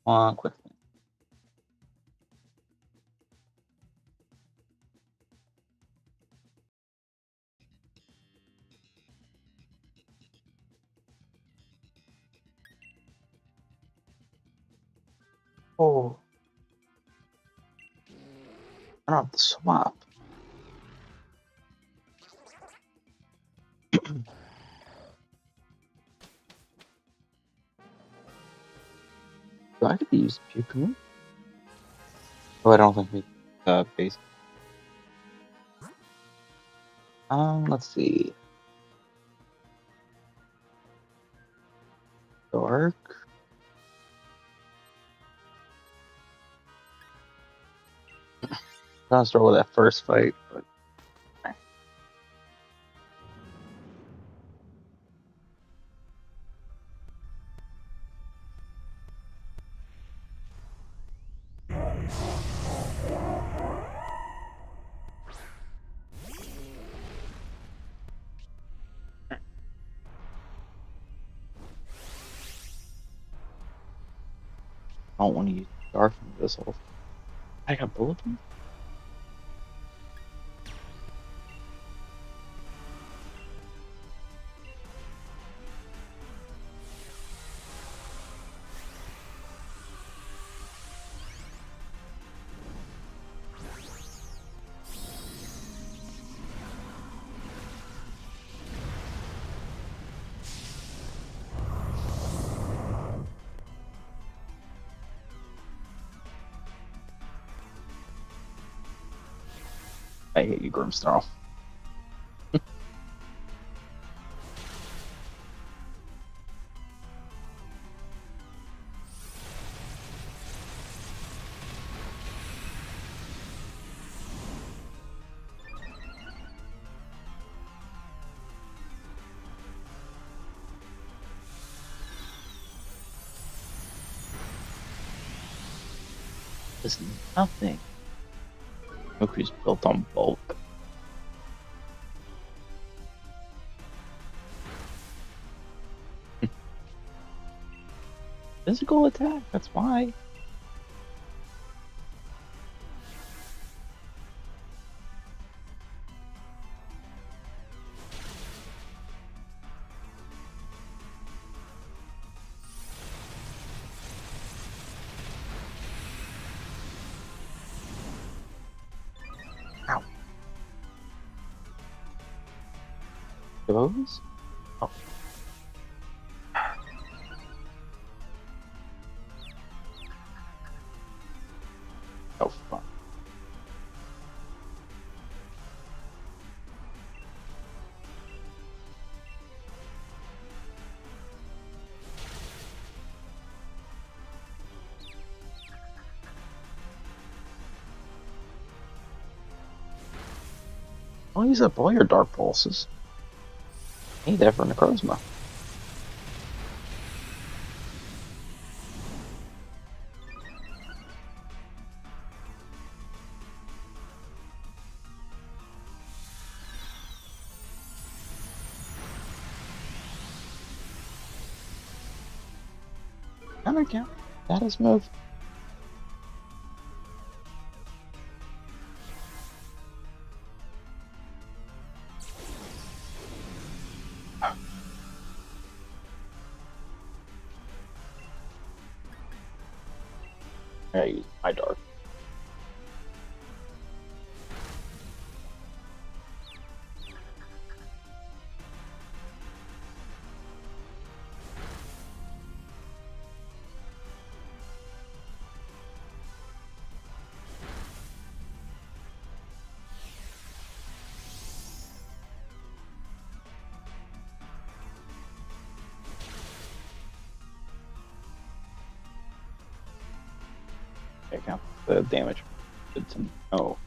On quickly. Oh, I don't have the swap. Do I get to use puke move? Oh, I don't think we base. Let's see. Dark. Gonna start with that first fight, but I don't want to use dark missiles. I got bulletin. I hate you, Grimsnarl. This is nothing. Moku's built on bulk. Physical attack, that's why. Ow. Those? Oh. Oh, fuck. I'll use up all your dark pulses. I need that for Necrozma. Counter count. That is move. I use my dark. I count the damage. Good to know.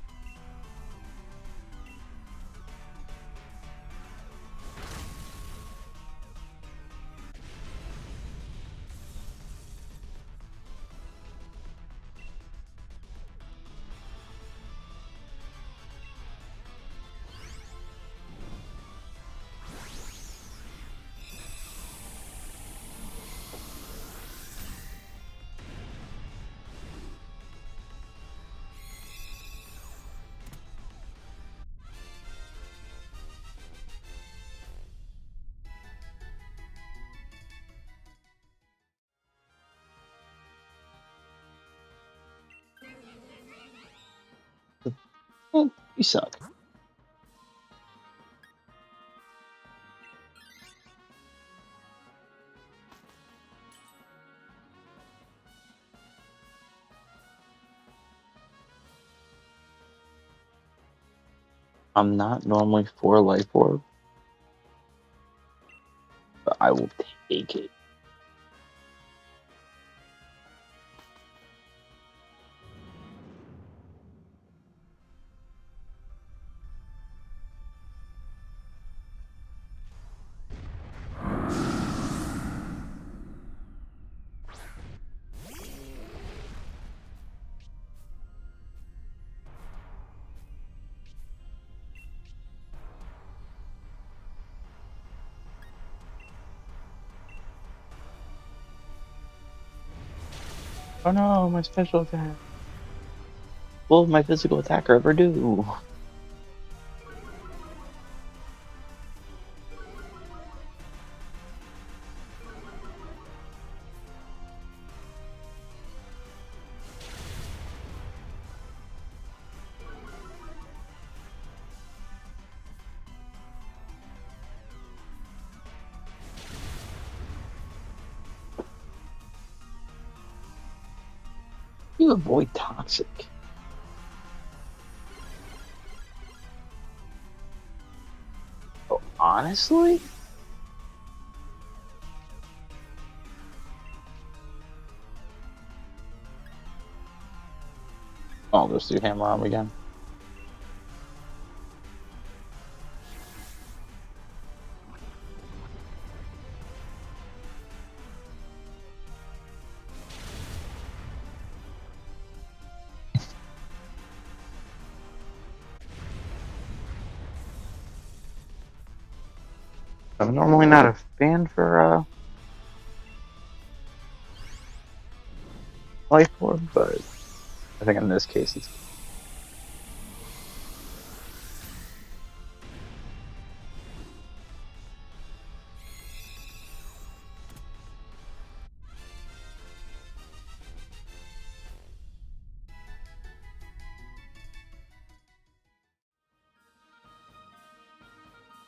You suck. I'm not normally for life orb, but I will take it. Oh no, my special attack. What will my physical attacker ever do? You avoid toxic. Oh, honestly? I'll just do hammer arm again. I'm normally not a fan for life orb, but I think in this case it's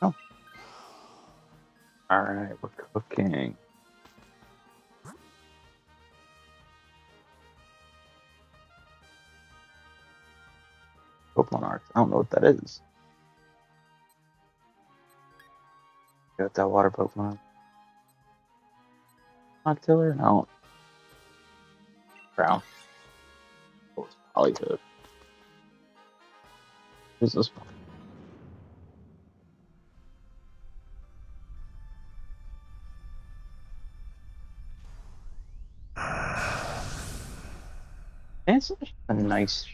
oh. Alright, we're cooking. Pokemon Arts. I don't know what that is. Got that water Pokemon. Octiller? No. Brown. Oh, it's Politoed. Who's this one? It's a nice.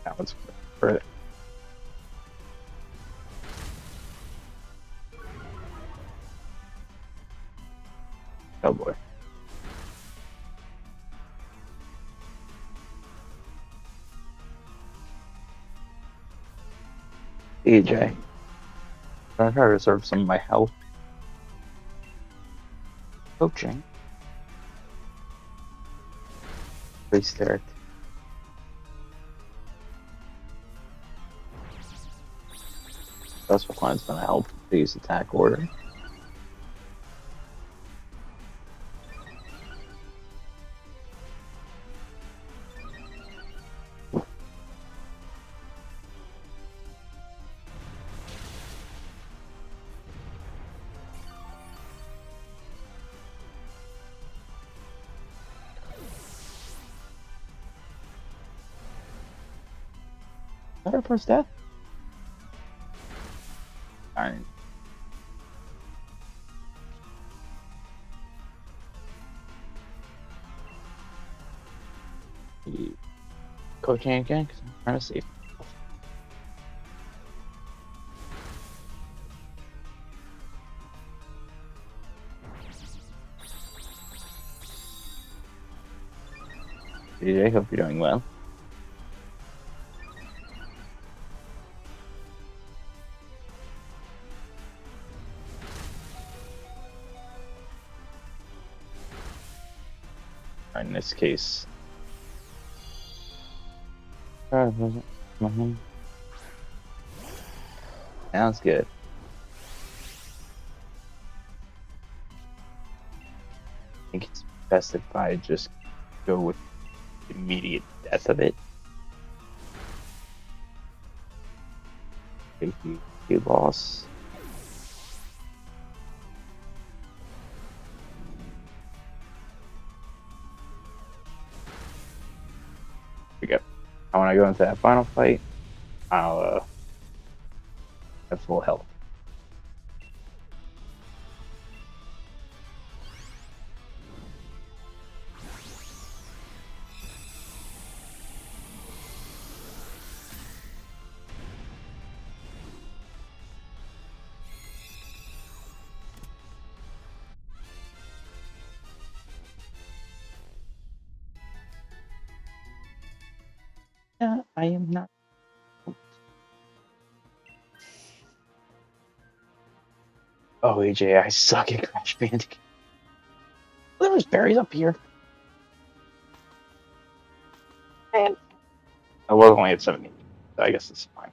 That one's for it. Oh boy. AJ. I'm gonna try to reserve some of my health. Coaching. Place there. That's what line's gonna help these attack order. Is that our first death? Alright. Coaching again because I'm trying to save. DJ. Hope you're doing well. In this case, sounds good. I think it's best if I just go with immediate death of it. Safety loss. We go. I want to go into that final fight. I'll have full health. I am not. Oh, AJ, I suck at Crash Bandicoot. There's berries up here. Man. I was only at 17, so I guess it's fine.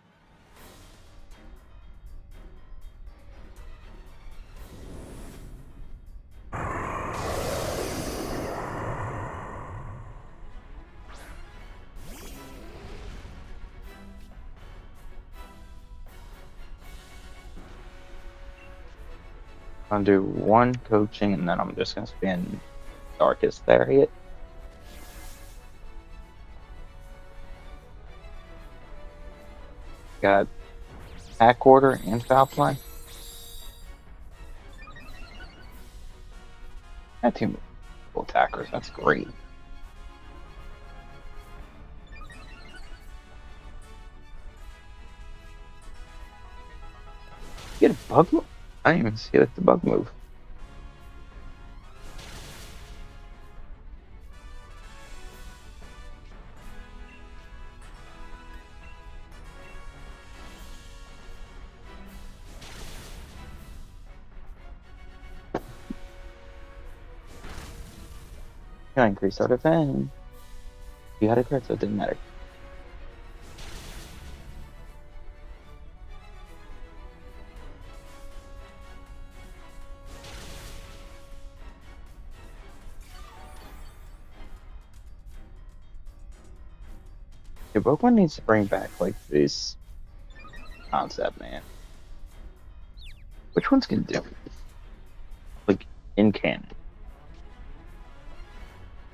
I'm gonna do one coaching, and then I'm just gonna spin Darkest Lariat. Got Pack Order and Foul Play. That team full attackers. That's great. You get a bug move? I didn't even see like the bug move. Can I increase our defense? You had a crit, so it didn't matter. Your Pokemon needs to bring back like this concept, man. Which ones can do? Like in canon.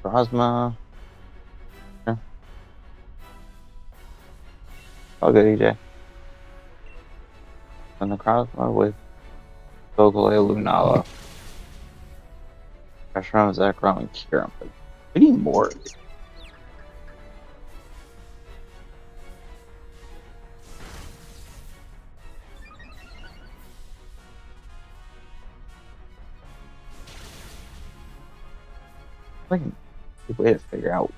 Necrozma. Yeah. Oh, good, EJ. And Necrozma with Vogelay, Lunala, Reshiram, Zekrom, and Kyurem. But we need more. Like a way to figure out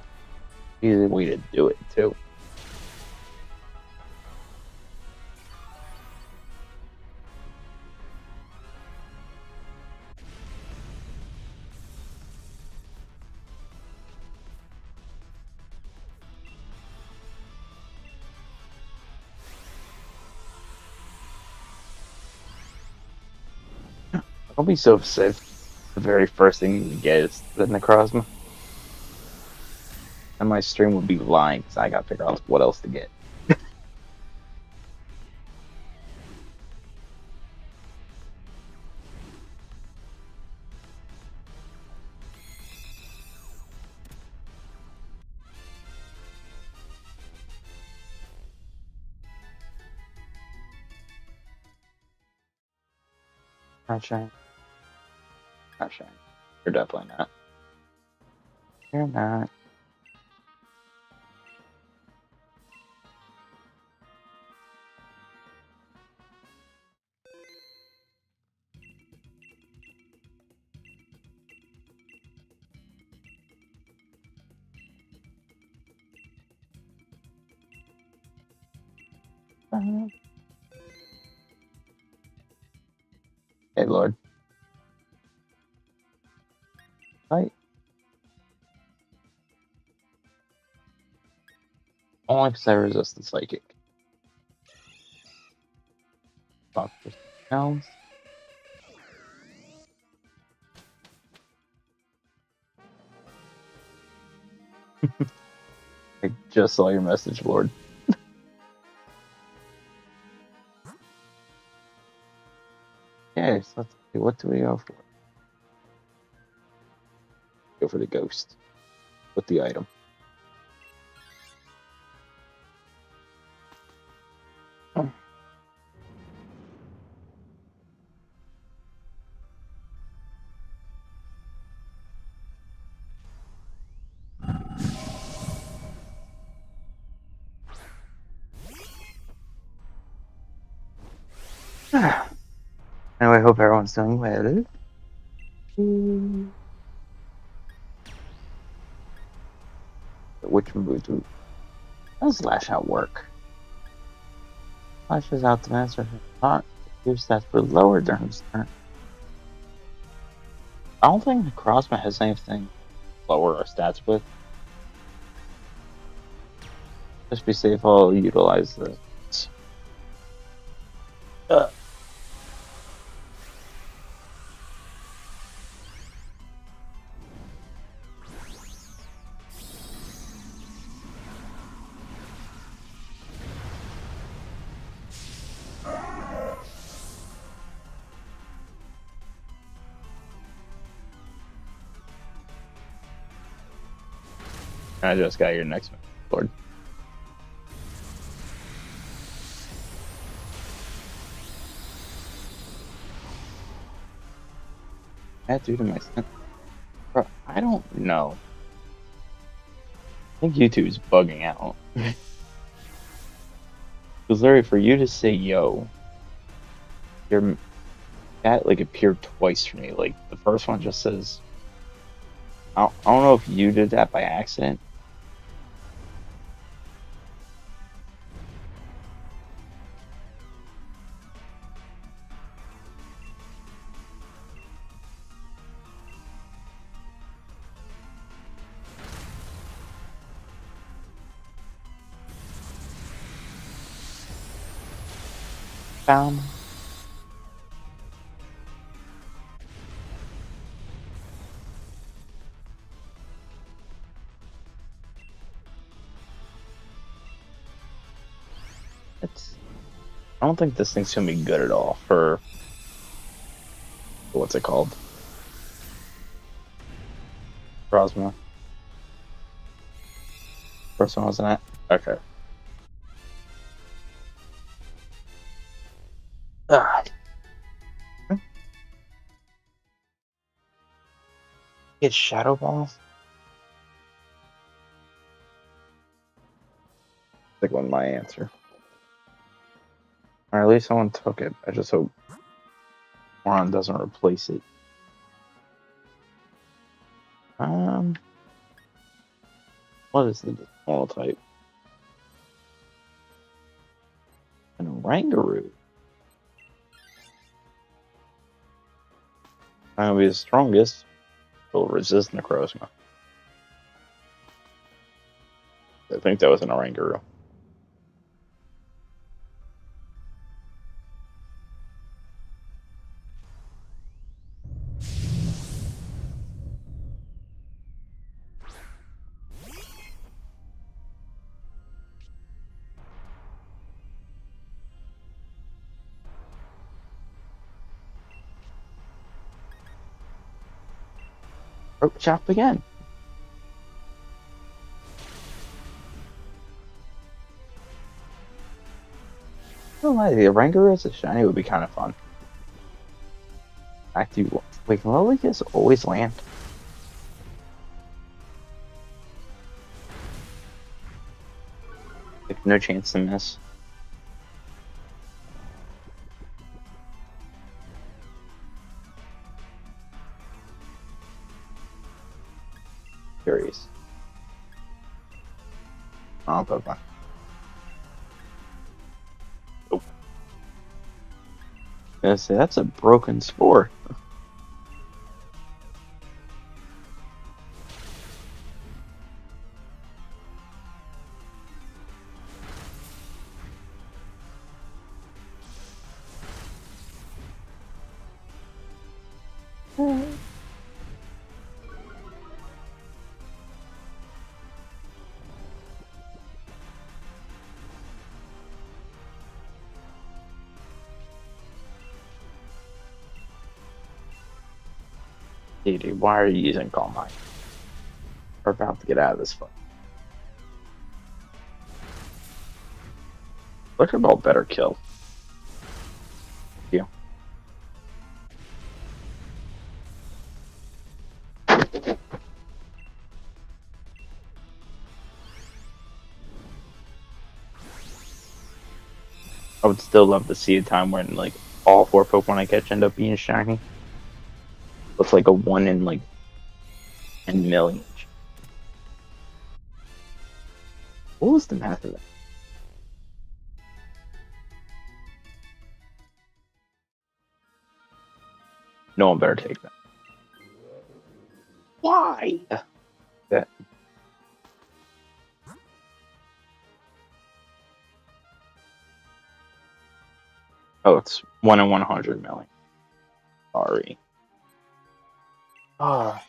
easy way to do it too. I'll be so upset if the very first thing you get is the Necrozma. And my stream would be lying because I gotta figure out what else to get. Not shine. Not shine. You're definitely not. You're not. Hey, Lord. Fight. Only because I resist the psychic. Talk for something else. I just saw your message, Lord. Okay, so let's see. What do we go for? Go for the ghost with the item. Oh. Anyway, I hope everyone's doing well. Which move do? How does Lash Out work? Lashes out the master not your stats were lower during his turn. I don't think Necrozma has anything lower our stats with. Just be safe, I'll utilize this. I just got your next one, Lord. Add 2 to my sense. Bro, I don't know. I think YouTube's bugging out. Because Larry, for you to say yo, that like appeared twice for me. Like the first one just says, I don't know if you did that by accident. Found. I don't think this thing's gonna be good at all for what's it called? Rosma. First one wasn't it? Okay. Ah. Get Shadow Ball? I think one my answer. Or at least someone took it. I just hope Moron doesn't replace it. What is the normal type? An Orangaroo. That'll be the strongest. Will resist Necrozma. I think that was an Orangaroo. Rope chop again. Don't lie, the Orangaroo as a shiny would be kind of fun. Wait, can Loligas always land? Like, no chance to miss. Curious. Oh, Pokemon. I say that's a broken spore. Dude, why are you using Calm Mind? We're about to get out of this fight. Look about better kill. You. I would still love to see a time when like all 4 Pokemon I catch end up being shiny. Looks like a 1 in like 10 million. What was the math of that? No one better take that. Why? That. Oh, it's 1 in 100 million. Sorry. Ah.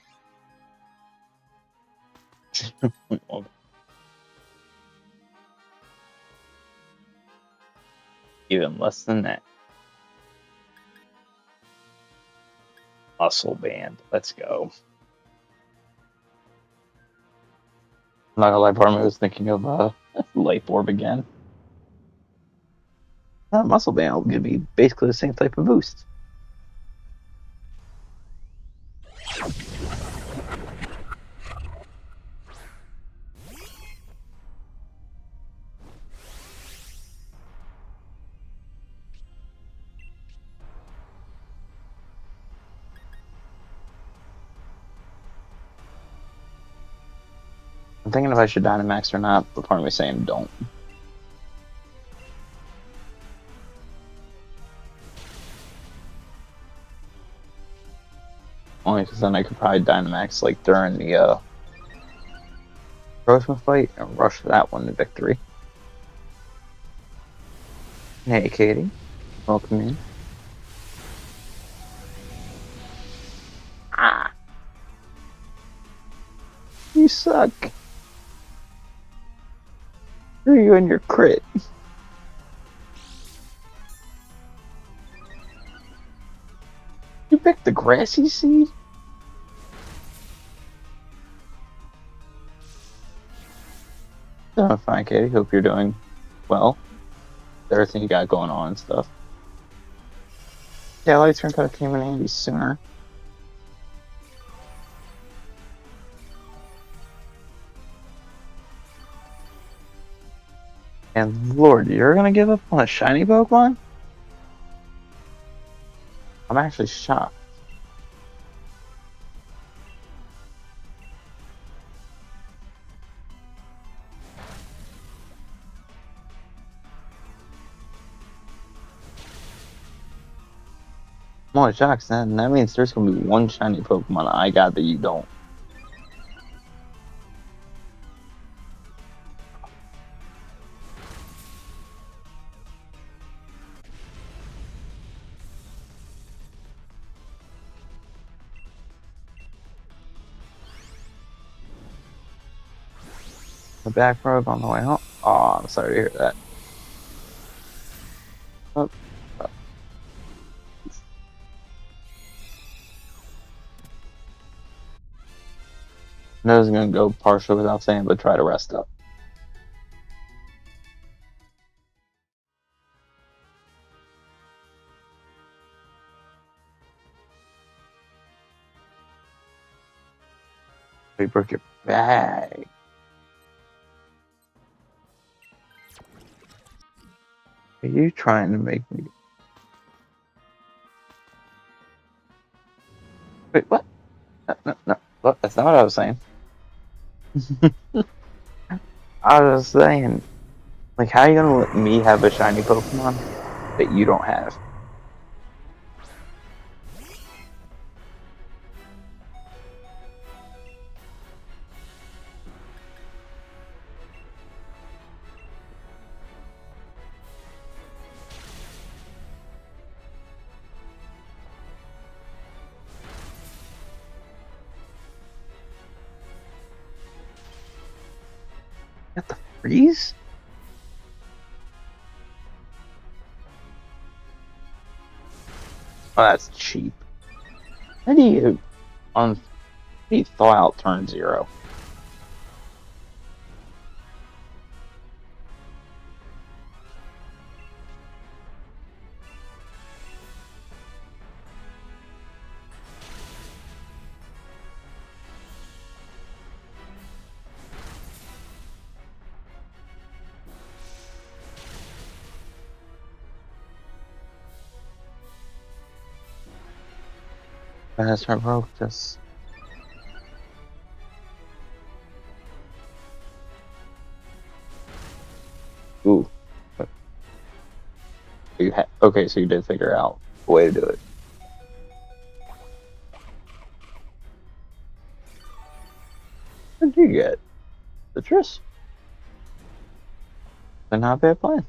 Even less than that. Muscle band. Let's go. I'm not gonna lie, part of me was thinking of Life Orb again. That muscle band will give me basically the same type of boost. I'm thinking if I should Dynamax or not, but part of me is saying don't. Only because then I could probably Dynamax like during the Necrozma fight and rush that one to victory. Hey, Katie. Welcome in. Ah! You suck. Screw you and your crit. You picked the grassy seed? Oh, fine, Katie. Hope you're doing well. Everything you got going on and stuff. Yeah, Light Screen could have came in handy sooner. And Lord, you're gonna give up on a shiny Pokemon? I'm actually shocked. I'm only shocked, then. That means there's gonna be one shiny Pokemon I got that you don't. The back road on the way home. Oh, I'm sorry to hear that. Oh. I was gonna go partial without saying, but try to rest up. You broke your bag. Are you trying to make me? Wait, what? No. Look, that's not what I was saying. I was saying, like, how are you gonna let me have a shiny Pokemon that you don't have? Got the freeze? Oh, that's cheap. How do you on how do you thaw out turn 0? That's I broke this. Ooh. Okay, so you did figure out a way to do it. What did you get? Citrus? Then not a bad plan.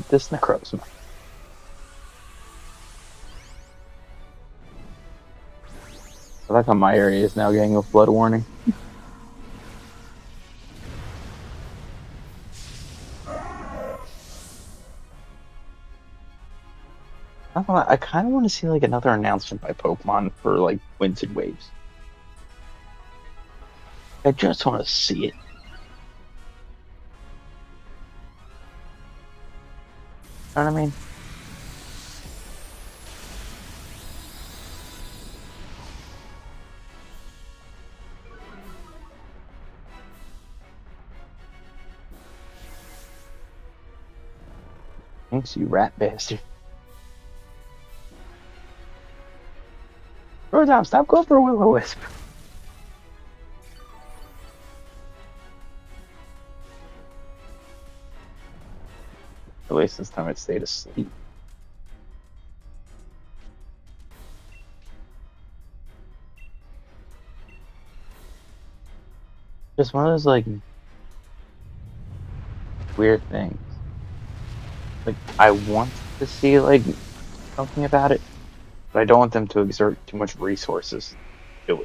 This Necrozma. I like how my area is now getting a flood warning. I kind of want to see like another announcement by Pokemon for like winds and waves. I just want to see it. You know what I mean? Thanks, you rat bastard. Rotom, stop going for a Will-O-Wisp. At least this time it stayed asleep. Just one of those like weird things. Like I want to see like something about it, but I don't want them to exert too much resources to do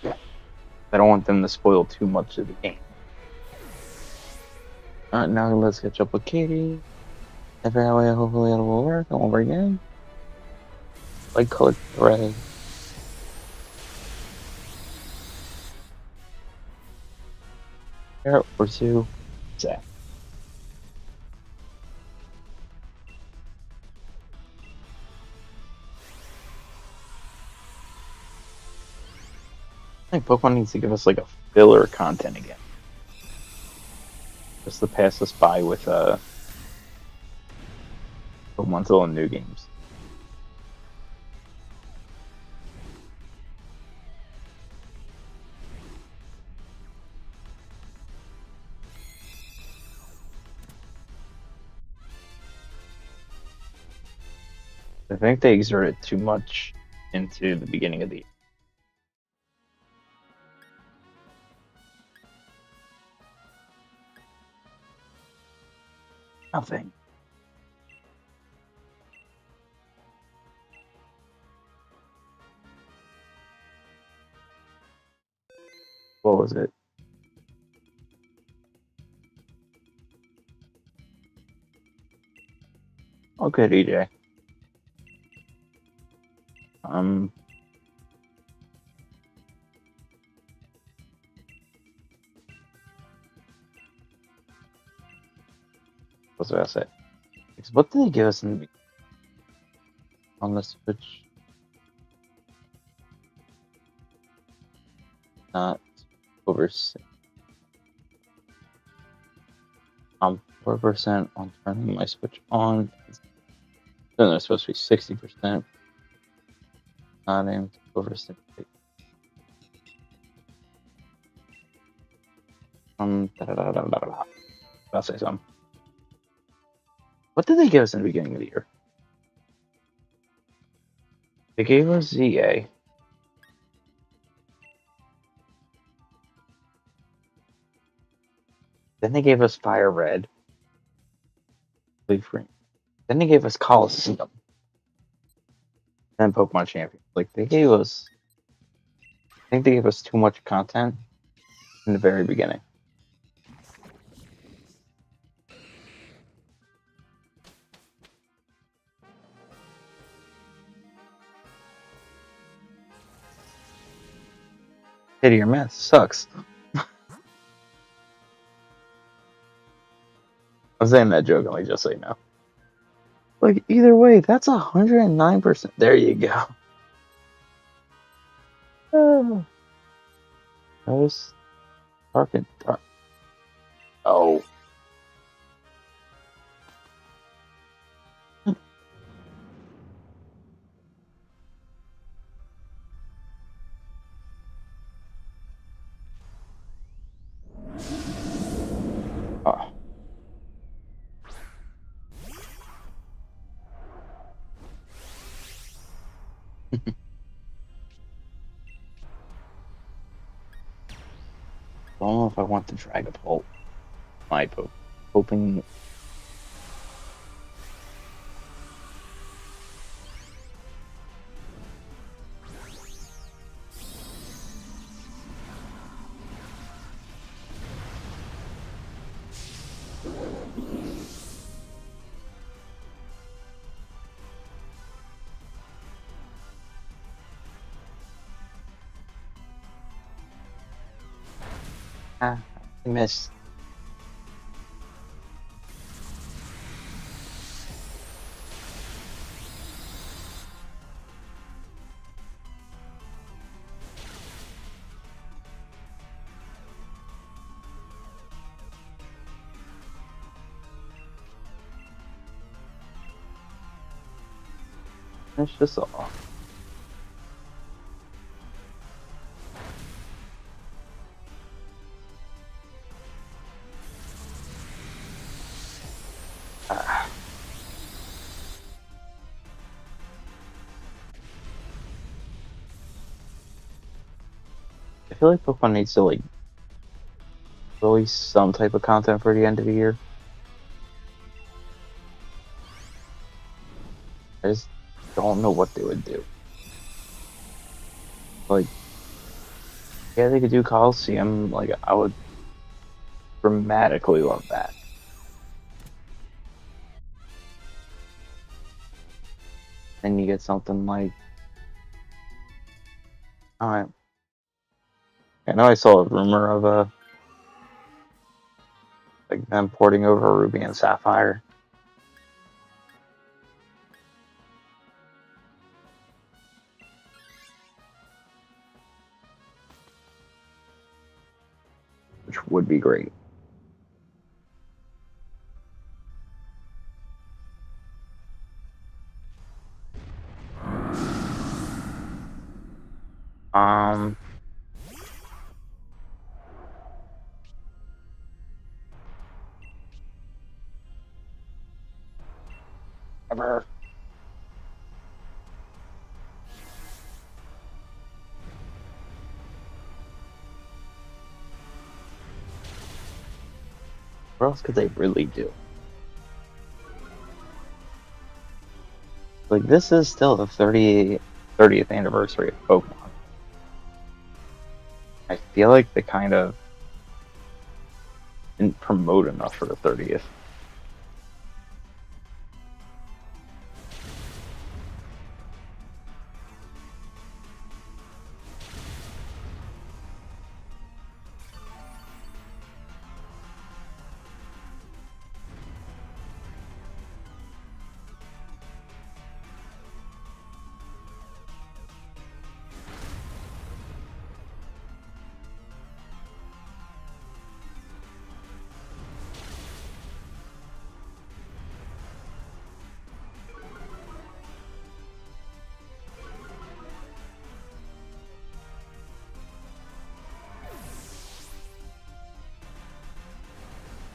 it. I don't want them to spoil too much of the game. Alright, now let's catch up with Katie. Every way, hopefully it will work. I won't break in. Like color red. Carrot or two. Zach. I think Pokemon needs to give us like a filler content again. Just to pass us by with Pokemon still in new games. I think they exerted too much into the beginning of the year. Nothing. What was it? Okay, DJ. Um, what was I gonna say? What did they give us in the on the Switch? Not over 4% on turning my Switch on. Then it's supposed to be 60%. Not aimed over 60. I'll say something. What did they give us in the beginning of the year? They gave us ZA. Then they gave us Fire Red. free. Then they gave us Coliseum. Then Pokemon Champion. Like they gave us, I think they gave us too much content in the very beginning. Hit your math sucks. I'm saying that jokingly, just so you know. Like either way, that's 109%. There you go. That was dark and dark. Oh. Oh. I don't know if I want the Dragapult. My hoping. I missed. It's just off. I feel like Pokemon needs to like release some type of content for the end of the year. I just don't know what they would do. Like, yeah, they could do Coliseum. Like, I would dramatically love that. Then you get something like, I know I saw a rumor of like them porting over Ruby and Sapphire. Which would be great. Um, ever. What else could they really do? Like, this is still the 30th anniversary of Pokemon. I feel like they kind of didn't promote enough for the 30th.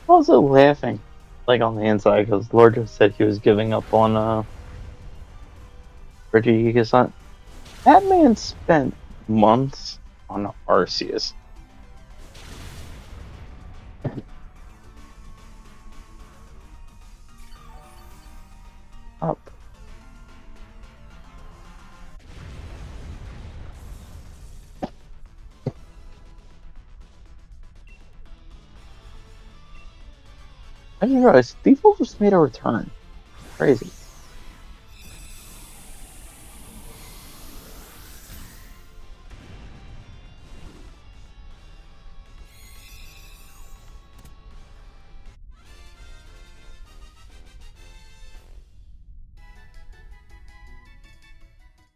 Also laughing, like on the inside, because Lord just said he was giving up on Reggie Gigason. That man spent months on Arceus. I just realized Thieful just made a return. Crazy.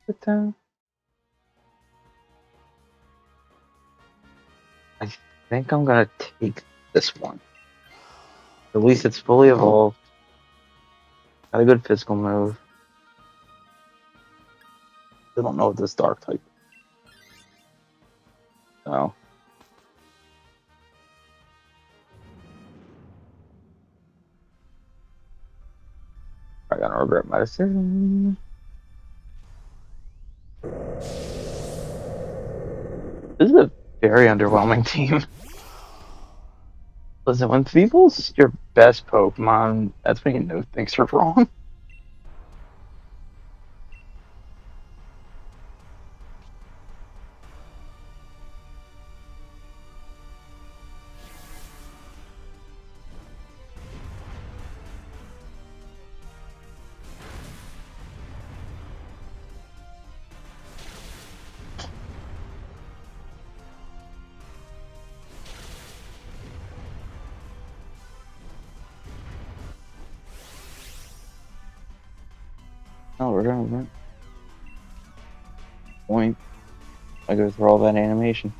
But, I think I'm gonna take this one. At least it's fully evolved. Got a good physical move. I don't know what this dark type is. So I gotta regret my decision. This is a very underwhelming team. Listen, when Thieful's your best Pokemon, that's when you know things are wrong. No, we're gonna run. Point. I go through all that animation.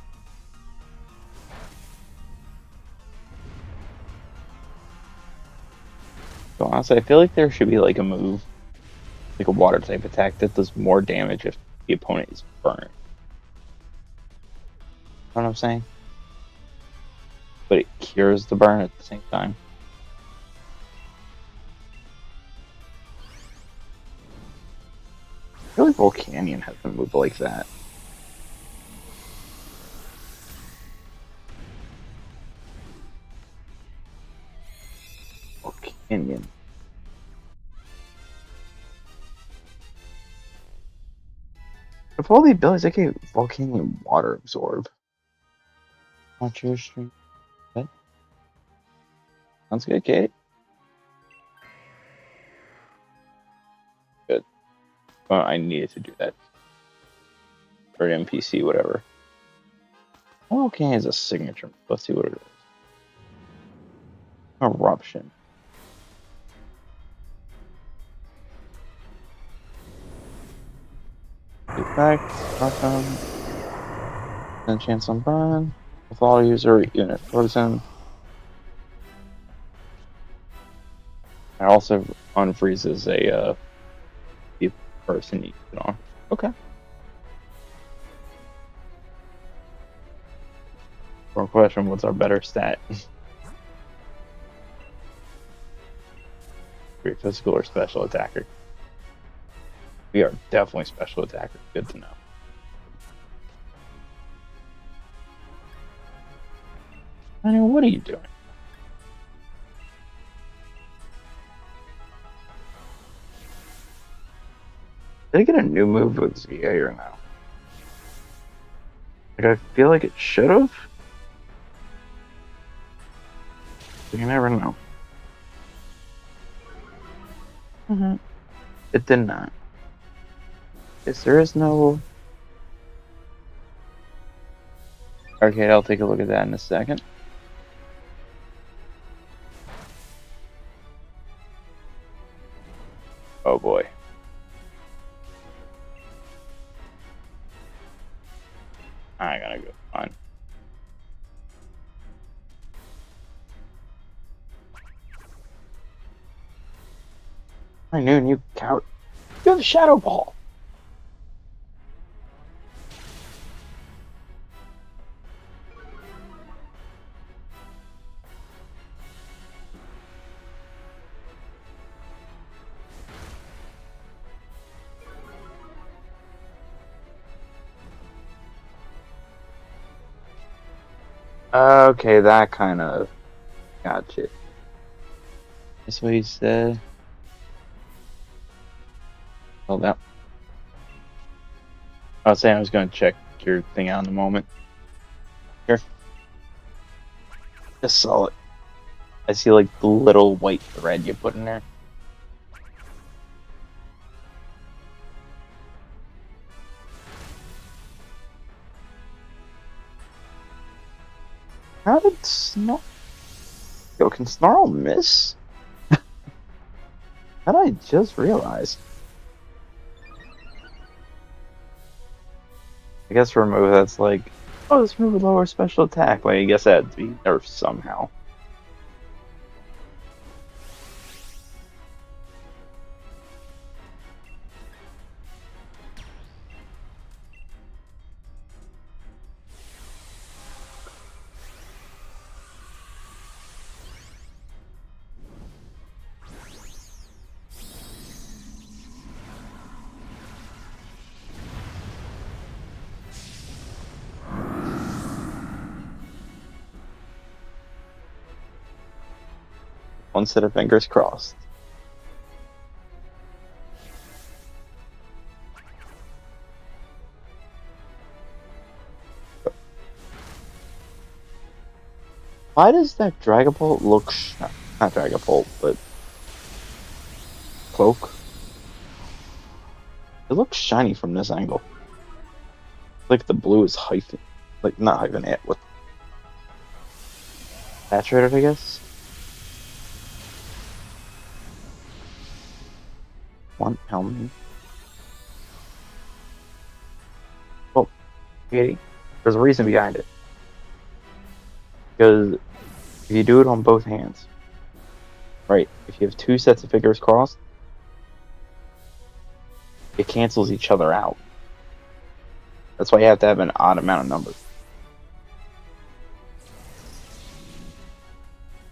So honestly, I feel like there should be like a move, like a water type attack that does more damage if the opponent is burned. You know what I'm saying? But it cures the burn at the same time. I feel like Volcanion has a move like that. Volcanion. Of all the abilities, I gave Volcanion Water Absorb. Watch your stream. What? Sounds good, Kate. Good. Well, I needed to do that. Or NPC, whatever. Volcanion is a signature. Let's see what it is. Eruption. Effect. Welcome. Then chance on burn. With all user unit frozen. It also unfreezes a the person you put on. Okay. One question: what's our better stat? Are physical or special attacker? We are definitely special attacker. Good to know. I mean, what are you doing? Did I get a new move with ZA or no? Like, I feel like it should have. You never know. It did not. Yes, there is no. Okay, I'll take a look at that in a second. Oh boy. I gotta go on. I knew you coward. You have a Shadow Ball. Okay, that kind of gotcha. That's what he said. Hold up. I was saying I was going to check your thing out in a moment. Here. Just saw it. I see like the little white thread you put in there. How did Snarl... Yo, can Snarl miss? How did I just realize? I guess remove that's like, oh, let's remove lower special attack. Like, I guess that had to be nerfed somehow. One set of fingers crossed. Why does that Dragapult look not Dragapult, but Cloak? It looks shiny from this angle. Like the blue is hyphen, like not hyphen, what? Saturated, I guess. One helmet. Oh, Katie, there's a reason behind it. Because if you do it on both hands, right? If you have two sets of fingers crossed, it cancels each other out. That's why you have to have an odd amount of numbers.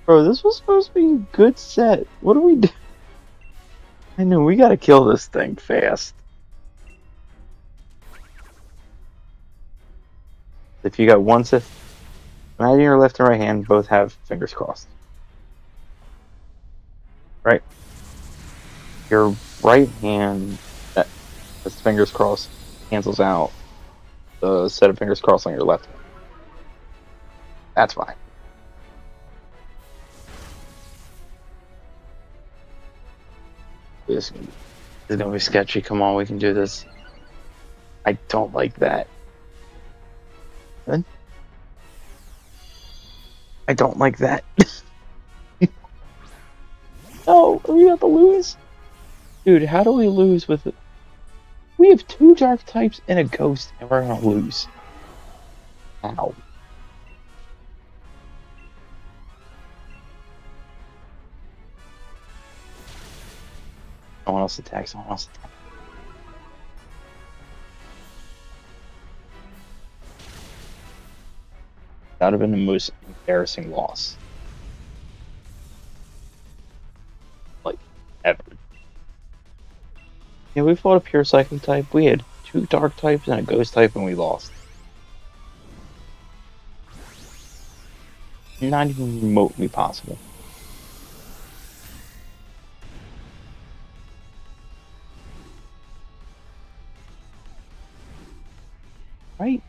Bro, this was supposed to be a good set. What do we do? I know, we gotta kill this thing fast. If you got one set, imagine your left and right hand both have fingers crossed. Right? Your right hand that has fingers crossed cancels out the set of fingers crossed on your left hand. That's fine. This is gonna be sketchy. Come on, we can do this. I don't like that. Good. I don't like that. No, are we about to lose? Dude, how do we lose with it? We have two dark types and a ghost, and we're gonna lose. Ow. Someone else attack, someone else attack. That would have been the most embarrassing loss. Like, ever. Yeah, we fought a pure psychic type. We had two dark types and a ghost type, and we lost. Not even remotely possible. Right?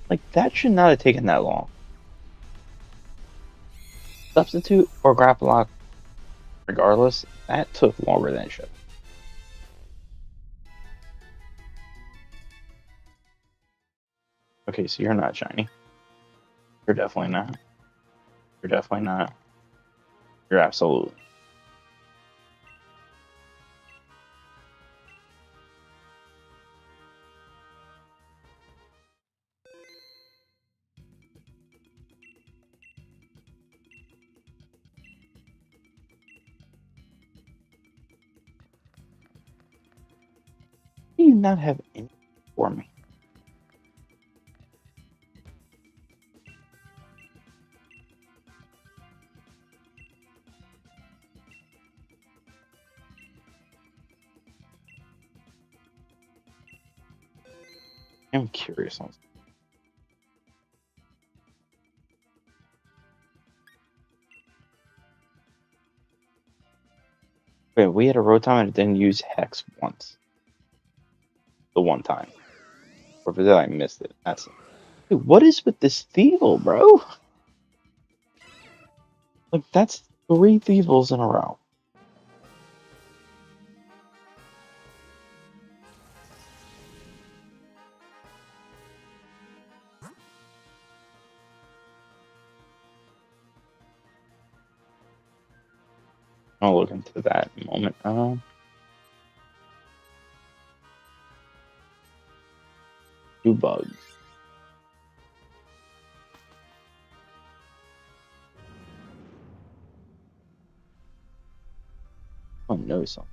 Like, that should not have taken that long. Substitute or grapple lock, regardless, that took longer than it should. Okay, so you're not shiny. You're definitely not. You're definitely not. You're absolutely. You do not have any for me. I'm curious on. Wait, we had a Rotom and it didn't use Hex once. The one time. Or did I missed it? That's. Dude, what is with this Thievul, bro? Like, that's 3 Thievals in a row. I'll look into that in a moment. 2 bugs. Oh, no, something.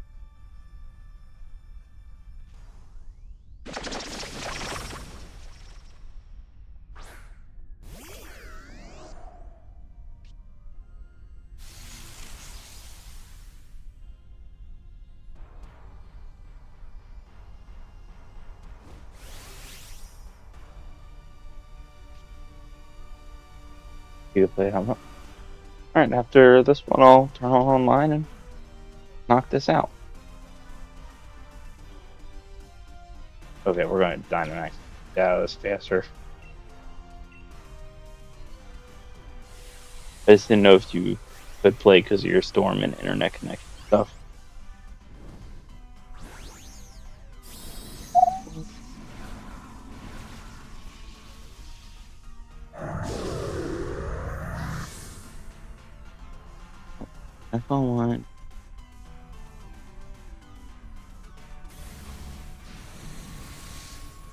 You can play it. Alright, after this one, I'll turn on online and knock this out. Okay, we're going to Dynamax. Yeah, that's faster. I just didn't know if you could play because of your storm and internet connection stuff. If I want.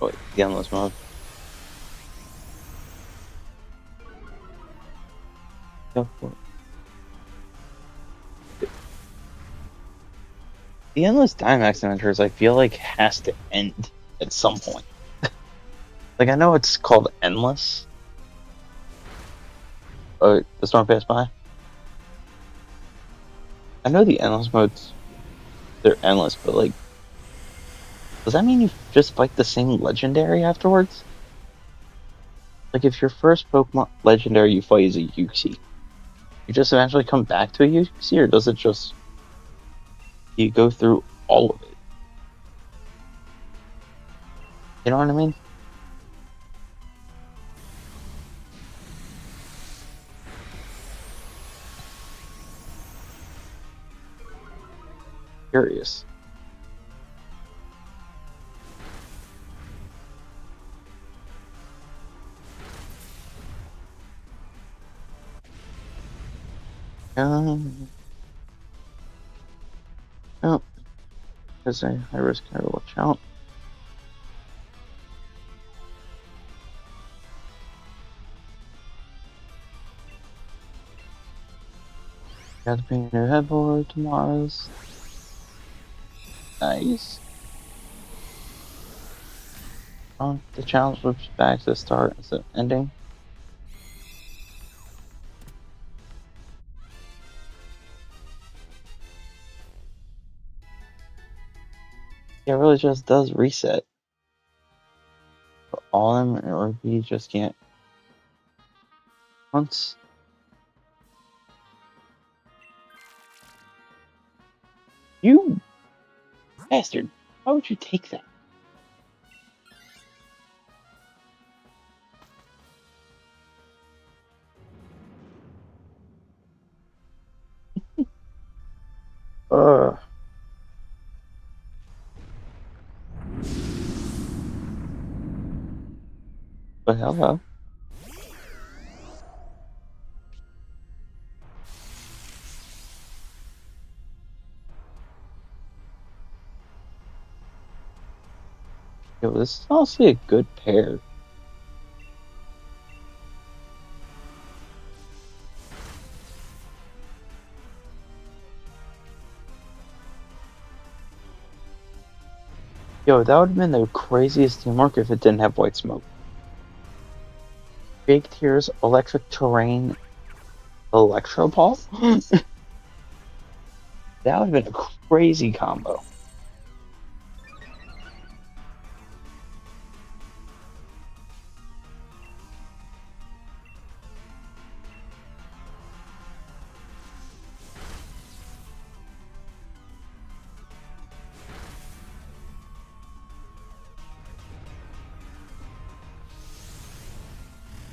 Oh, wait, the endless mode. Go for it. The endless Dynamax adventures, I feel like, has to end at some point. Like, I know it's called endless. Oh, the storm passed by. I know the endless modes, they're endless, but like, does that mean you just fight the same legendary afterwards? Like, if your first Pokemon legendary you fight is a Uxie, you just eventually come back to a Uxie, or does it just you go through all of it? You know what I mean? Curious. No, because I risk I watch out. Got to paint a new headboard tomorrow's. Nice. The challenge loops back to the start instead of ending. It really just does reset. For all of them, or you just can't. Once. You bastard! Why would you take that? Ugh. But hello. Yo, this is honestly a good pair. Yo, that would have been the craziest teamwork if it didn't have white smoke. Big Tears, Electric Terrain, Electro Ball? That would have been a crazy combo.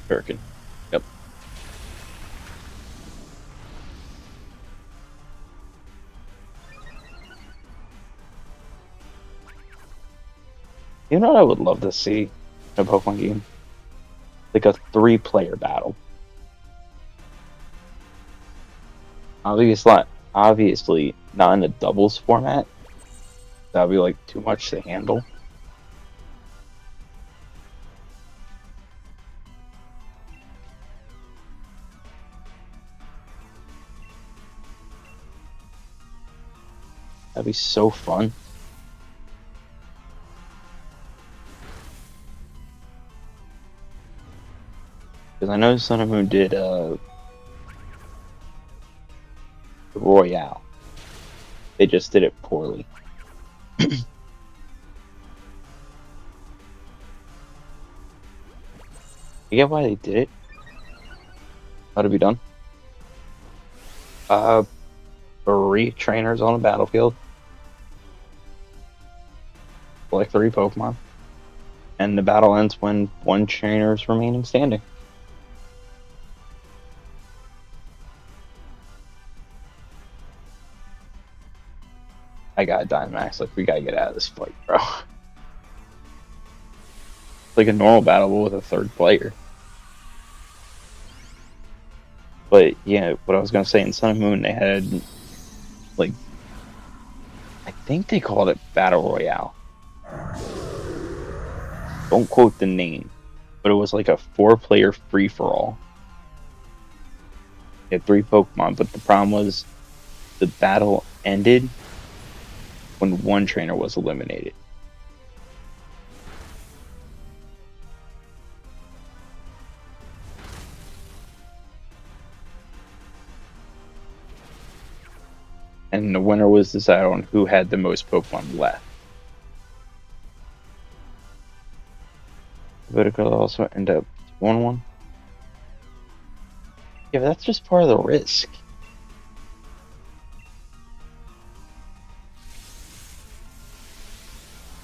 Birkin. Yep. You know what I would love to see in a Pokemon game? Like a 3-player battle. Obviously not in a doubles format. That'd be like too much to handle. That'd be so fun. Because I know Sun and Moon did Royale. They just did it poorly. You get why they did it? How to be done? 3 trainers on a battlefield. Like 3 Pokemon. And the battle ends when 1 trainer is remaining standing. I got Dynamax. Like, we gotta get out of this fight, bro. Like a normal battle with a 3rd player. But yeah, what I was gonna say, in Sun and Moon, they had, like, I think they called it Battle Royale. Don't quote the name, but it was like a 4-player free for all. You had 3 Pokemon, but the problem was the battle ended when 1 trainer was eliminated. And the winner was decided on who had the most Pokemon left. But it could also end up 1-1. Yeah, but that's just part of the risk.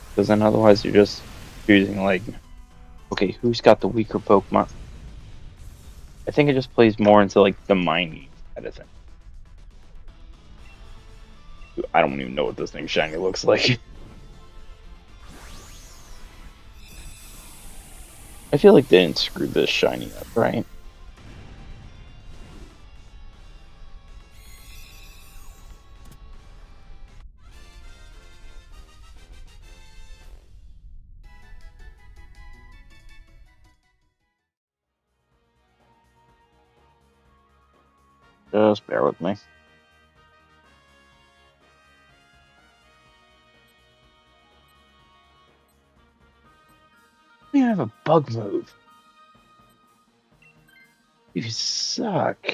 Because then otherwise you're just choosing, like, okay, who's got the weaker Pokemon? I think it just plays more into, like, the mining kind of thing. I don't even know what this thing shiny looks like. I feel like they didn't screw this shiny up, right? Just bear with me. You have a bug move. You suck.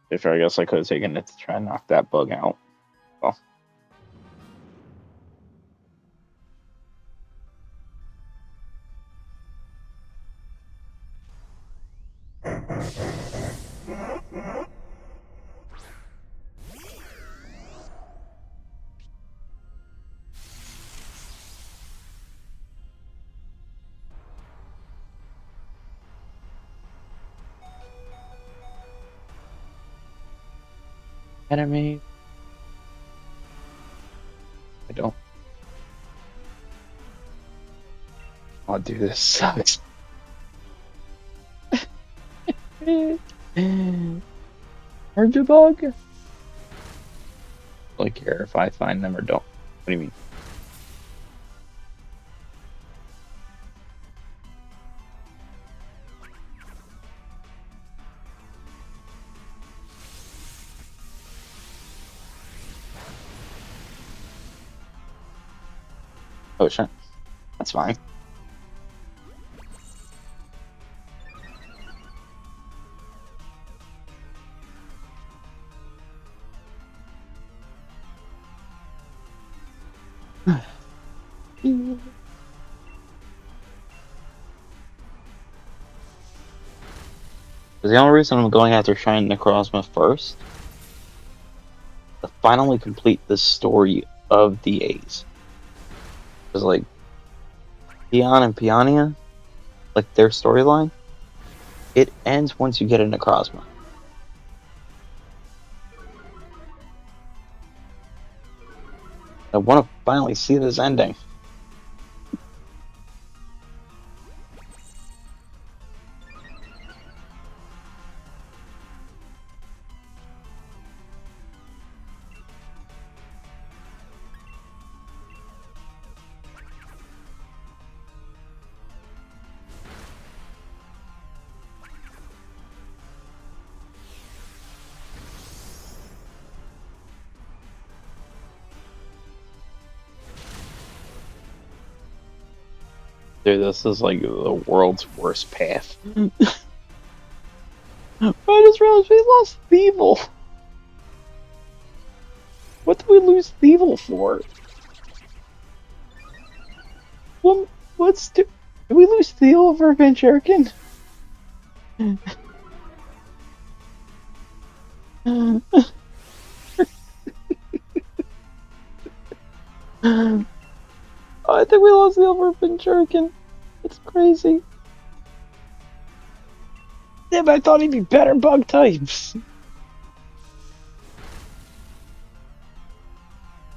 If I guess I could have taken it to try and knock that bug out. Well. Enemy. I don't. Oh, dude, this sucks. Heard the bug? Like, care if I find them or don't. What do you mean? Oh, shit. That's fine. Because the only reason I'm going after Shiny Necrozma first to finally complete the story of the A's. Because, like, Peon and Peonia, like their storyline, it ends once you get a Necrozma. I want to finally see this ending. Dude, this is like the world's worst path. I just realized we lost Thievul. What did we lose Thievul for? Did we lose Thievul for Venturkin? I think we lost Thievul for Venturkin. It's crazy. Yeah, but I thought he'd be better bug types.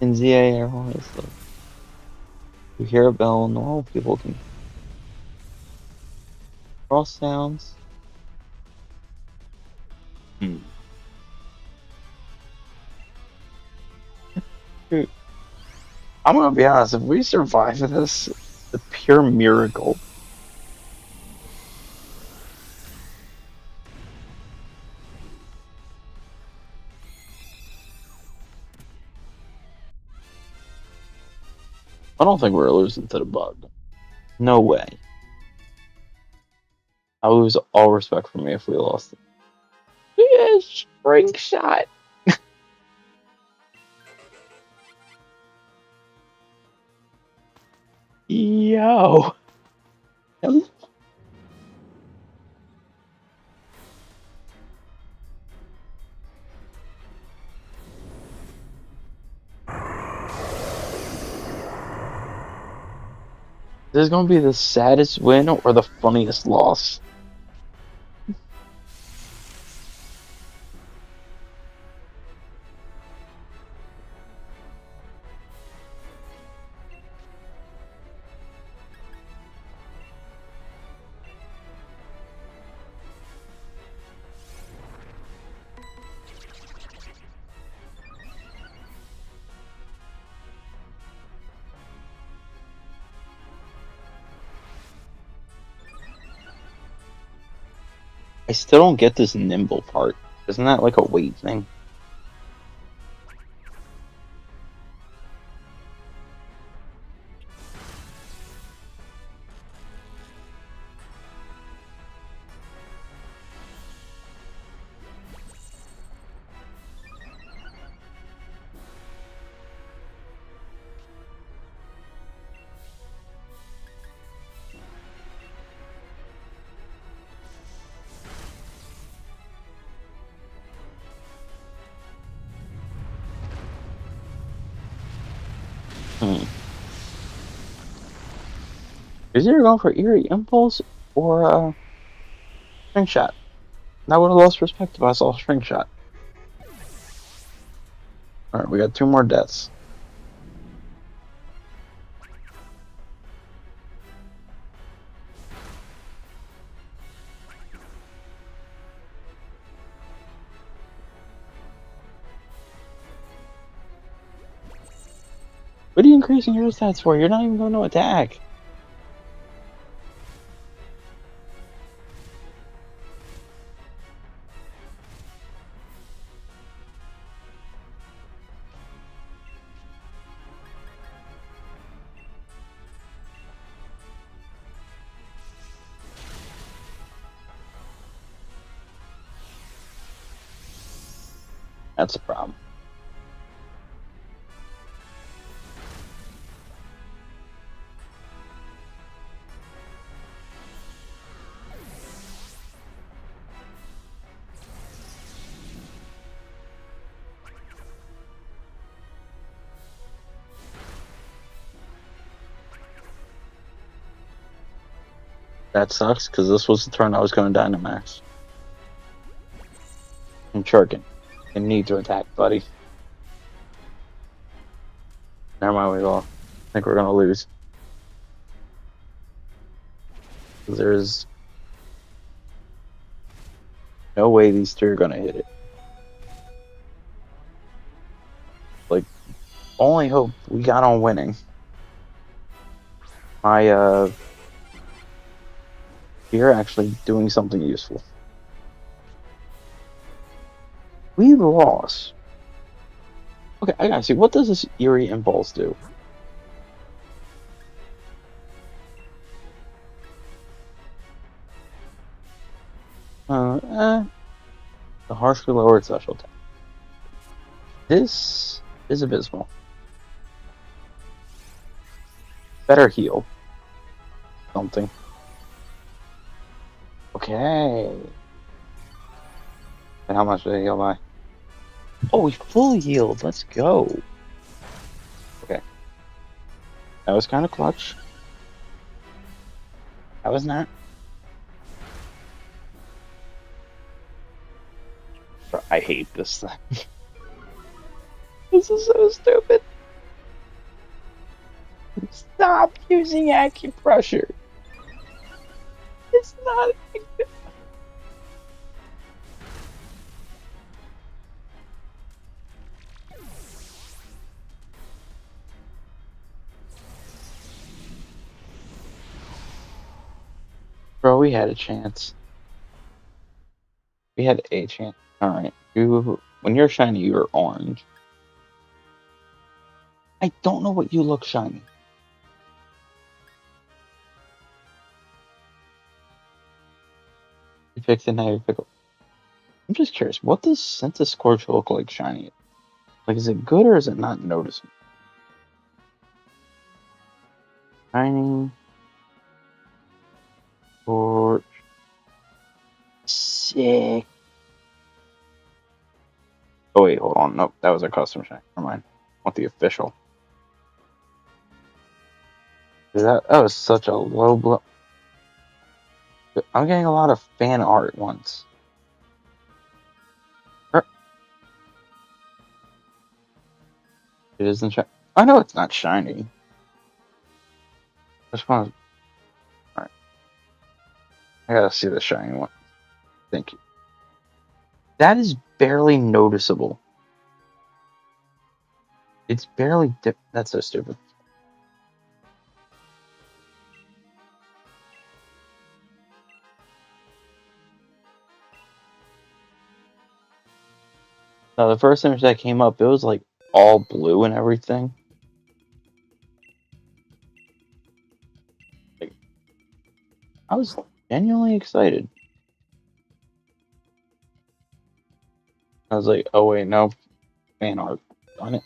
In ZA air horns, you hear a bell, normal people can cross sounds. Dude, I'm gonna be honest, if we survive this, it's a pure miracle. I don't think we're losing to the bug. No way. I lose all respect for me if we lost it. Yeah, spring shot. Yo. This is gonna be the saddest win or the funniest loss. I still don't get this nimble part. Isn't that like a weight thing? Is either going for Eerie Impulse or String Shot? And I would have lost respect if I saw String Shot. Alright, we got 2 more deaths. What are you increasing your stats for? You're not even going to attack. That's a problem. That sucks, because this was the turn I was going to Dynamax. And Churkin. You need to attack, buddy. Never mind, we lost. I think we're going to lose. There's no way these two are going to hit it. Like, only hope we got on winning. You're actually doing something useful. We lost. Okay, I gotta see. What does this Eerie Impulse do? The harshly lowered special attack. This is abysmal. Better heal. Something. Okay. And how much did I heal by? Oh, we full healed. Let's go. Okay. That was kind of clutch. That was not. I hate this thing. This is so stupid. Stop using acupressure. It's not. Bro, we had a chance. We had a chance. Alright. When you're shiny, you're orange. I don't know what you look shiny. You fixed it, now you pickle. I'm just curious, what does Scorch look like shiny? Like, is it good or is it not noticeable? Shiny. Scorch. Sick. Oh wait, hold on. Nope, that was a custom shiny. Never mind. I want the official. That was such a low blow. I'm getting a lot of fan art once. It isn't shiny. I know it's not shiny. I just want to. Alright. I gotta see the shiny one. Thank you. That is barely noticeable. It's barely. That's so stupid. No, the first image that came up, it was like all blue and everything. Like, I was genuinely excited. I was like, oh wait, no, fan art on it.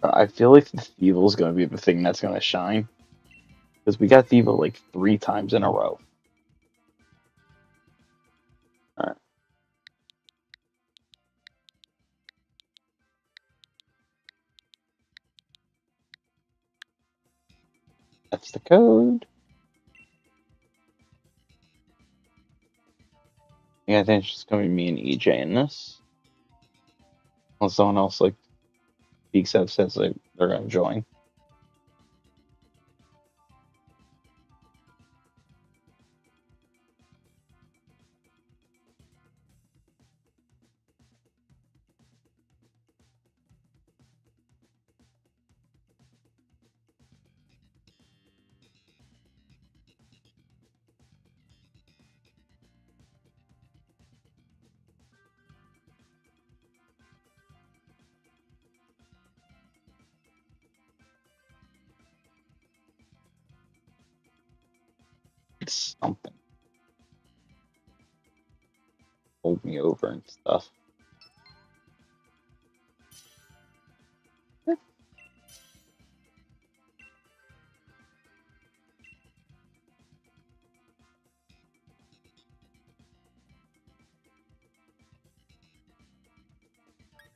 I feel like the Thievul is going to be the thing that's going to shine. Because we got Thievul like 3 times in a row. Alright. That's the code. Yeah, I think it's just going to be me and EJ in this. Unless someone else like speaks up, says like they're going to join. It's something. Hold me over and stuff.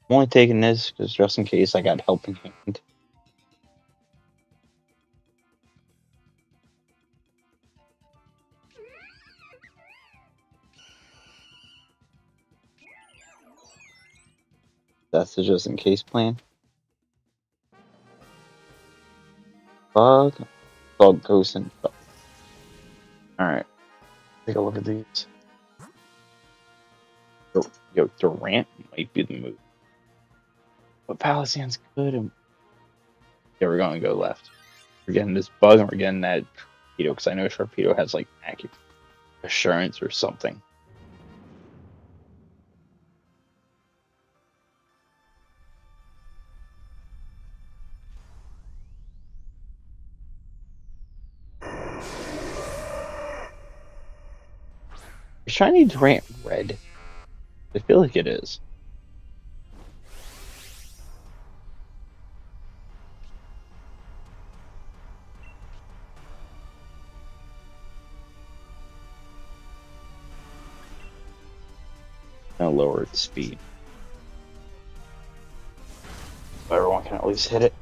I'm only taking this because just in case I got helping hand. That's the just in case plan. Bug, bug, ghost, and bug. Alright. Take a look at these. Yo, Durant might be the move. But Palisand's good. And yeah, we're going to go left. We're getting this bug and we're getting that torpedo because I know torpedo has like accurate assurance or something. Is shiny Durant red? I feel like it is. Gonna lower its speed. So everyone can at least hit it.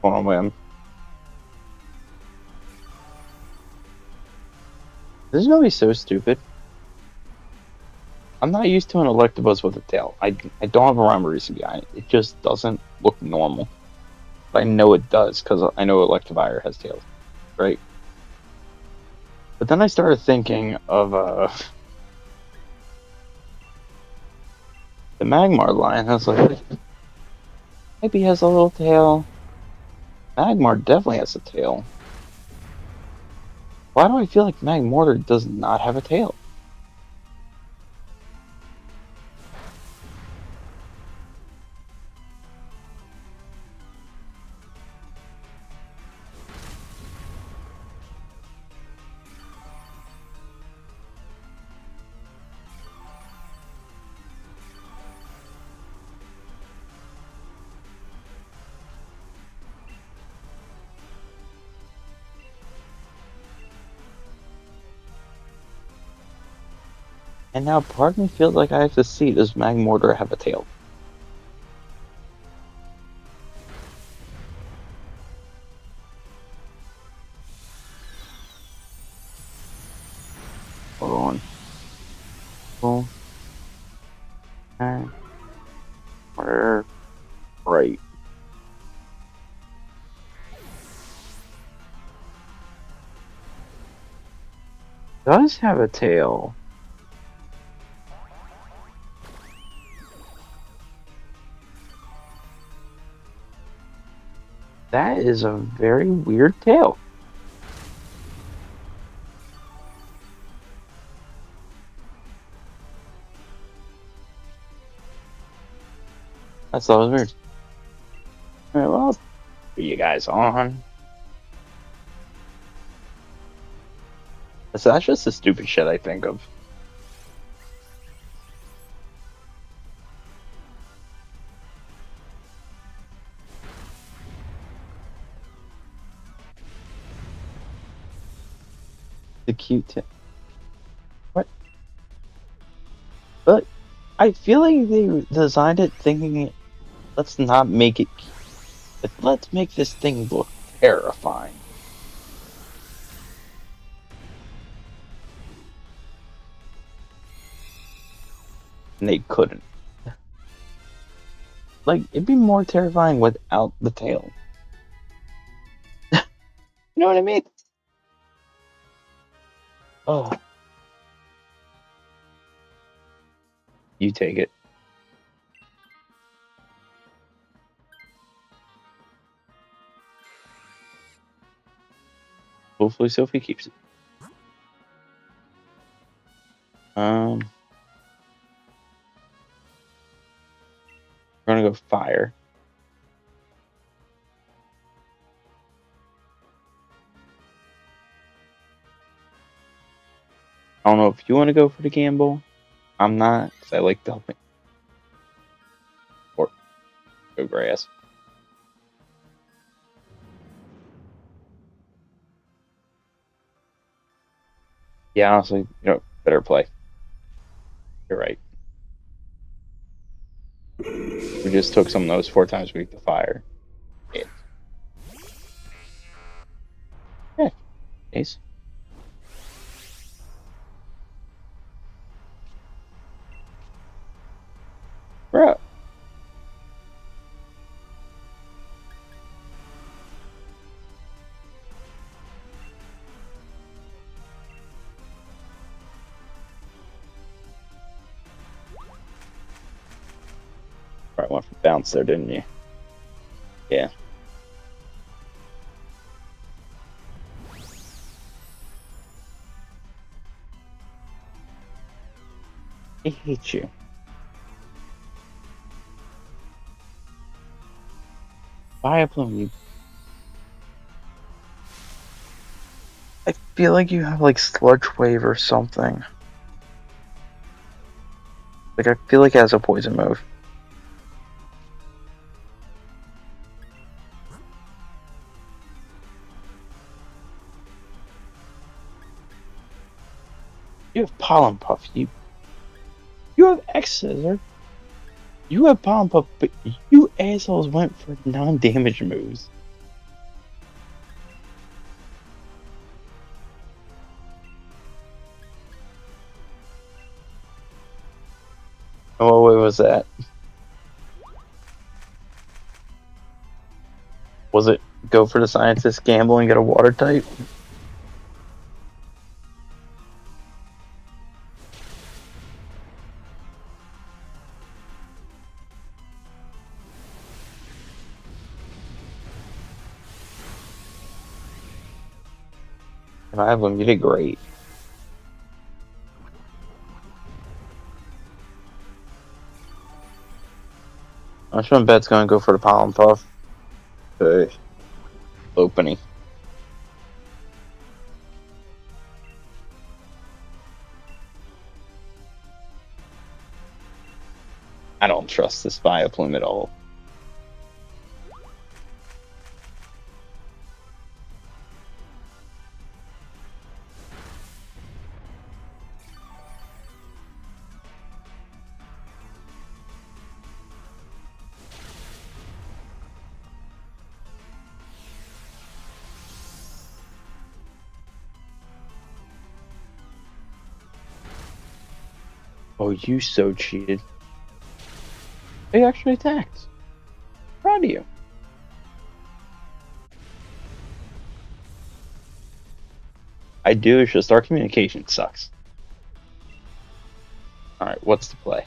Hold on, man. This is gonna be so stupid. I'm not used to an Electabuzz with a tail. I don't have a rhyme or reason behind it. It just doesn't look normal. But I know it does because I know Electivire has tails, right? But then I started thinking of the Magmar line. I was like, maybe he has a little tail. Magmar definitely has a tail. Why do I feel like Magmortar does not have a tail? And now part of me feels like I have to see, does Magmortar have a tail? Hold on. Well, where? Right. Does have a tail. That is a very weird tail. That's thought it was weird. Alright, well, I'll put you guys on. That's just the stupid shit I think of. The cute tail. What? But I feel like they designed it thinking, let's not make it cute, but let's make this thing look terrifying. And they couldn't. Like, it'd be more terrifying without the tail. You know what I mean? Oh. You take it. Hopefully Sophie keeps it. go fire. I don't know if you want to go for the gamble. I'm not, because I like the helping. Or go grass. Yeah, honestly, better play. You're right. We just took some of those 4 times we the fire. Yeah. Yeah. Ace. Bro. Probably went for bounce there, didn't you? Yeah. I hate you. Vileplume, you. I feel like you have like Sludge Wave or something. Like I feel like it has a poison move. You have Pollen Puff. You have X Scissor. You have Pollen Puff, but you assholes went for non-damage moves. Oh, what was that? Was it go for the scientist, gamble, and get a water type? If I have them, you did great. I'm sure Bet's gonna go for the Pollen Puff. Opening. I don't trust this Vileplume at all. Oh, you so cheated. They actually attacked. Proud of you. I do, it's just our communication sucks. Alright, what's the play?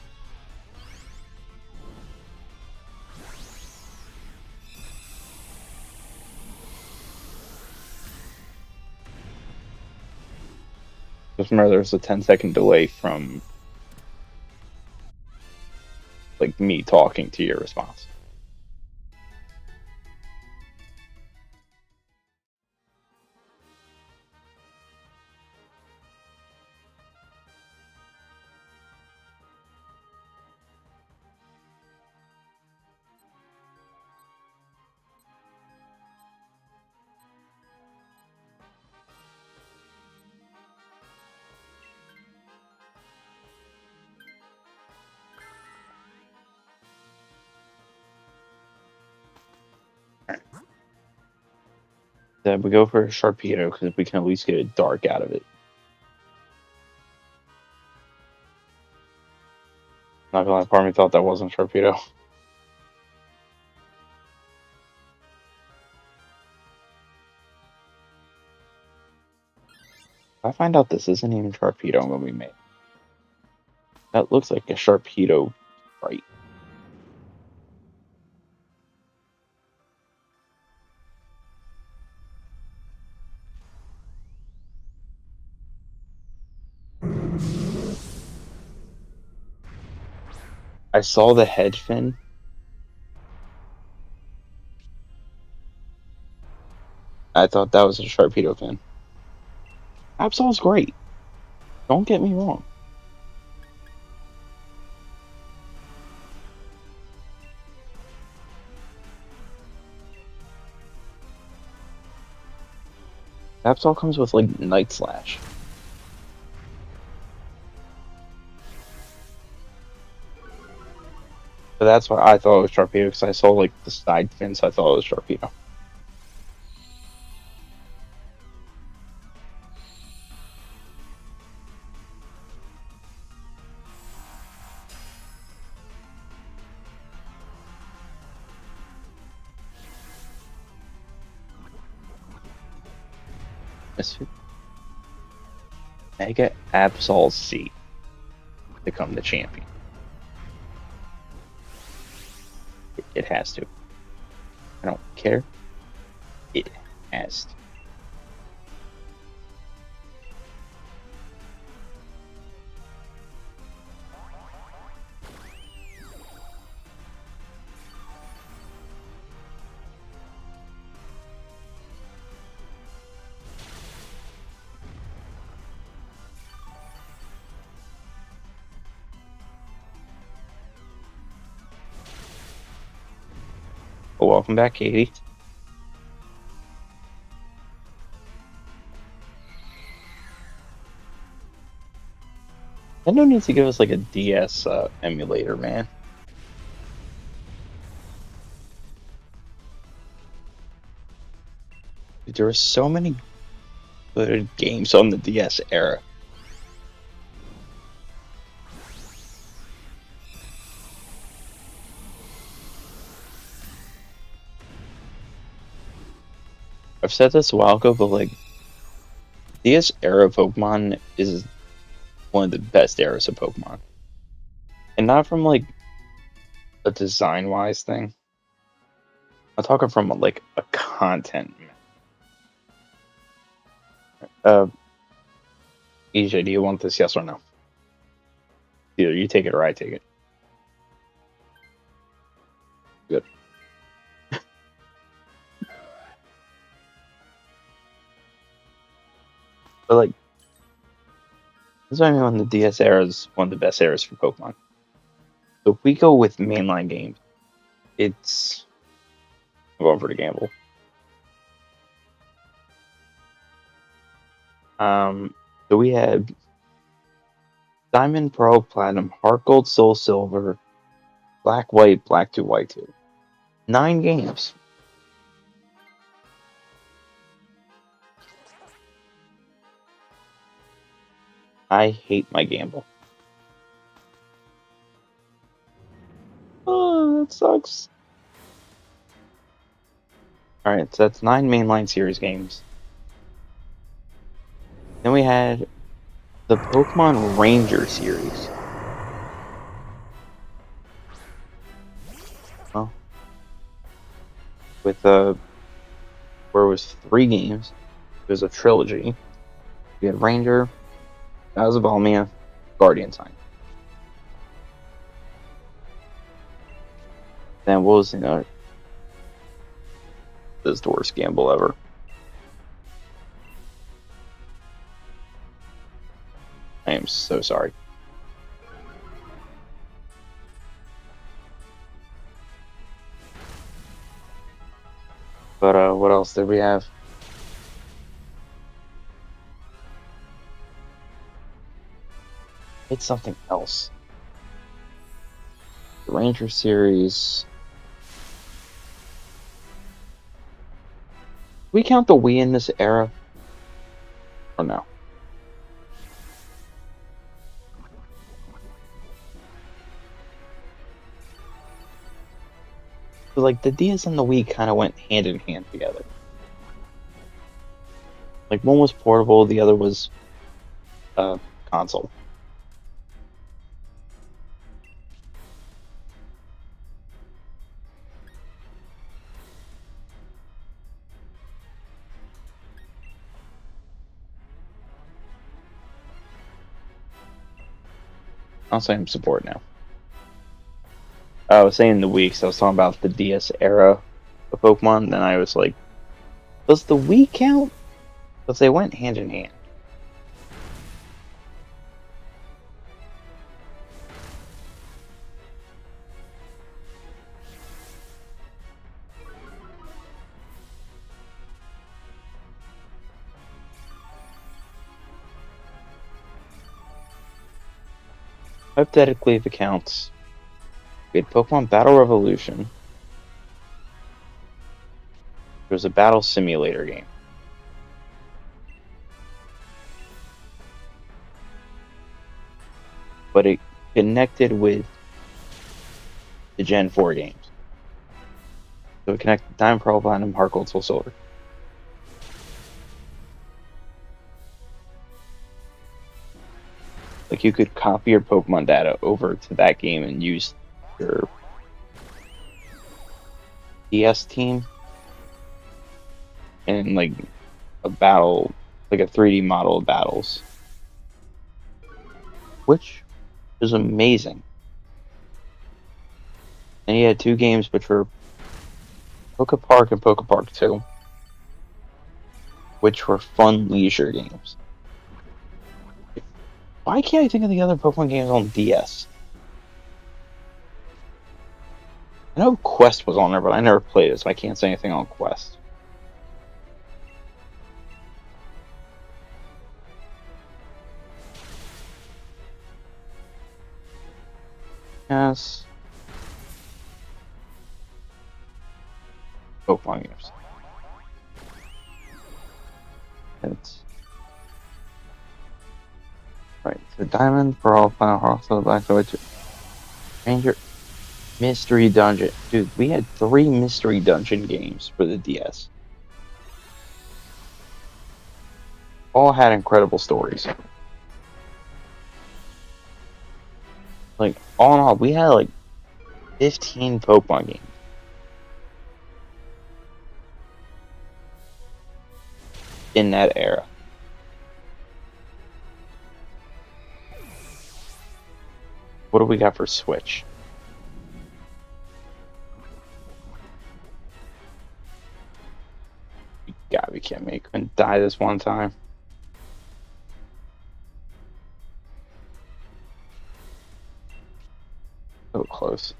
Just remember there's a 10-second delay from like me talking to your response. Then we go for a Sharpedo because we can at least get a dark out of it. Not gonna lie, part of me thought that wasn't Sharpedo. If I find out this isn't even Sharpedo, I'm gonna be mad. That looks like a Sharpedo, right? I saw the head fin, I thought that was a Sharpedo fan. Absol's great. Don't get me wrong. Absol comes with like Night Slash. So that's why I thought it was Sharpedo, because I saw like the side fin, so I thought it was Sharpedo. Mega Absol C become the champion. It has to. I don't care. It has to. Well, welcome back, Katie. Nintendo needs to give us like a DS emulator, man. There were so many good games on the DS era. I've said this a while ago, but like, DS era Pokemon is one of the best eras of Pokemon. And not from like a design wise thing. I'm talking from like a content. EJ, do you want this? Yes or no? Either you take it or I take it. Good. But like, this is why I mean, when the DS era is one of the best eras for Pokemon. So if we go with mainline games, it's I'm going for the gamble. So we had Diamond, Pearl, Platinum, Heart Gold, Soul Silver, Black, White, Black 2, White 2. 9 games. I hate my gamble. Oh, that sucks. Alright, so that's 9 mainline series games. Then we had the Pokemon Ranger series. Well, with where it was 3 games. It was a trilogy. We had Ranger, Azabalmia, Guardian Sign. Then what was, this is the worst gamble ever. I am so sorry. But what else did we have? It's something else. The Ranger series. We count the Wii in this era? Or no? But like the DS and the Wii kind of went hand in hand together. Like one was portable, the other was console. I'll say I'm support now. I was saying the Wii, because I was talking about the DS era of Pokemon, then I was like, Does the Wii count? Because they went hand in hand. Hypothetically, if it counts, we had Pokemon Battle Revolution. It was a battle simulator game. But it connected with the Gen 4 games. So it connected Diamond, Pearl, Platinum, Heart Gold, Soul Silver. Like, you could copy your Pokemon data over to that game and use your DS team in, like, a battle, like a 3D model of battles. Which is amazing. And he had two games which were Poke Park and Poke Park 2, which were fun leisure games. Why can't I think of the other Pokemon games on DS? I know Quest was on there, but I never played it, so I can't say anything on Quest. Yes. Pokemon games. It's right. So Diamond, Pearl, Final Heart, the Black Witch, Ranger, Mystery Dungeon. Dude, we had 3 Mystery Dungeon games for the DS. All had incredible stories. Like, all in all, we had like 15 Pokemon games. In that era. What do we got for Switch? You gotta be kidding me. Couldn't die this one time. So close.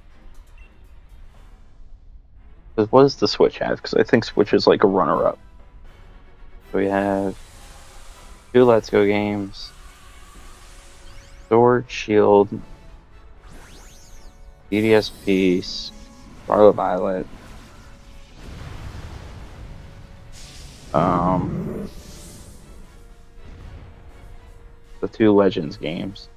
What does the Switch have? Because I think Switch is like a runner-up. So we have 2 Let's Go games, Sword, Shield, DDSP, Scarlet Violet, the 2 Legends games.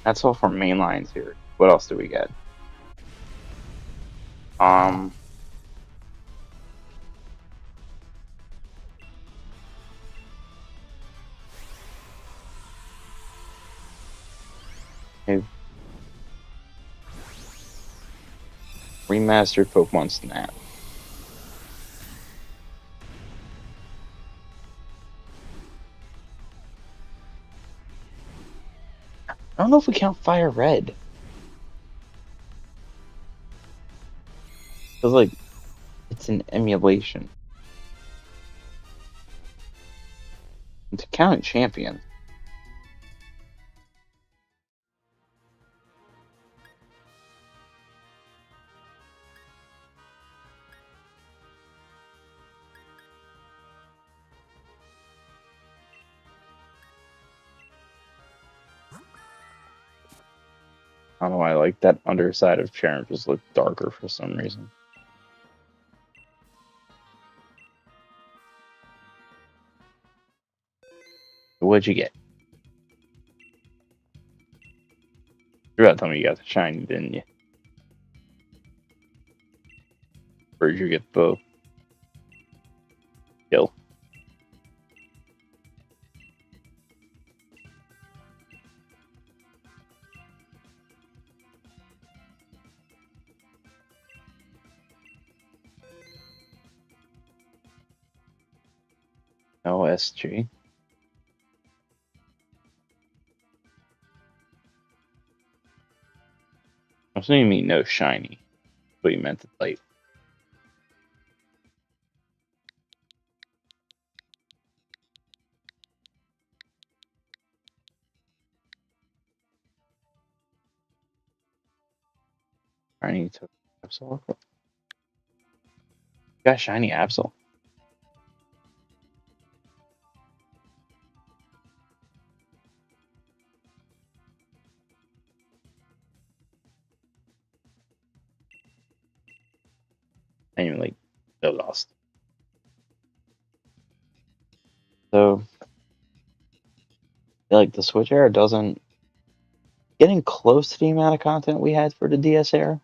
That's all from mainline series. What else do we get? Remastered Pokemon Snap. I don't know if we count Fire Red. Because, like, it's an emulation. And to count Champion. I don't know why I like that underside of Sharon just looked darker for some reason. What'd you get? You're about to tell me you got the shiny, didn't you? Or did you get the kill? OSG. I'm assuming you mean no shiny. But you meant to type. Shiny to Absol. Got shiny Absol. And you're like, so lost. So, like, the Switch era doesn't getting close to the amount of content we had for the DS era.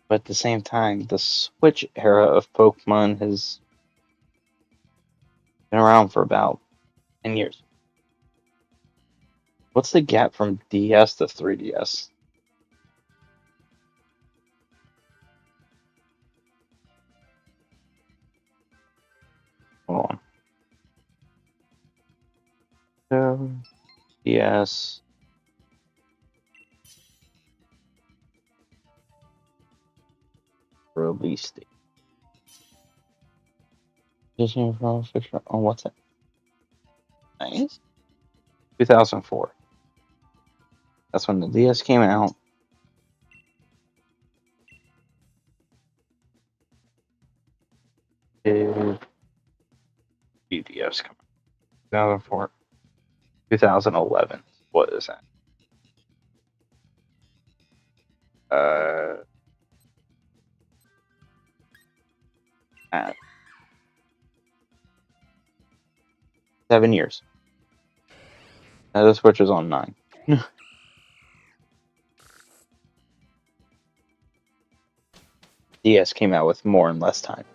But at the same time, the Switch era of Pokemon has been around for about 10 years. What's the gap from DS to 3DS? Hold on. So, DS. Release date. Disney Pro Fiction. Oh, what's it? Nice. 2004. That's when the DS came out. Did DS come out? 2004. 2011. What is that? At 7 years. Now the Switch is on 9. DS came out with more and less time.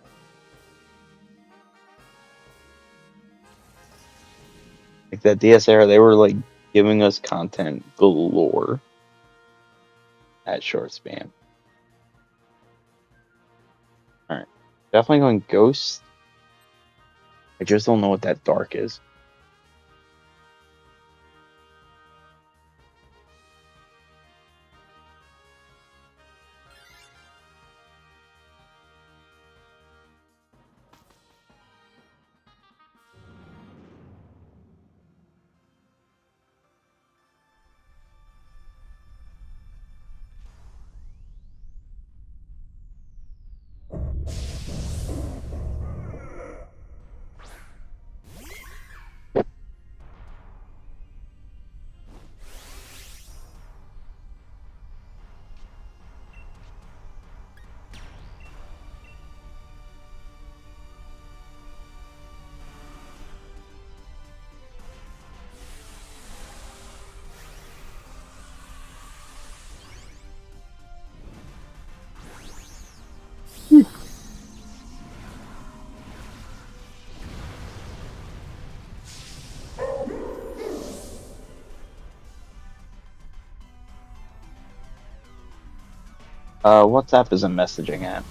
Like that DS era, they were like giving us content galore at short span. Alright. Definitely going Ghost. I just don't know what that dark is. WhatsApp is a messaging app.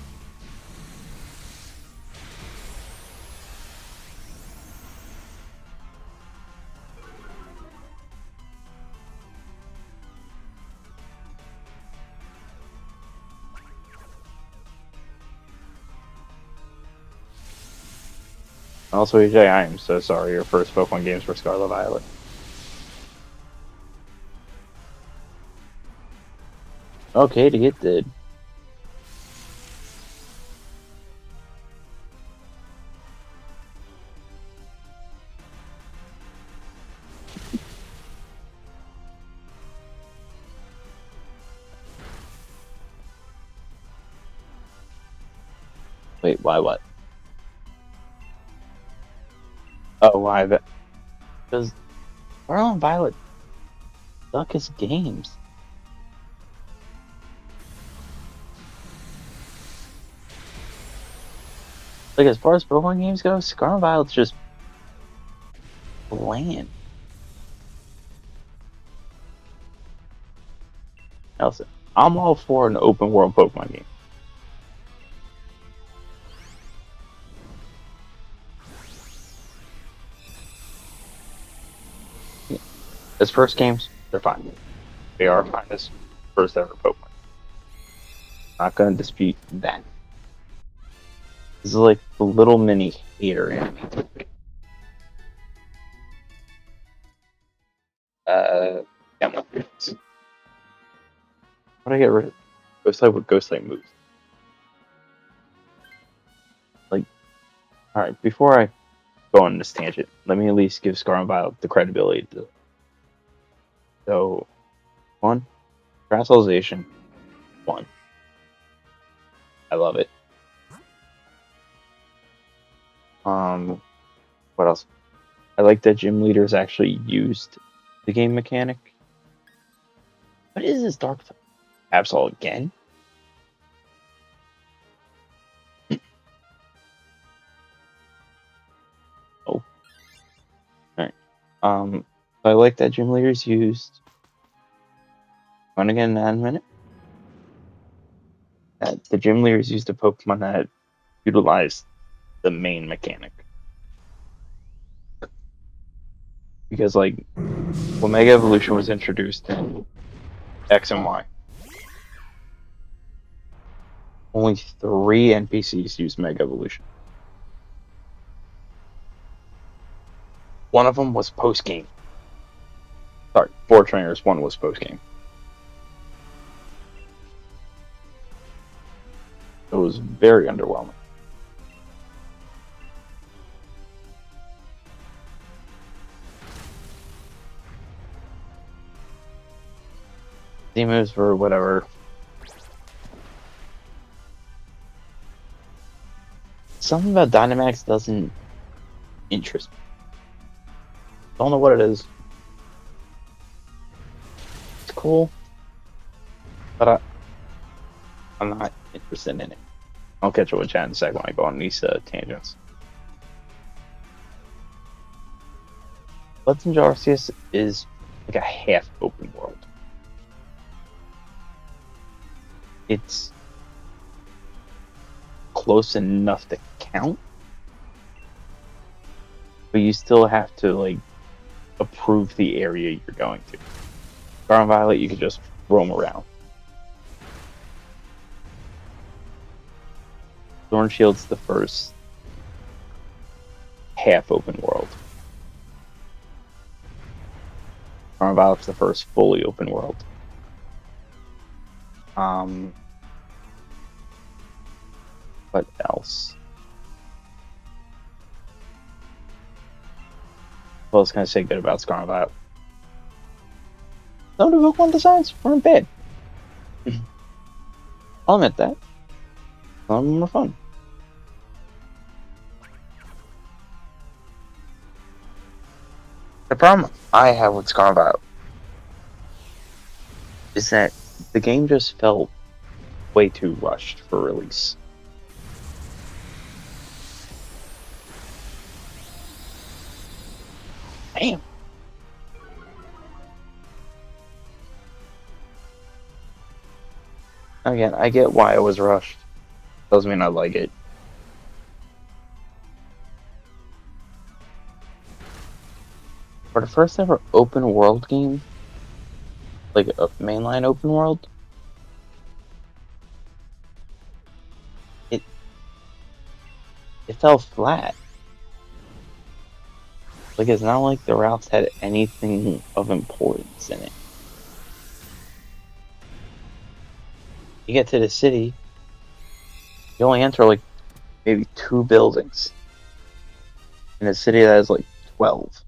Also, EJ, I am so sorry. Your first Pokemon games were Scarlet Violet. Okay, to get did. Wait, why what? Oh, why that? Because Scarlet and Violet suck as games. Like, as far as Pokemon games go, Scarlet and Violet's just bland. Nelson, I'm all for an open world Pokemon game. As first games, they're fine. They are fine as first ever Pokemon. Not gonna dispute that. This is like the little mini hater in me. Yeah, How do I get rid of Ghost Type with Ghost Type moves? Like, alright, before I go on this tangent, let me at least give Scar and Violet the credibility to. So, one, Crystallization, one. I love it. What else? I like that gym leaders actually used the game mechanic. What is this Dark Absol again? Oh. Alright. I like that gym leaders used. Going again in a minute. That the gym leaders used a Pokemon that utilized the main mechanic. Because, like, when Mega Evolution was introduced in X and Y, only 3 NPCs used Mega Evolution. One of them was post game. Sorry, 4 trainers, 1 was post game. It was very underwhelming. The moves were whatever. Something about Dynamax doesn't interest me. Don't know what it is. It's cool, but I'm not interested in it. I'll catch up with chat in a sec when I go on these tangents. Legends of Arceus is like a half open world. It's close enough to count, but you still have to like approve the area you're going to. Star and Violet, you can just roam around. Thorn Shield's the first half open world. Star and Violet's the first fully open world. What else? What else can I say good about Scar and Violet? Some of the Pokemon designs weren't bad. I'll admit that. Some of them were fun. The problem I have with Scar and Violet is that the game just felt way too rushed for release. Damn. Again, I get why it was rushed. Doesn't mean I like it. For the first ever open world game, like a mainline open world, it fell flat. Like, it's not like the routes had anything of importance in it. You get to the city, you only enter like maybe 2 buildings. In a city that has like 12,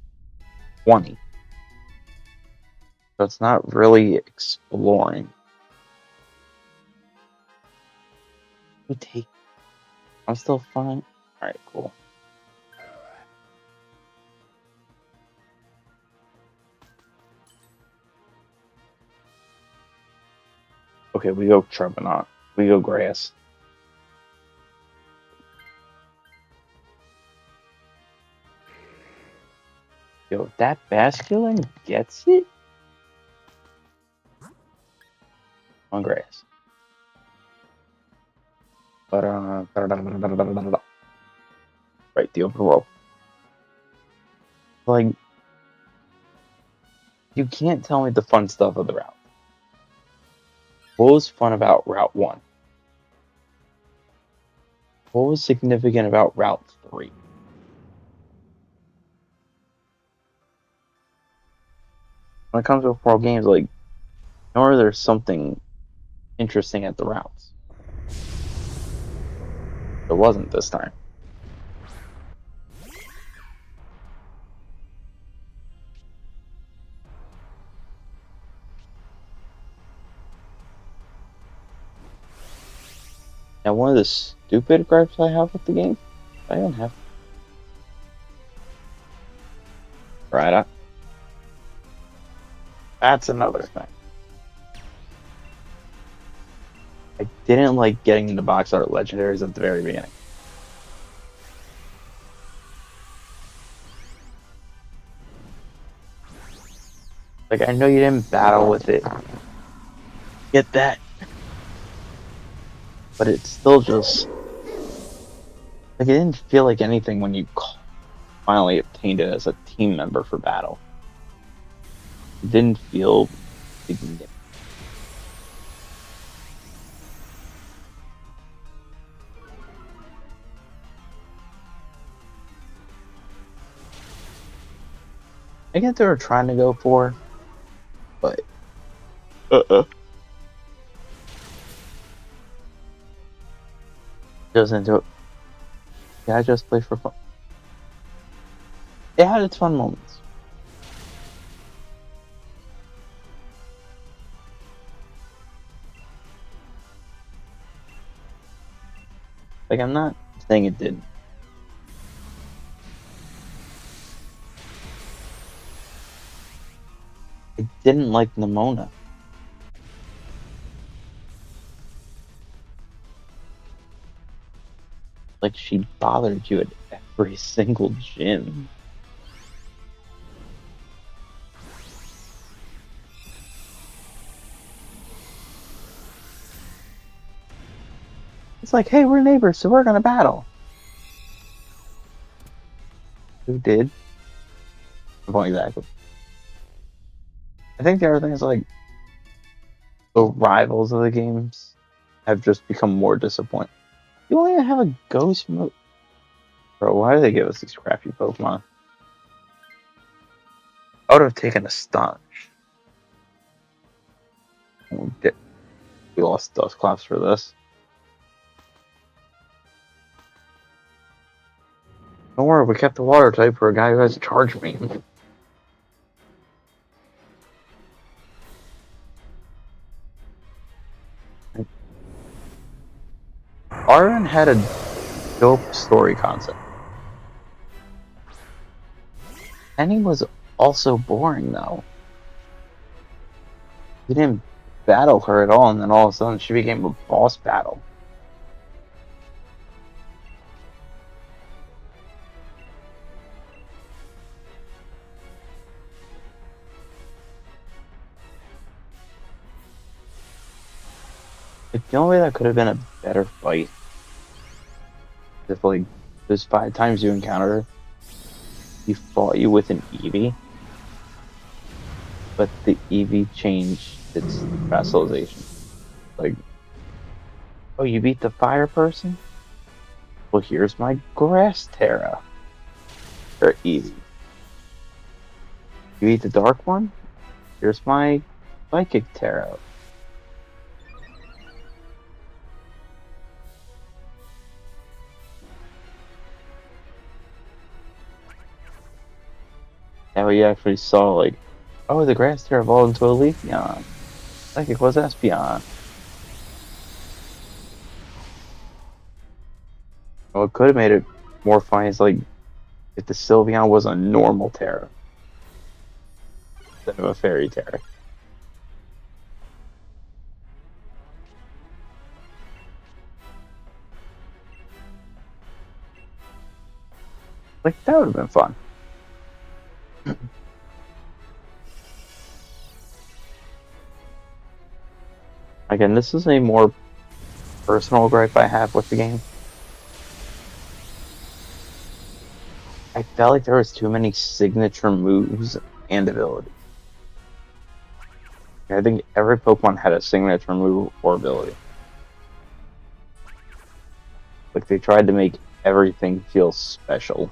20. So it's not really exploring. I'm still fine. Alright, cool. Okay, we go Trevenant. We go Grass. Yo, if that Basculin gets it on Grass. But right, the open world. Like, you can't tell me the fun stuff of the route. What was fun about Route 1? What was significant about Route 3? When it comes to world games, like, or there's something interesting at the routes. It wasn't this time. Now, one of the stupid gripes I have with the game, I don't have. Right. That's another thing. I didn't like getting the box art legendaries at the very beginning. Like, I know you didn't battle with it. Get that. But it's still just... Like, it didn't feel like anything when you finally obtained it as a team member for battle. It didn't feel significant. I get they were trying to go for, but... Doesn't do it. Yeah, I just play for fun. It had its fun moments. Like, I'm not saying it didn't. I didn't like Nimona. Like, she bothered you at every single gym. It's like, hey, we're neighbors, so we're gonna battle. Who did? Well, exactly. I think the other thing is, like, the rivals of the games have just become more disappointing. You only have a ghost mode. Bro, why do they give us these crappy Pokemon? I would have taken Astonish. We lost Dusclops for this. Don't worry, we kept the water type for a guy who has a charge beam. Arden had a dope story concept. Penny was also boring, though. You didn't battle her at all, and then all of a sudden she became a boss battle. Like, the only way that could have been a better fight if, like, those 5 times you encountered her, he fought you with an Eevee, but the Eevee changed its specialization. Like, oh, you beat the fire person? Well, here's my Grass Terra. Or Eevee. You beat the dark one? Here's my Psychic Terra. Now we actually saw, like, oh, the Grass Terra evolved into a Leafeon. Psychic was Espeon. Well, it could have made it more funny is, like, if the Sylveon was a normal Terra instead of a Fairy Terra. Like, that would have been fun. Again, this is a more personal gripe I have with the game. I felt like there was too many signature moves and abilities. I think every Pokemon had a signature move or ability. Like, they tried to make everything feel special.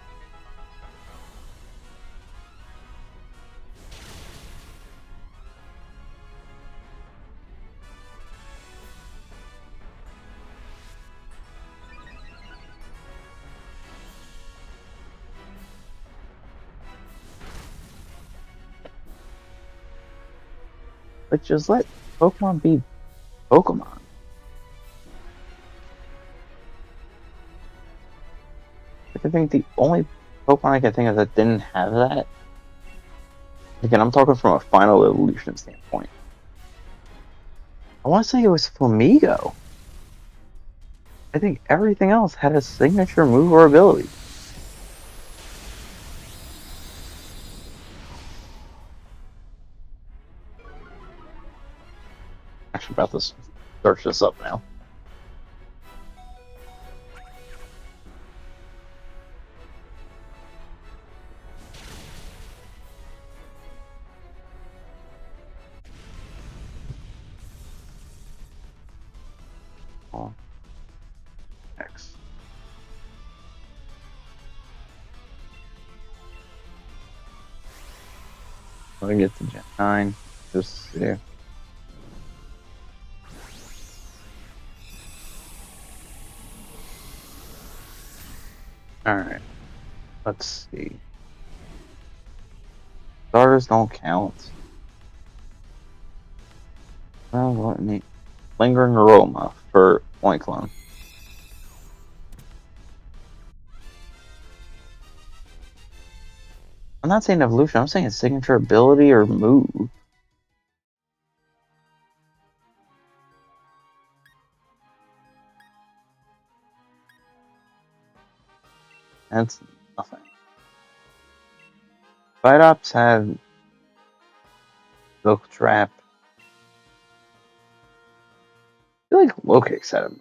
But just let Pokemon be Pokemon. Like, I think the only Pokemon I can think of that didn't have that. Again, I'm talking from a final evolution standpoint. I want to say it was Flamigo. I think everything else had a signature move or ability. Actually, about to search this up now. Oh, X. Let me get to Gen 9. Just see. Alright. Let's see. Starters don't count. Well, let me. Lingering Aroma for Oinklown. I'm not saying evolution, I'm saying signature ability or move. That's nothing. Fight-Ops had Silk Trap. I feel like Lokix had a move.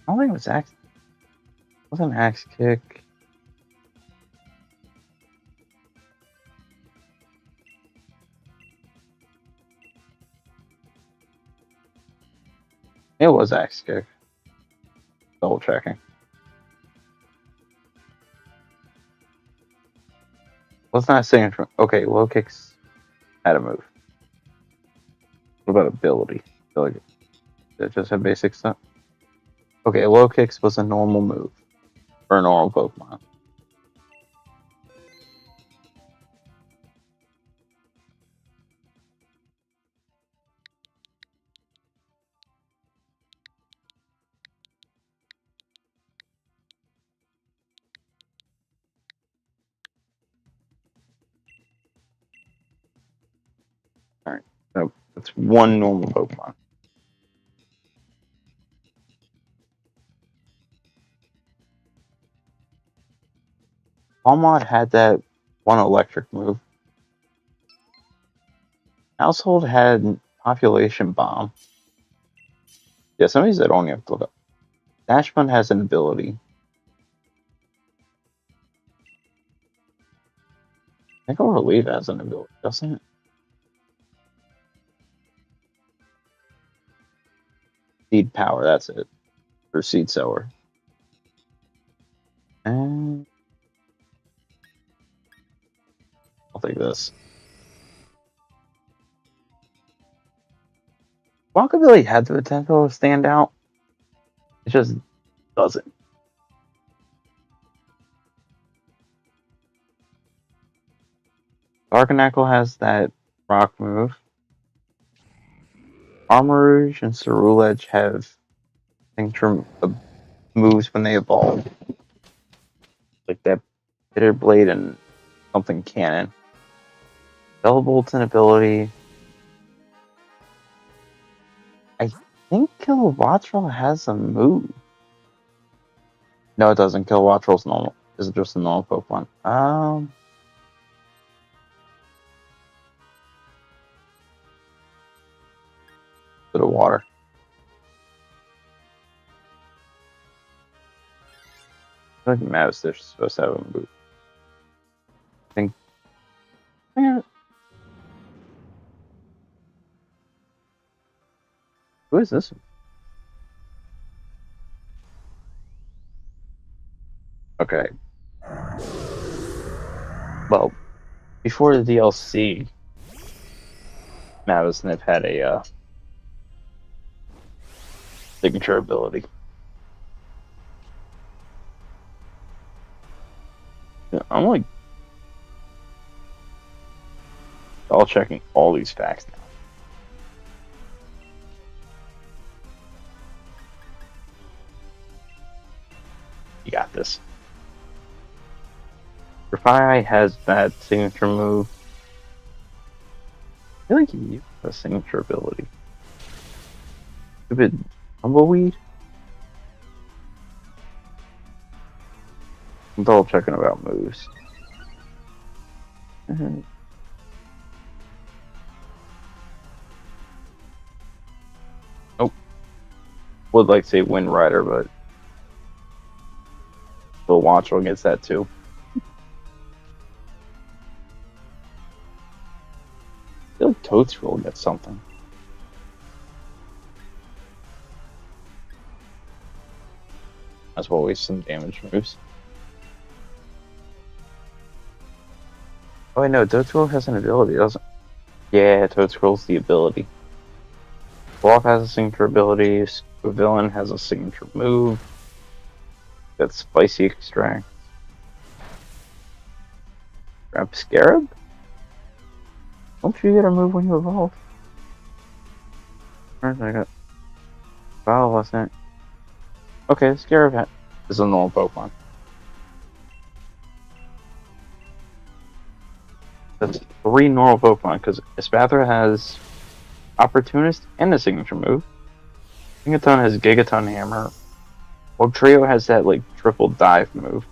I don't think it was Axe. Wasn't Axe Kick. It was Axe Kick. Double checking. What's not signature? Okay, Lokix had a move. What about ability? I feel like it just had basic stuff. Okay, Lokix was a normal move for a normal Pokemon. Alright, so that's one normal Pokemon. Walmart had that one electric move. Household had Population Bomb. Yeah, some of these I don't have to look up. Dashbun has an ability. I think Relief has an ability, doesn't it? Seed Power, that's it. For Seed Sower. And I'll take this. Rockabilly had the potential to stand out. It just doesn't. Arcanacle has that rock move. Armarouge and Ceruledge have things from moves when they evolve. Like that Bitter Blade and something cannon. Bellbolt's an ability. I think Kilowattrel has a move. No, it doesn't. Kilowattrel's normal. Is it just a normal Pokemon? Bit of water. I feel like Mavstish is supposed to have a move. I think. Yeah. Who is this? Okay. Well, before the DLC, Madisnip had a signature ability. Yeah, I'm like all checking all these facts now. You got this. Refire has that signature move. I feel like he used a signature ability. Stupid tumbleweed? I'm double checking about moves. Nope. Would like to say Wind Rider, but Bill Watchel gets that too. I feel like Toadscroll gets something. As always, some damage moves. Oh, wait, no, Toadscroll has an ability, doesn't it? Yeah, Toadscroll's the ability. Wolf has a signature ability, Villain has a signature move. Got Spicy Extract. Grab Scarab? Don't you get a move when you evolve? Where's I got? Wow, wasn't it? Okay, Scarab is a normal Pokemon. That's 3 normal Pokemon, because Espathra has Opportunist and a signature move. Gigaton has Gigaton Hammer. Trio has that like triple dive move.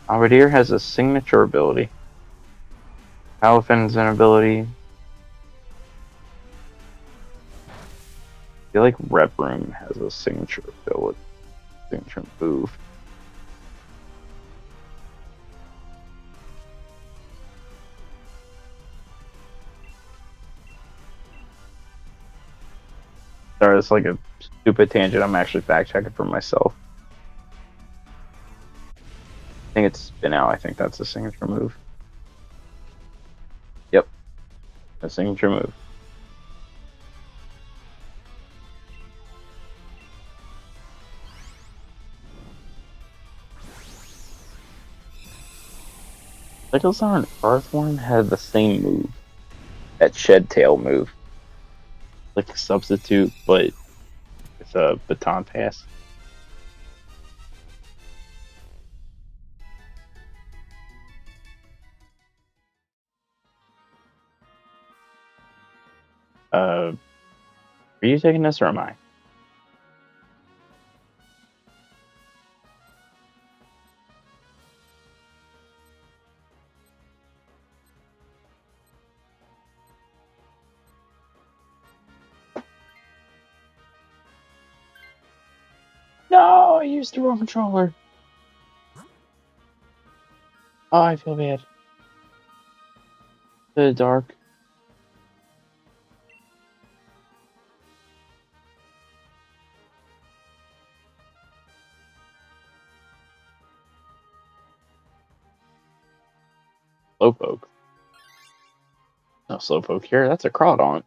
Alredir has a signature ability. Palafin an ability. I feel like Rep Room has a signature ability. Signature move. Sorry, it's like a stupid tangent. I'm actually fact checking for myself. I think it's Spin Out. I think that's a signature move. Yep. A signature move. Cyclezar and Earthworm had the same move. That Shed Tail move. Like a substitute, but it's a baton pass. Are you taking this or am I? No, I used the wrong controller. Oh, I feel bad. The dark. Slowpoke. No Slowpoke here. That's a Crawdaunt.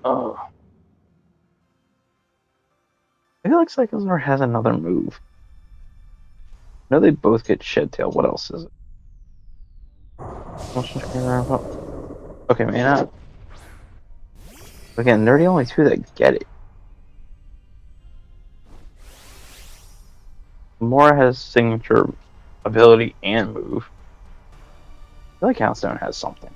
Oh. I feel like Cyclezar has another move. I know they both get Shed Tail. What else is it? Okay, man. Again, they're the only 2 that get it. Mora has signature ability and move. I feel like Houndstone has something.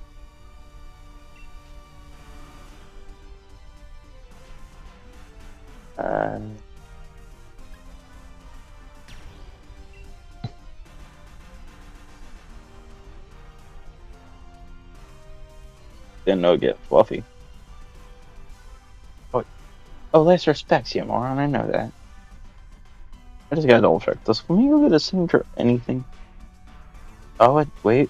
Didn't know it get fluffy. Oh, last respects you, moron. I know that. I just gotta double check. Does Flamingo get a signature anything? Oh, wait.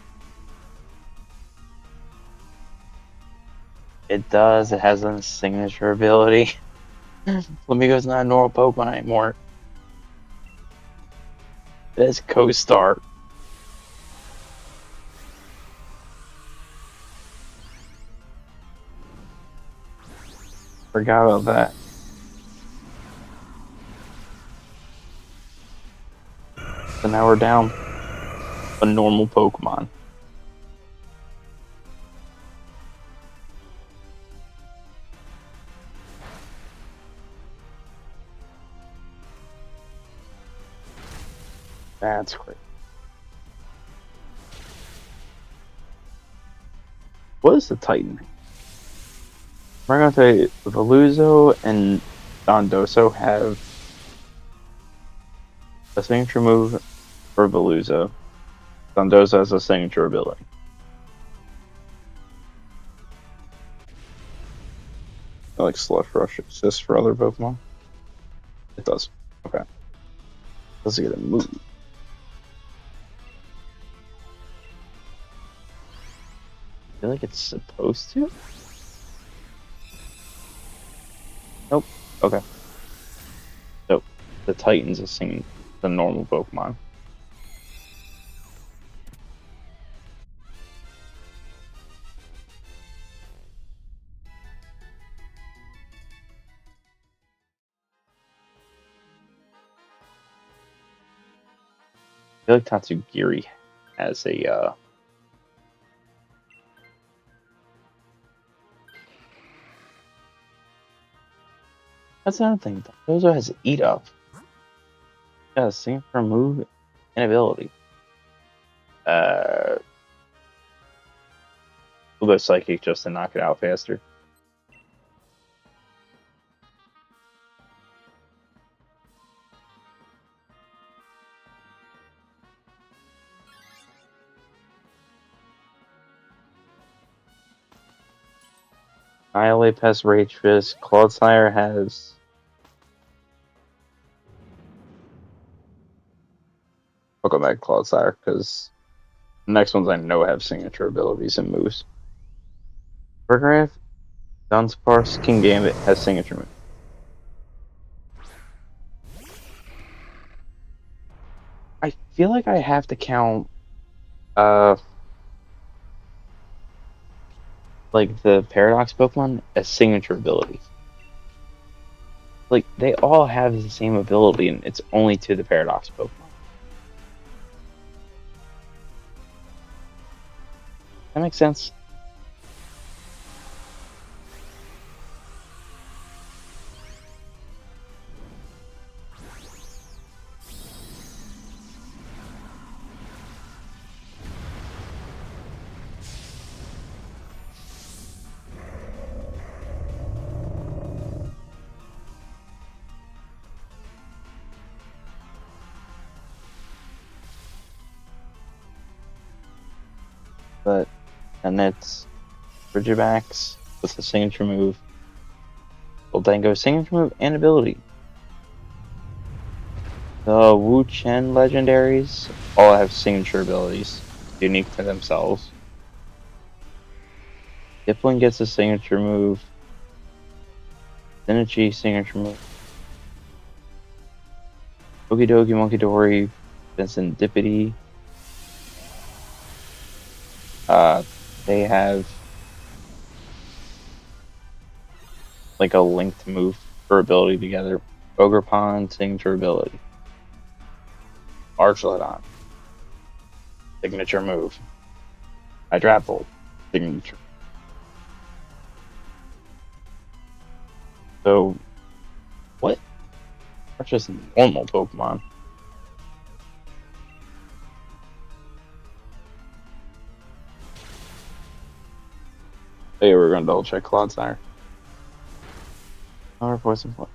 It does. It has a signature ability. Flamingo's not a normal Pokemon anymore. It is Co-Star. Forgot about that. So now we're down a normal Pokemon. That's great. What is the Titan? We're going to say Veluzo and Dondoso have a signature move for Veluzo. Dondoso has a signature ability. I like Slush Rush exists for other Pokemon. It does. Okay. Let's get a move. I feel like it's supposed to. Nope. Okay. Nope. The Titan's a singing the normal Pokemon. I feel like Tatsugiri has a that's another thing. Dozo has Eat Up. Yeah, same for move and ability. We'll go Psychic just to knock it out faster. Annihilate Pest, Rage Fist. Clodsire has. I'll go back to Clodsire because the next ones I know have signature abilities and moves. Burgraff, Dunsparce, King Gambit has signature moves. I feel like I have to count like the Paradox Pokemon as signature abilities. Like they all have the same ability and it's only to the Paradox Pokemon. That makes sense. But and it's Frigibax with the signature move. Goldango signature move and ability. The Wu Chen legendaries all have signature abilities, unique to themselves. Dipplin gets a signature move. Synergy signature move. Okidoki, Monkidori, Vincent Dippity. They have like a linked move for ability together. Ogerpon, signature ability. Archladon, signature move. Hydrapple, signature. So, what? That's just normal Pokemon. Hey, we're gonna double check Clodsire. Power Poison Flame.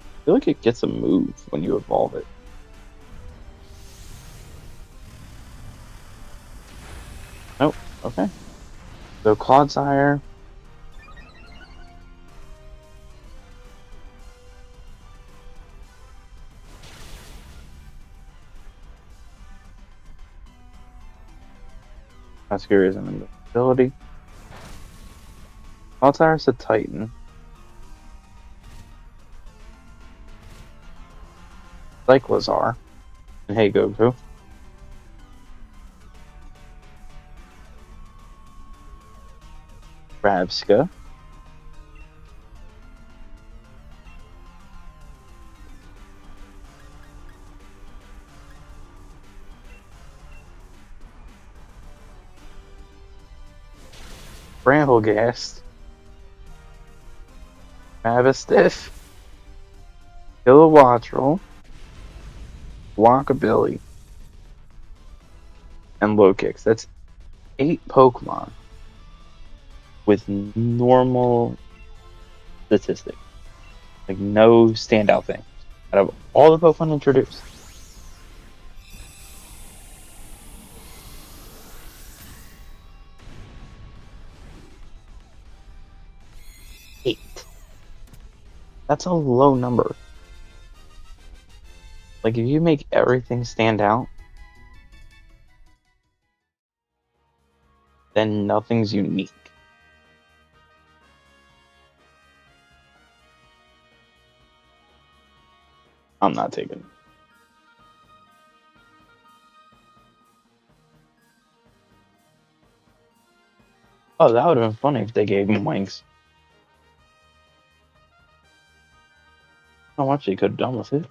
I feel like it gets a move when you evolve it. Nope. Okay. So Clodsire. Tatsugiri is an ability. Clodsire is a Titan. Cyclizar. And Hey Goku. Rabska. Torghast, Mavistiff, Kilowattrel, Blockabilly, and Lokix. That's 8 Pokemon with normal statistics. Like, no standout thing. Out of all the Pokemon introduced. Eight. That's a low number. Like, if you make everything stand out, then nothing's unique. I'm not taking it. Oh, that would have been funny if they gave him wings. How much he could have done with it.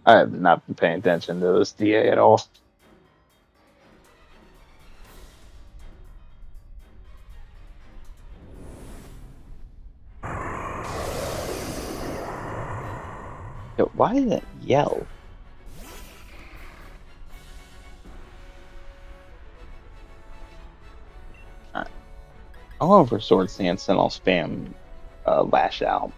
I have not been paying attention to this DA at all. Yo, why did it yell? I'm going for Sword Stance and I'll spam Lash Out.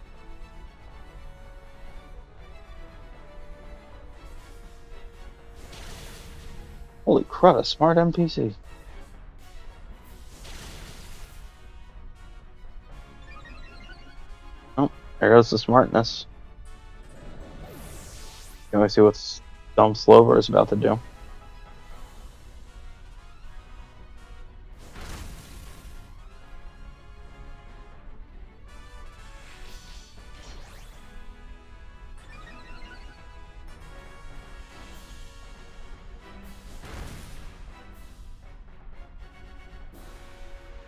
Holy crud, a smart NPC. Oh, there goes the smartness. Can we see what Dumb Slover is about to do?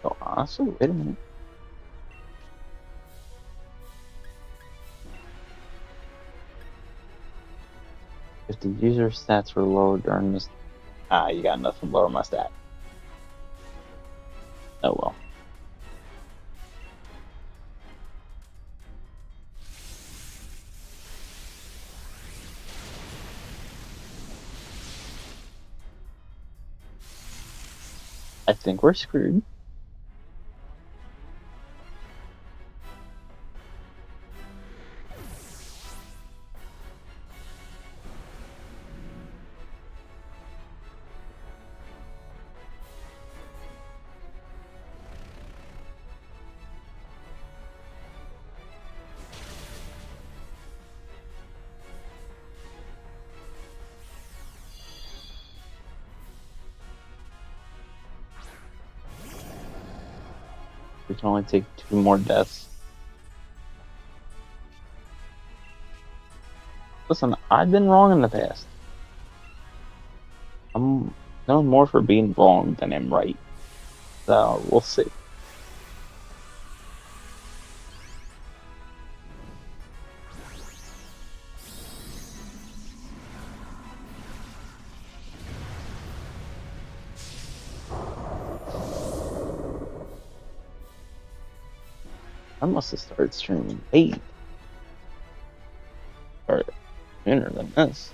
Oh, honestly, wait a minute. If the user stats were lower during this... Ah, you got nothing lower my stat. Oh well. I think we're screwed. We can only take 2 more deaths. Listen, I've been wrong in the past. I'm known more for being wrong than I'm right. So, we'll see. I must have started streaming late. Or sooner than this.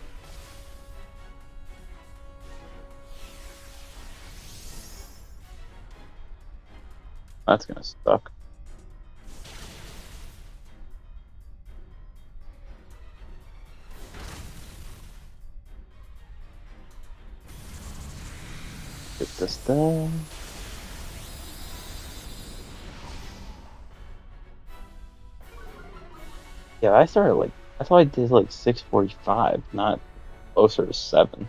That's gonna suck. Get this done. Yeah, I thought I did like 6:45, not closer to 7.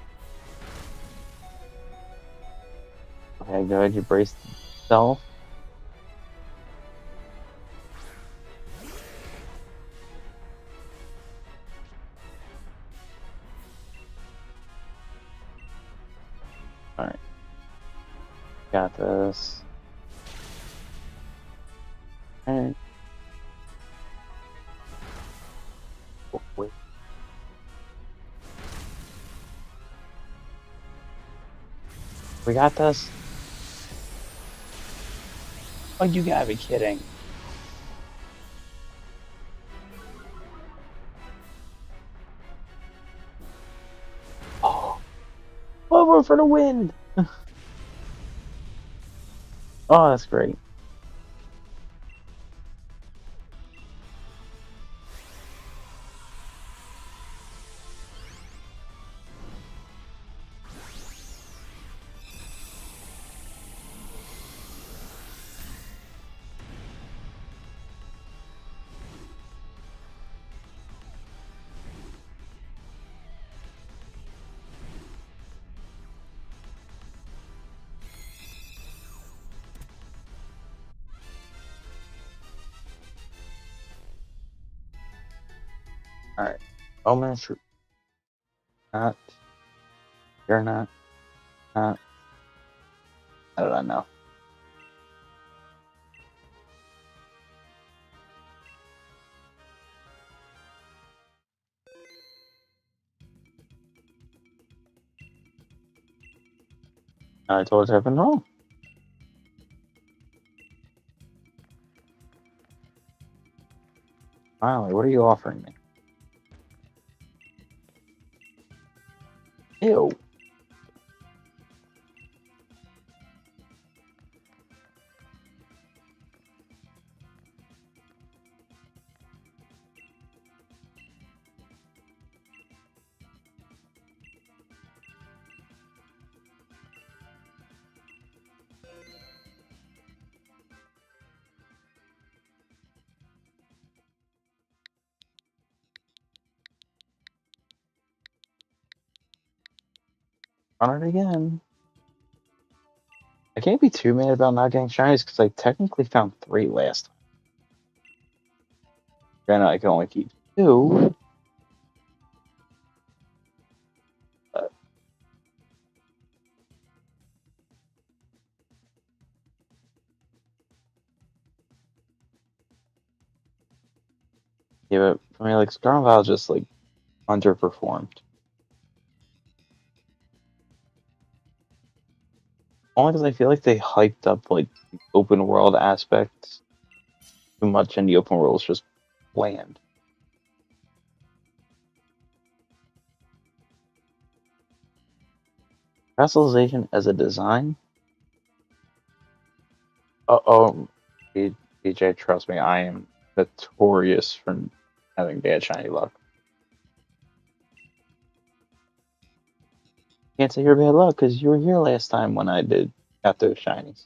Okay, go ahead, you brace yourself. Alright. Got this. Alright. Oh, wait. We got this? Oh, you gotta be kidding. Oh, over for the win! Oh, that's great. Alright. Omen, not. You're not. Not. I don't know. I told you I've been wrong. Finally, what are you offering me? Ew. Run it again. I can't be too mad about not getting shinies because I technically found 3 last time. Granted, I can only keep 2. But yeah, but for me, like Scarlet just like underperformed. Only because I feel like they hyped up like the open world aspects too much, and the open world was just bland. Crystallization as a design? Oh, DJ, trust me, I am notorious for having bad shiny luck. Can't say you're bad luck because you were here last time when I got those shinies.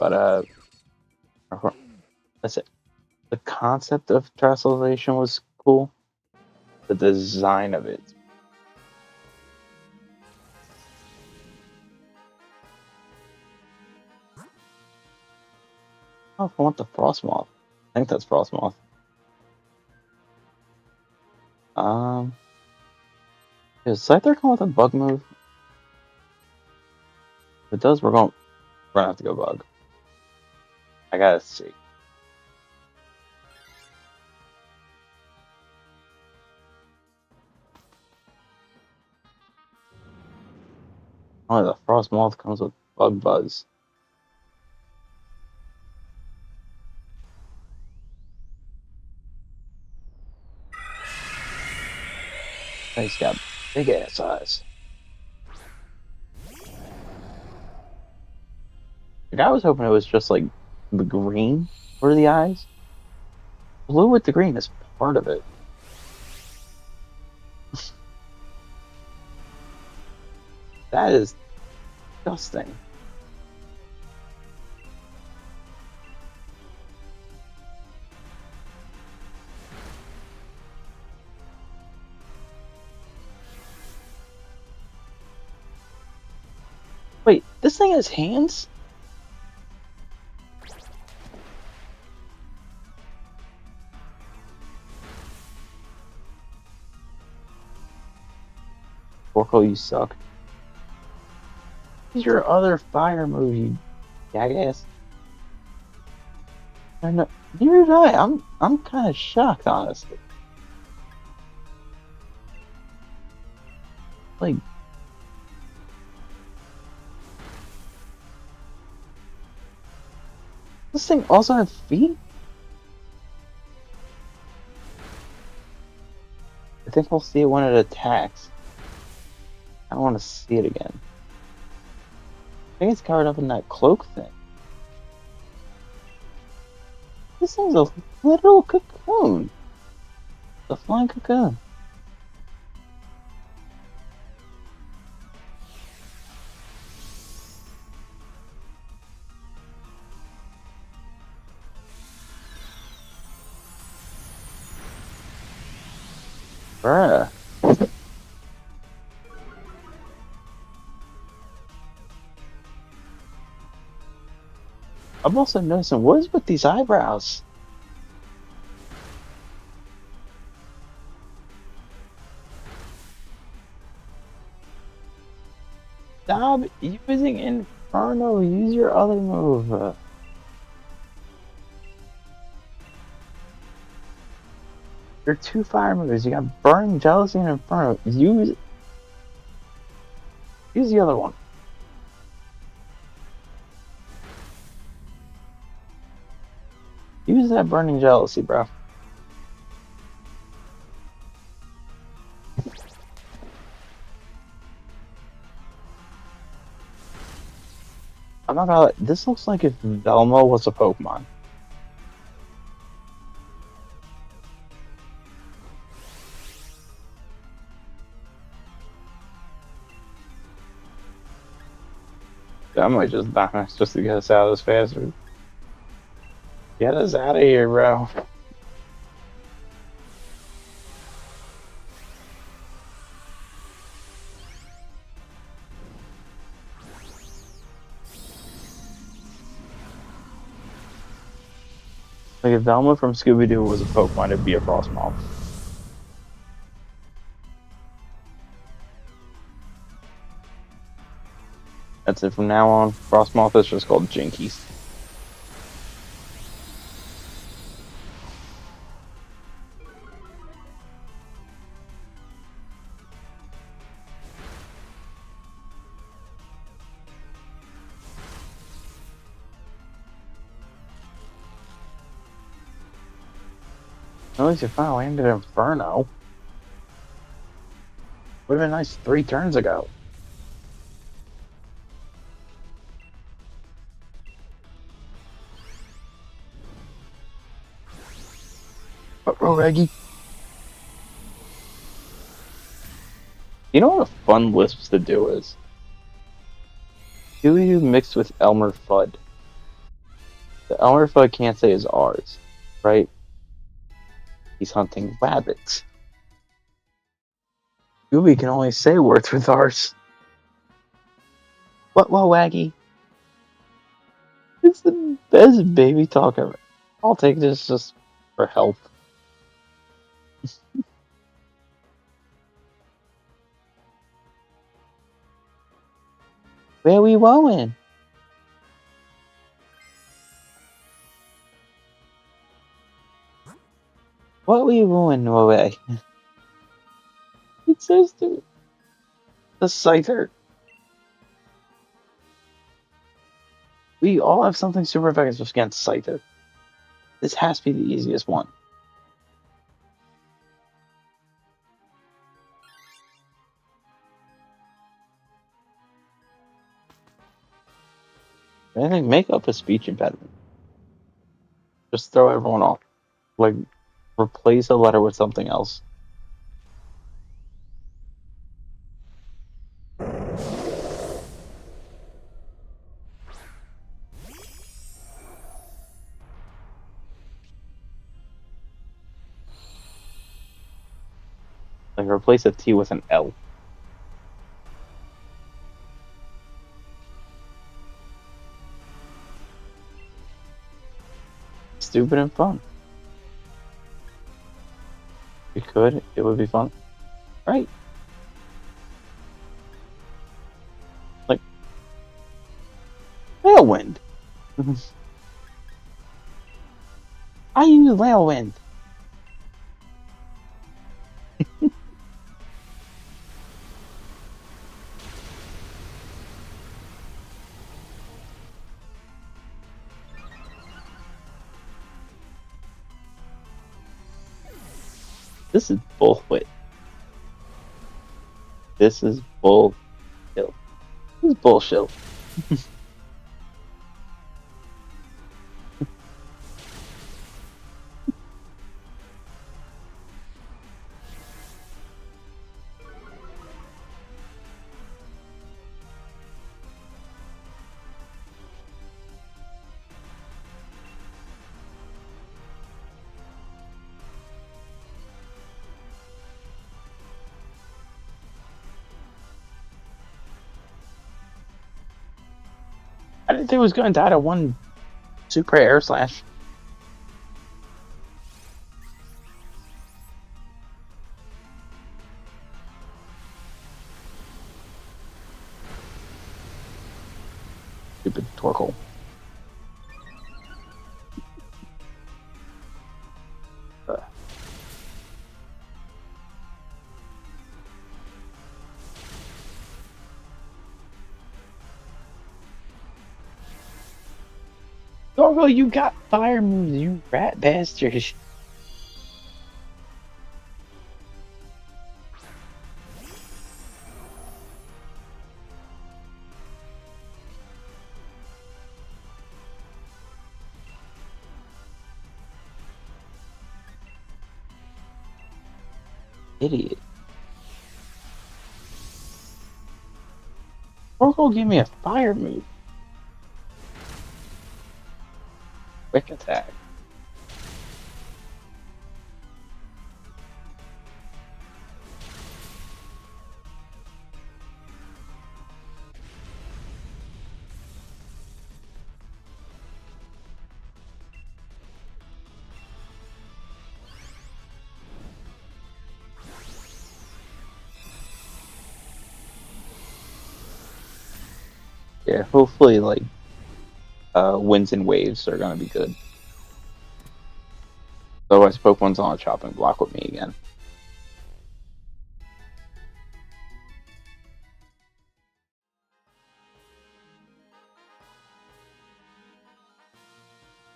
But that's it. The concept of crystallization was cool. The design of it. Oh, I want the Frostmoth. I think that's Frostmoth. Is Scyther come with a bug move? If it does, we're gonna have to go bug. I gotta see. Only the Frostmoth comes with bug buzz. He's got big ass eyes. Like, I was hoping it was just like the green for the eyes. Blue with the green is part of it. That is disgusting. Wait, this thing has hands? Oracle, you suck. Use your other fire move, you jackass. No, neither did I. I'm kind of shocked, honestly. Like, this thing also has feet? I think we'll see it when it attacks. I don't want to see it again. I think it's covered up in that cloak thing. This thing's a literal cocoon. A flying cocoon. Bruh. I'm also noticing, what is with these eyebrows? Stop using Inferno. Use your other move. Your two fire moves. You got Burning, Jealousy, and Inferno. Use the other one. Use that Burning Jealousy, bro. I'm not gonna lie, this looks like if Velma was a Pokemon. I might just die just to get us out of this faster. Get us out of here, bro. Like if Velma from Scooby-Doo was a Pokemon, it'd be a Frostmoth. That's it from now on. Frostmoth is just called Jinkies. At least you finally ended Inferno. Would have been nice 3 turns ago. But Reggie. You know what a fun lisp to do is? Scooby-Doo mixed with Elmer Fudd. The Elmer Fudd can't say is ours, right? He's hunting rabbits. Scooby can only say words with ours. What, Waggy? It's the best baby talk ever. I'll take this just for health. Where we going? What we going away? It's so stupid. The Scyther. We all have something super effective just against Scyther. This has to be the easiest one. I think make up a speech impediment. Just throw everyone off. Like, replace a letter with something else. Like, replace a T with an L. Stupid and fun. We could, it would be fun. Right? Tailwind. I use Tailwind. This is bullshit. This is bullshit. This is bullshit. I didn't think it was going to die to one super air slash. Stupid Torkoal. Torkoal, you got fire moves, you rat bastard. Idiot. Torkoal gave me a fire move. Quick attack. Yeah, hopefully, like, winds and waves are gonna be good. Otherwise, Pokemon's on a chopping block with me again.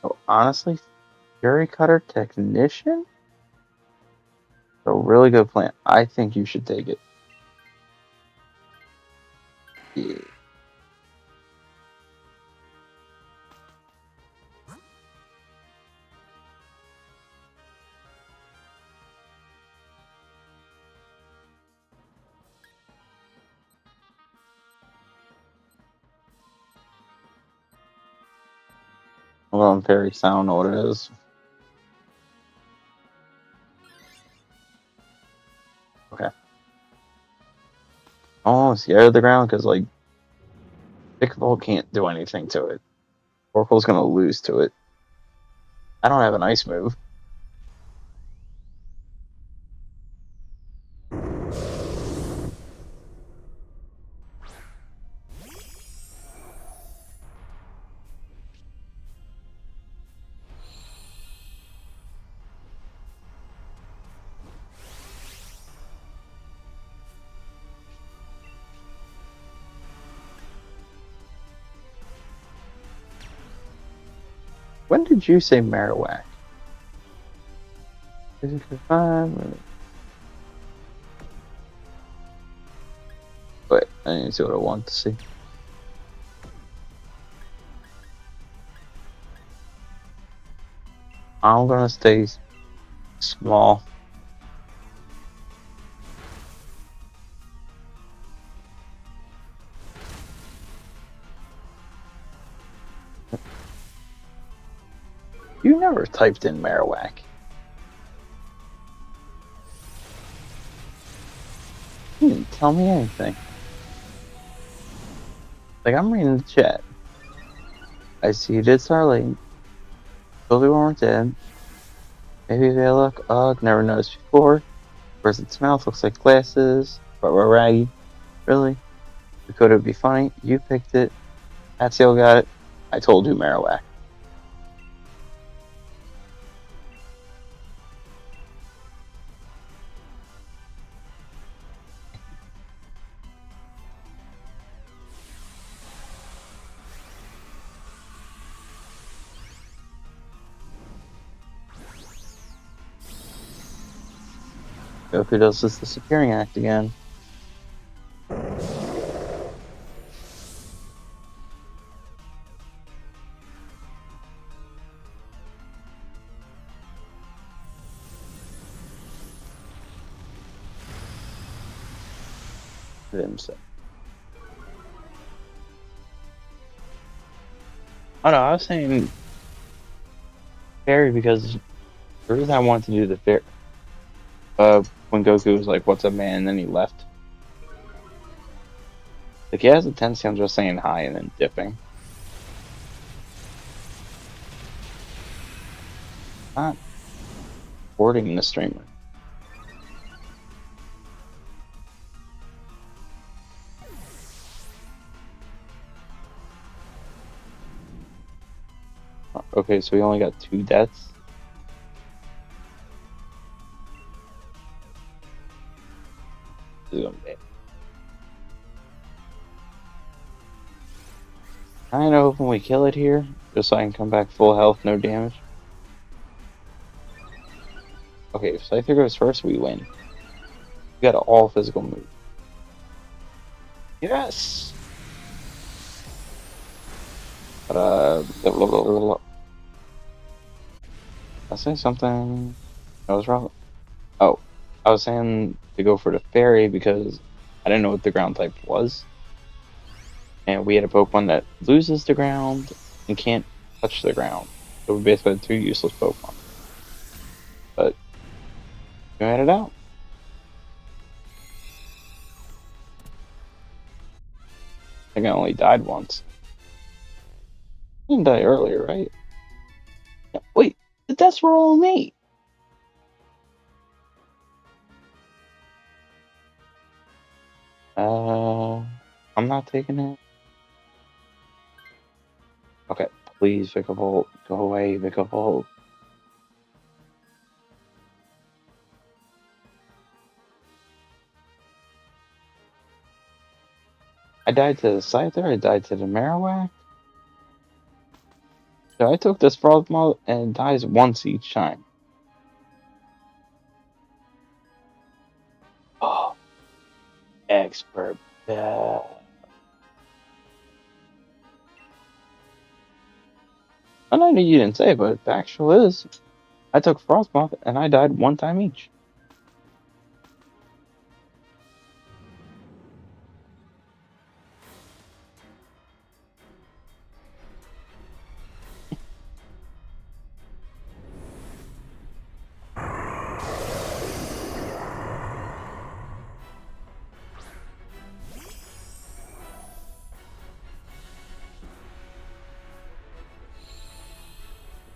So, honestly, Fury Cutter Technician? A really good plan. I think you should take it. Yeah. Well, I'm very sound know what it is. Okay. Oh, scared of the ground because, like, Pickleball can't do anything to it. Oracle's gonna lose to it. I don't have an ice move. When did you say Marowak? But I need to see what I want to see. I'm gonna stay small. You never typed in Marowak. You didn't tell me anything. Like, I'm reading the chat. I see you did Starlink. Totally weren't dead. Maybe they look ugh, never noticed before. Where's its mouth? Looks like glasses. But we're raggy. Really? Could it be funny? You picked it. Atsiel got it. I told you, Marowak. Goku does this disappearing act again. Himself. Oh no, I was saying fairy because the reason I wanted to do the fairy, when Goku was like, "What's up, man?" and then he left. Like he has a tendency on just saying hi and then dipping. Not boarding the streamer. Okay, so we only got 2 deaths. Kind of hoping we kill it here, just so I can come back full health, no damage. Okay, if Scyther goes first, we win. We got an all physical move. Yes! But, I say something. I was wrong. Oh, I was saying to go for the fairy because I didn't know what the ground type was. And we had a Pokemon that loses the ground and can't touch the ground. So we basically had 2 useless Pokemon. But we had it out. I think I only died once. I didn't die earlier, right? Wait, the deaths were all me. I'm not taking it. Okay, please, Vikavolt. Go away, Vikavolt. I died to the Scyther, I died to the Marowak. So I took this Frogmouth and it dies once each time. Oh, expert. I know you didn't say, but the actual is. I took Frostmoth and I died 1 time each.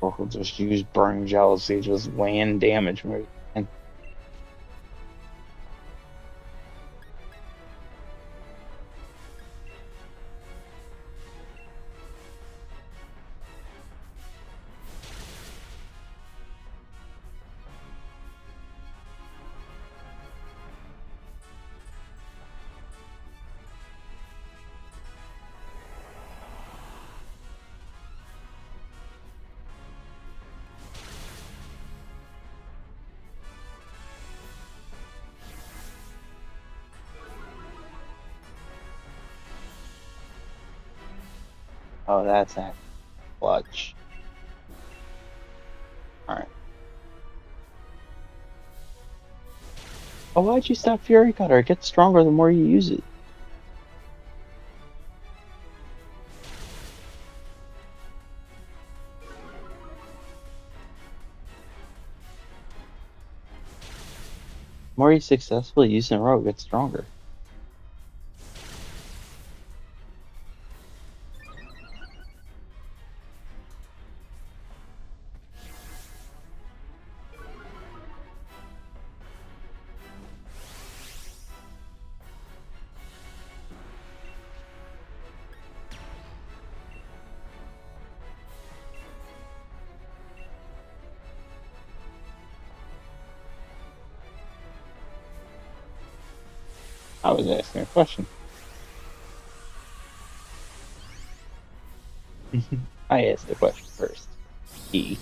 Or we'll just use Burning Jealousy, just land damage. And oh, that's that clutch. Alright. Oh, why'd you stop Fury Cutter? It gets stronger the more you use it. The more you successfully use in a row, it gets stronger. I was asking a question. I asked the question first. E.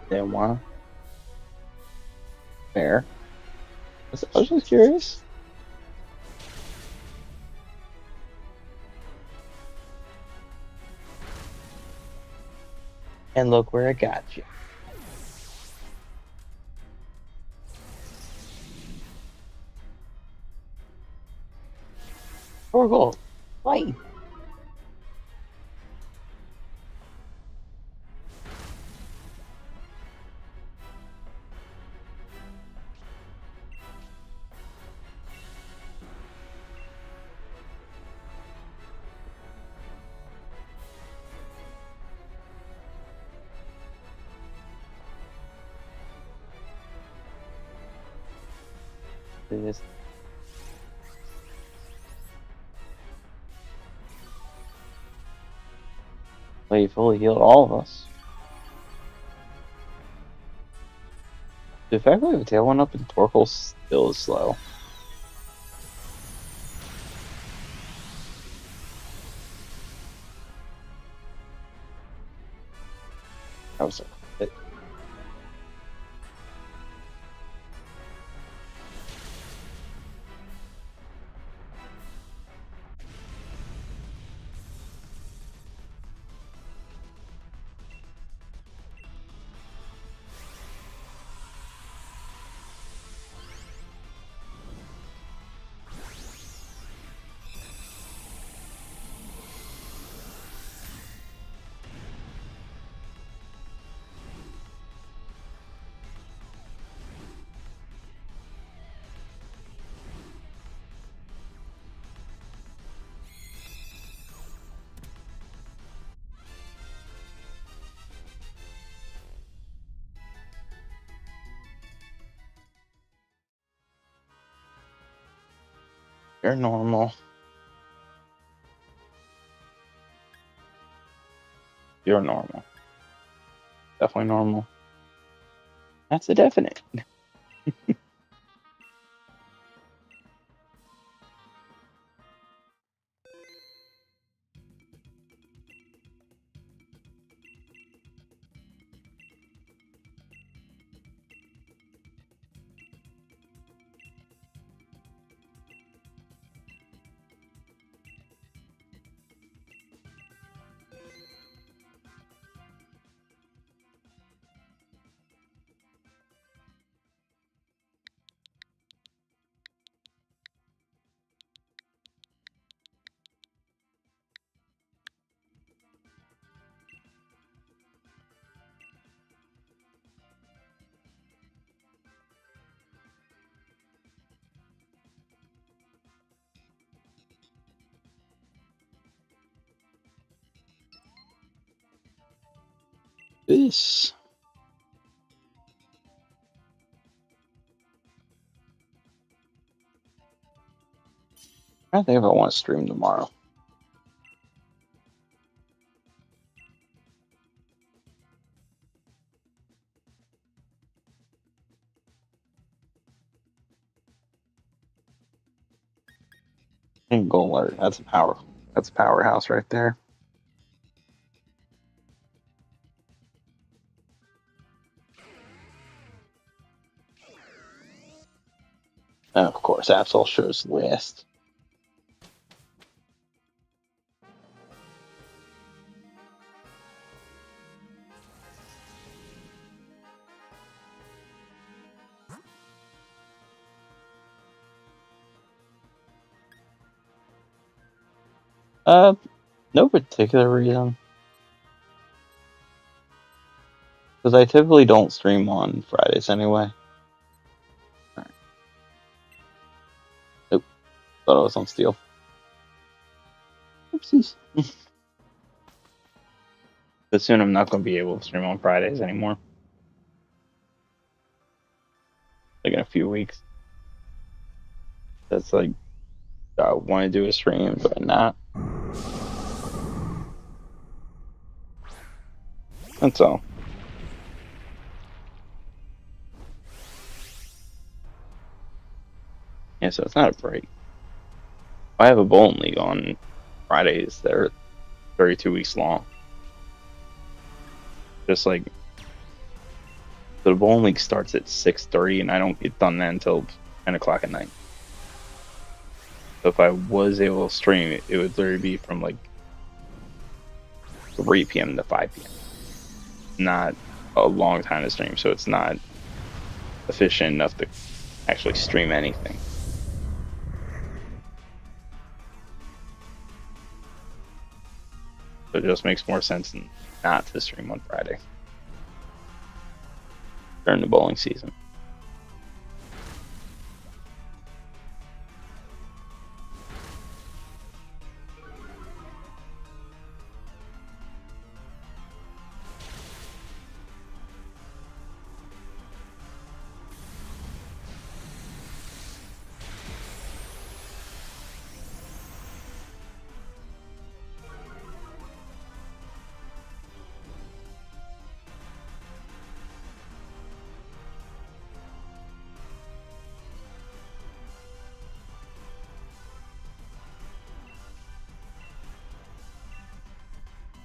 Then why? Fair. I was just curious. And look where it got you. Torgal, fight! This. Well, you fully healed all of us. The fact that we have a tail one up and Torkoal still is slow. That was a bit. You're normal. You're normal. Definitely normal. That's a definite. This. I think if I want to stream tomorrow. And Goal Alert. That's a power. That's a powerhouse right there. And of course, Absol shows last. No particular reason. Because I typically don't stream on Fridays anyway. Right. Nope. Thought I was on Steel. Oopsies. But soon I'm not going to be able to stream on Fridays anymore. Like in a few weeks. That's like, I want to do a stream, but not. That's all. Yeah, so it's not a break. I have a bowling league on Fridays. They're 32 weeks long. Just like, the bowling league starts at 6:30, and I don't get done then until 10 o'clock at night. So if I was able to stream it, it would literally be from like 3 p.m. to 5 p.m. Not a long time to stream, so it's not efficient enough to actually stream anything. So it just makes more sense not to stream on Friday during the bowling season.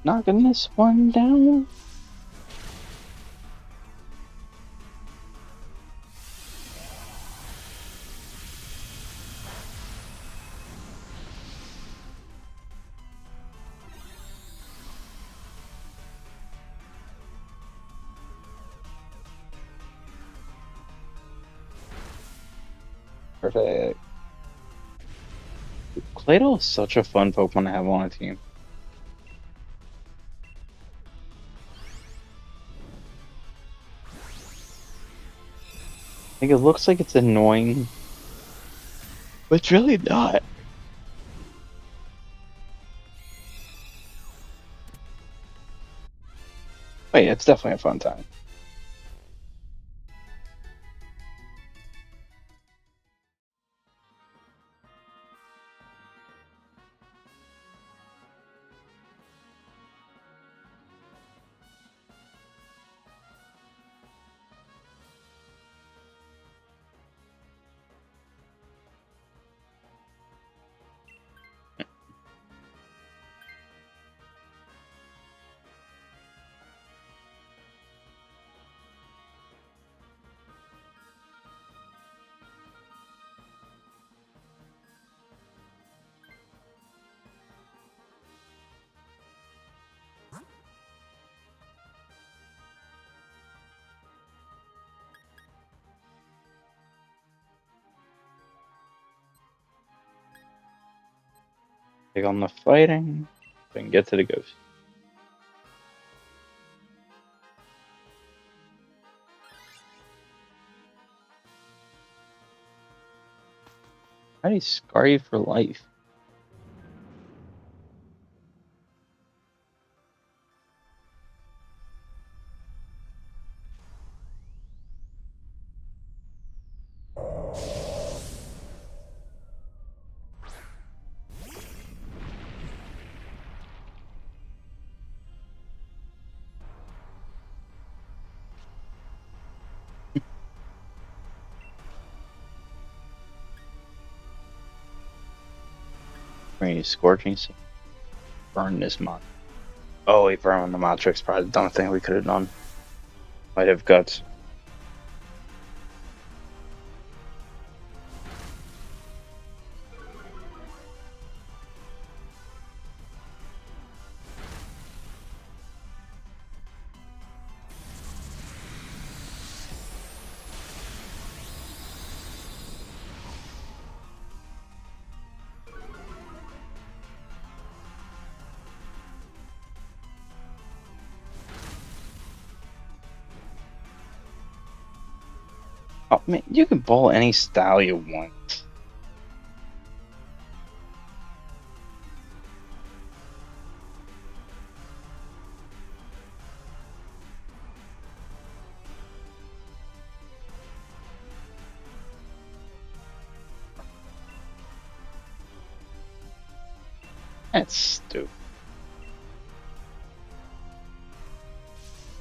Knocking this one down. Perfect. Claydol is such a fun Pokemon to have on a team. Like, it looks like it's annoying, but it's really not. But yeah, it's definitely a fun time. Take on the fighting, then get to the ghost. How do you scar you for life? When you scorching, burn this mod. Oh wait, burn on the Matrix. Probably the dumbest thing we could have done. Might have guts. Oh man, you can bowl any style you want. That's stupid.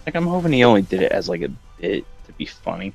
Like, I'm hoping he only did it as like a bit to be funny.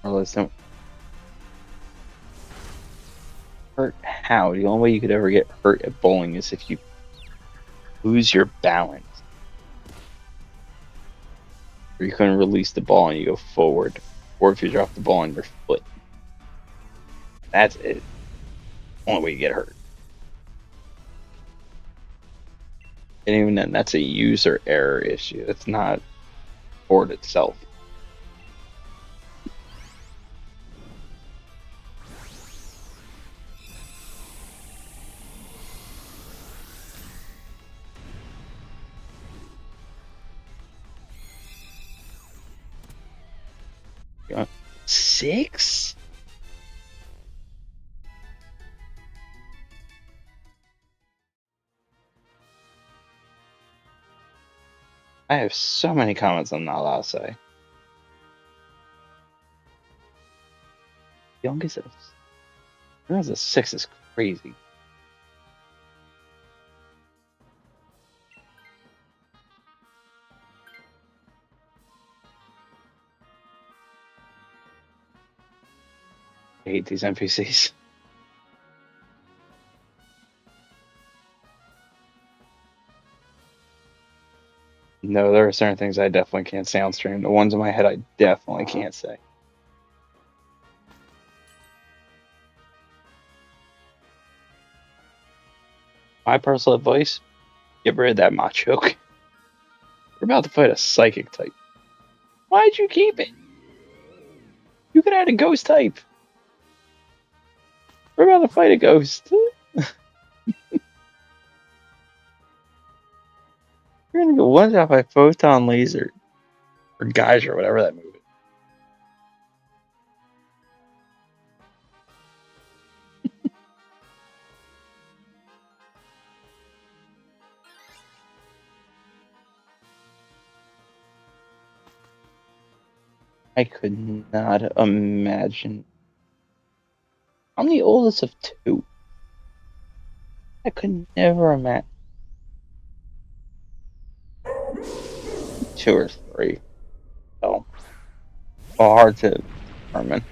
Or listen, hurt how? The only way you could ever get hurt at bowling is if you lose your balance. Or you couldn't release the ball and you go forward. Or if you drop the ball on your foot. That's it. Only way you get hurt. And even then, that's a user error issue. It's not board itself. Yeah. 6? I have so many comments I'm not allowed to say. Youngest of a 6 is crazy. I hate these NPCs. No, there are certain things I definitely can't say on stream. The ones in my head I definitely can't say. My personal advice, get rid of that Machoke. We're about to fight a psychic type. Why'd you keep it? You could add a ghost type. We're about to fight a ghost. We're gonna go one shot by photon laser. Or geyser, whatever that move is. I could not imagine. I'm the oldest of 2. I could never imagine. 2 or 3. So, hard to determine,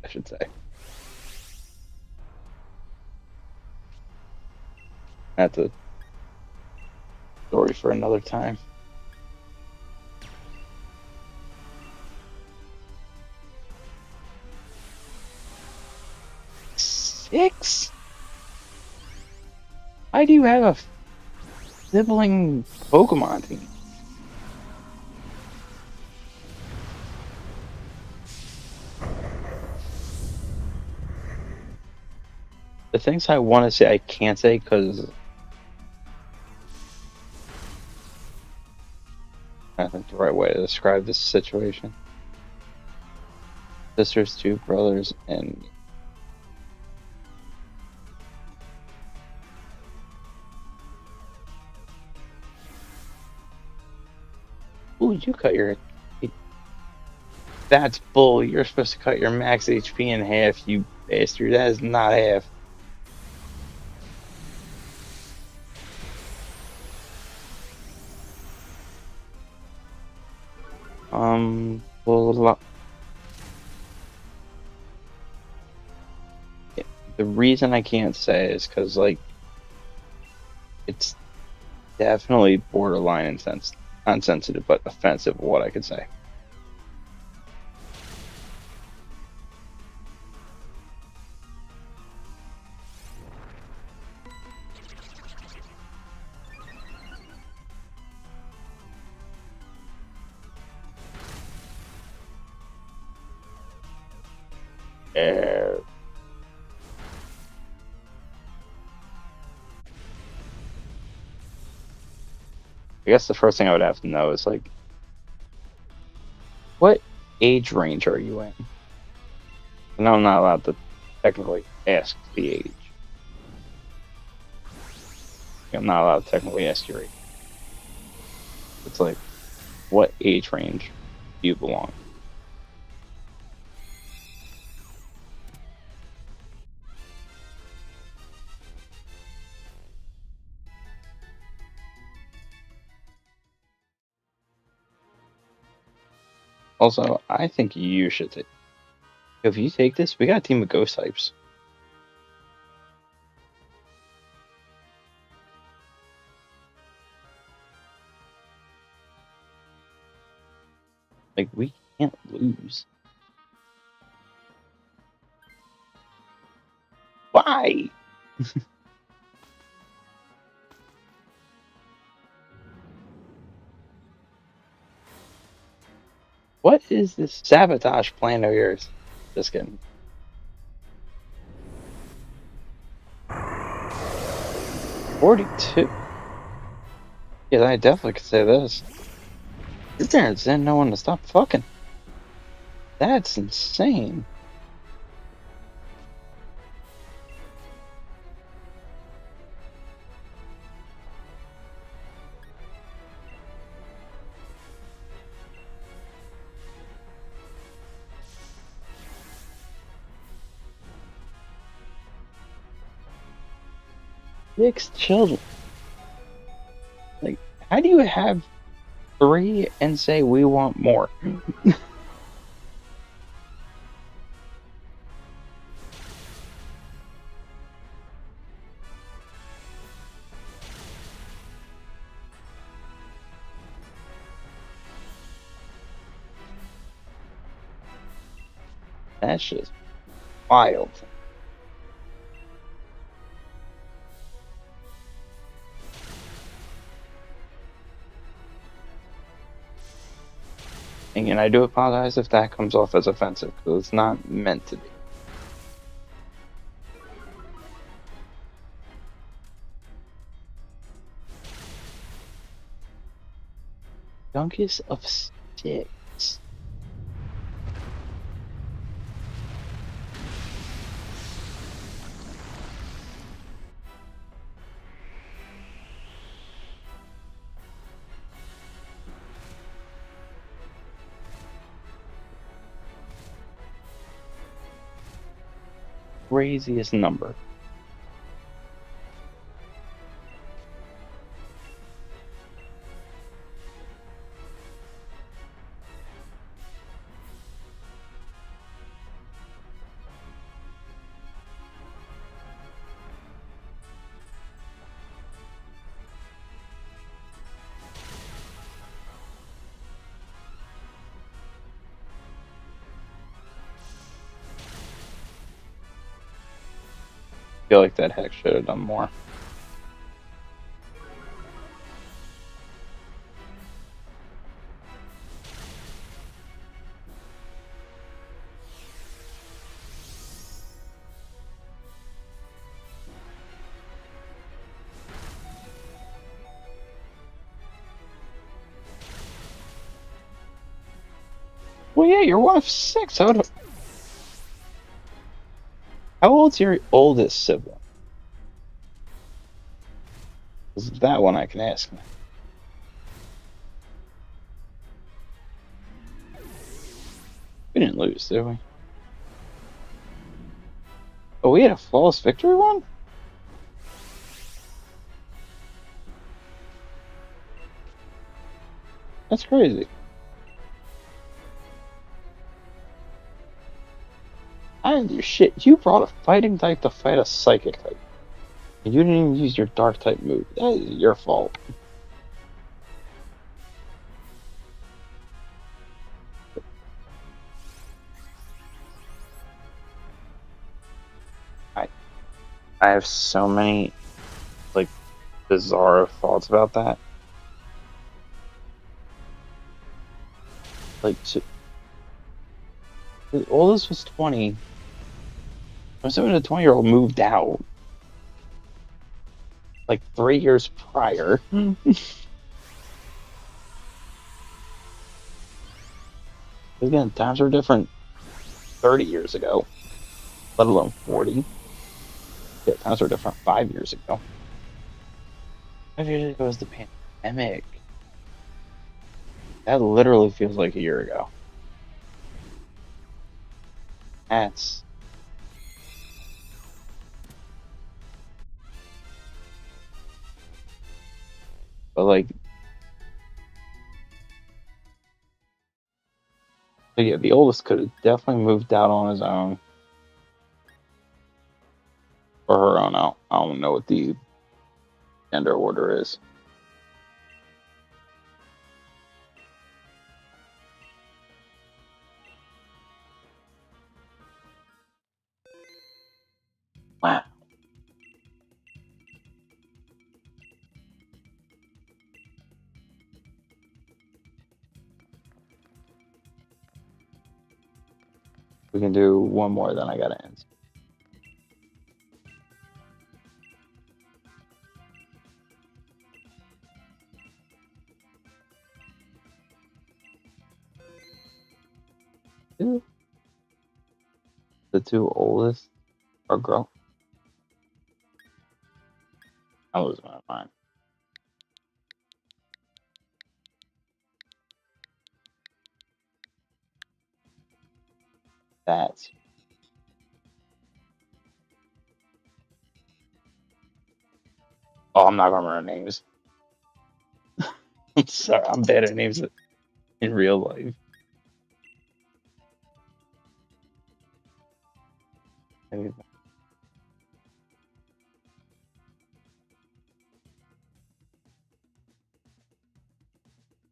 I should say. That's a story for another time. 6? Why do you have a sibling Pokemon team? The things I want to say I can't say because I think the right way to describe this situation. Sisters, 2 brothers, and ooh, you cut your. That's bull. You're supposed to cut your max HP in half, you bastard. That is not half. Well, the reason I can't say is because, like, it's definitely borderline unsensitive, but offensive, what I could say. I guess the first thing I would have to know is like, what age range are you in? I know I'm not allowed to technically ask the age. I'm not allowed to technically ask your age. It's like, what age range do you belong? Also, I think you should take. If you take this, we got a team of ghost types. Like, we can't lose. Why? What is this sabotage plan of yours? Just kidding. 42. Yeah, I definitely could say this. Your parents didn't know when to stop fucking. That's insane. Six children. Like, how do you have three and say we want more? That's just wild. And I do apologize if that comes off as offensive, because it's not meant to be. Youngest of six. Craziest number. I feel like that hex should have done more. Well, yeah, you're one of six. How old's your oldest sibling? Is that one I can ask? We didn't lose, did we? Oh, we had a flawless victory one? That's crazy. Shit, you brought a fighting type to fight a psychic type. And you didn't even use your dark type move. That is your fault. I have so many like bizarre thoughts about that. Like, so, the oldest was 20, I'm assuming a 20-year-old moved out like 3 years prior. Again, times were different 30 years ago, let alone 40. Yeah, times were different 5 years ago. 5 years ago was the pandemic. That literally feels like a year ago. That's but like but yeah, the oldest could have definitely moved out on his own or her own. I don't know what the gender order is. Wow. We can do one more, then I gotta end. The two oldest are girl. I'm losing my mind. That's I'm not gonna remember names. I'm sorry, I'm bad at names in real life.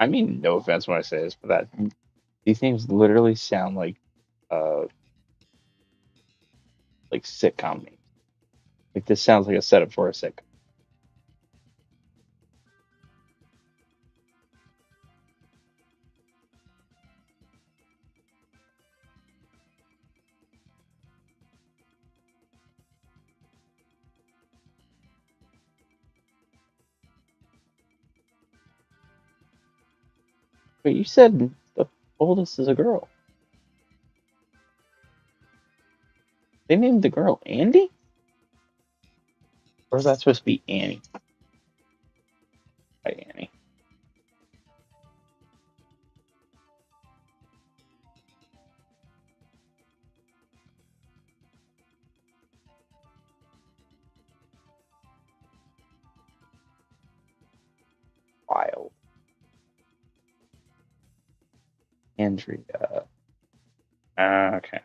I mean, no offense when I say this, but these names literally sound uh like sitcom names. Like this sounds like a setup for a sitcom. But you said the oldest is a girl. They named the girl Andy? Or is that supposed to be Annie? By Annie. Wild. Andrea. Okay.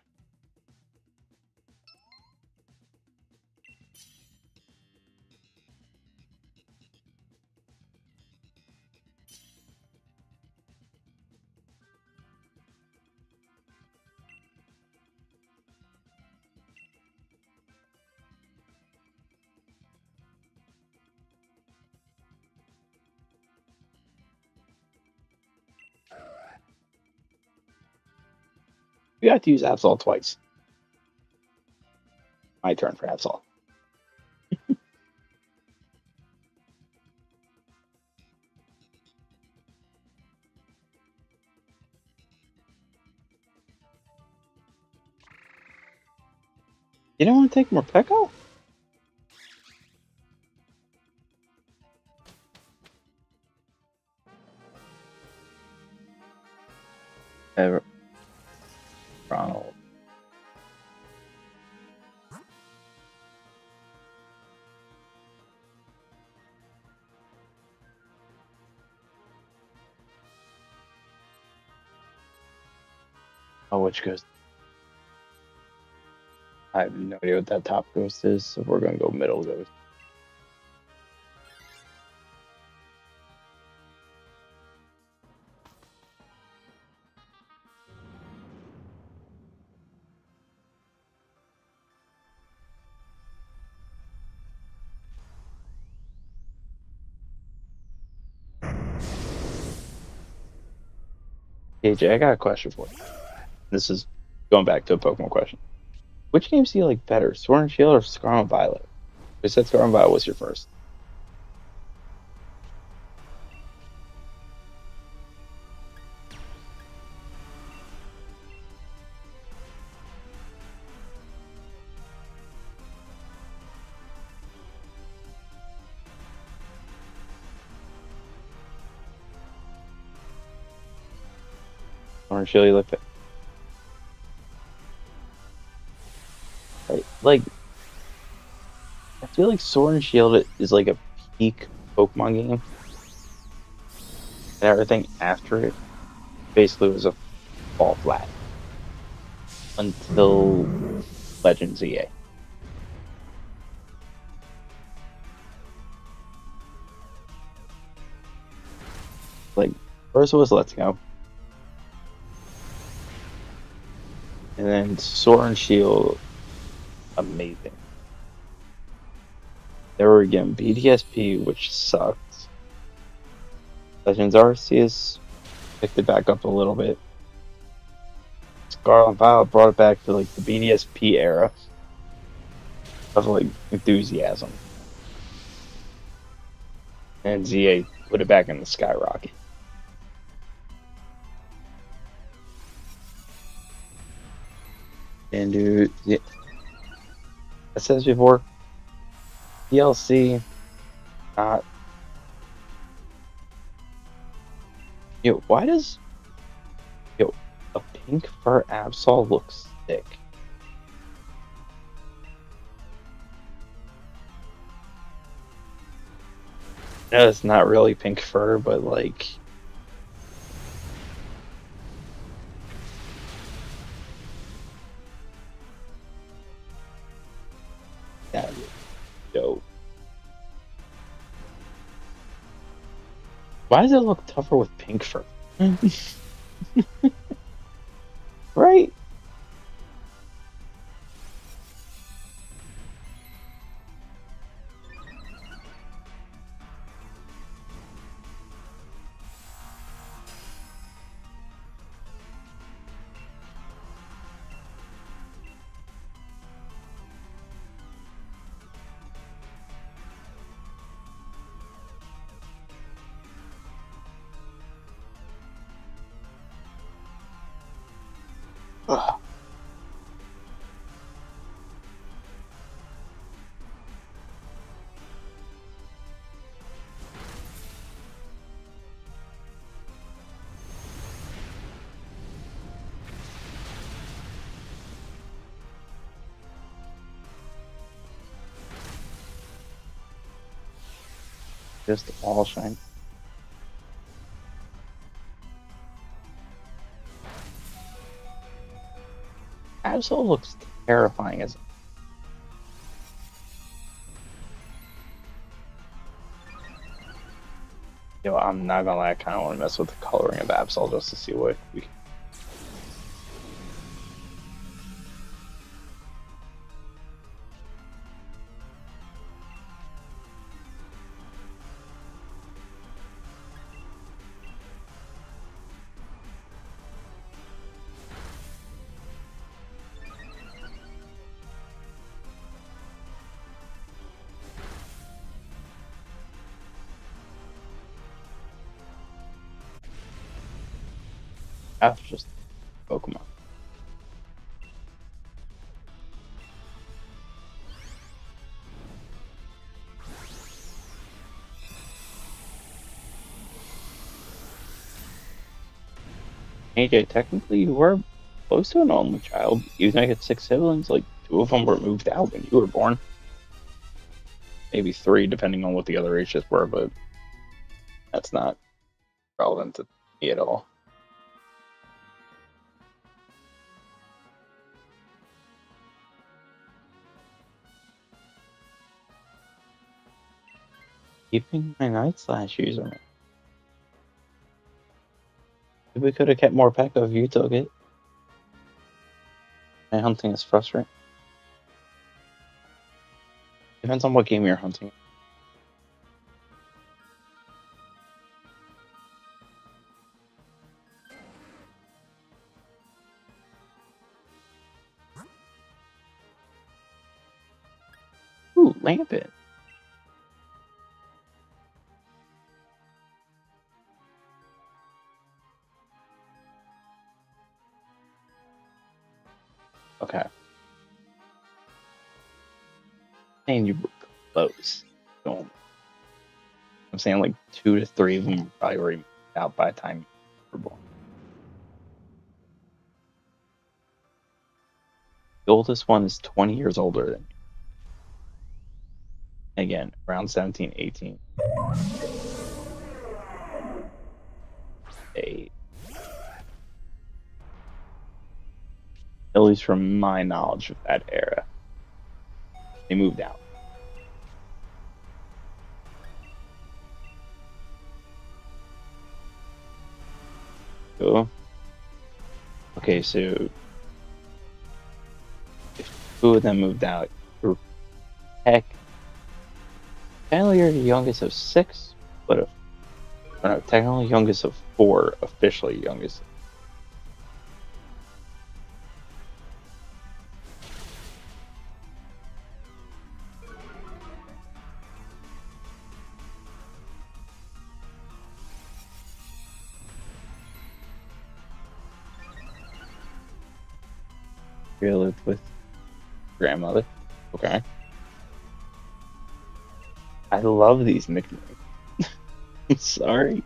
You have to use Absol twice. My turn for Absol. You don't want to take more Pecco? Ever. Ronald. Oh, which goes? I have no idea what that top ghost is, so we're gonna go middle ghost. AJ, I got a question for you. This is going back to a Pokemon question. Which games do you like better, Sword and Shield or Scarlet and Violet? You said Scarlet and Violet was your first. Sword and Shield, you like that? Right? Like, I feel like Sword and Shield is like a peak Pokemon game, and everything after it basically was a fall flat until Legends EA. Like, first was Let's Go, and then Sword and Shield, amazing. They were again BDSP, which sucks. Legends Arceus picked it back up a little bit. Scarlet and Violet brought it back to like the BDSP era of like enthusiasm, and ZA put it back in the skyrocket. And dude, yeah, I said this before, DLC, not. Why does a pink fur Absol look sick? No, it's not really pink fur, but like, that is dope. Why does it look tougher with pink fur? Right? Ugh. Just all shine. Absol looks terrifying as. I'm not gonna lie, I kind of want to mess with the coloring of Absol just to see what we can. That's just Pokemon. AJ, technically you were close to an only child. Even though you had six siblings, like two of them were moved out when you were born. Maybe three, depending on what the other ages were, but that's not relevant to me at all. Keeping my Night Slash user. We could have kept more Pekka if you took it. My hunting is frustrating. Depends on what game you're hunting. lamp in? Okay. And you were close. So, I'm saying like 2 to 3 of them were probably already moved out by the time you were born. The oldest one is 20 years older than you. Again, around 17, 18. At least from my knowledge of that era, they moved out. Cool. Okay, so if 2 of them moved out, heck, technically you're the youngest of 6, but no, technically youngest of 4, officially youngest. You lived with grandmother. Okay. I love these nicknames. I'm sorry.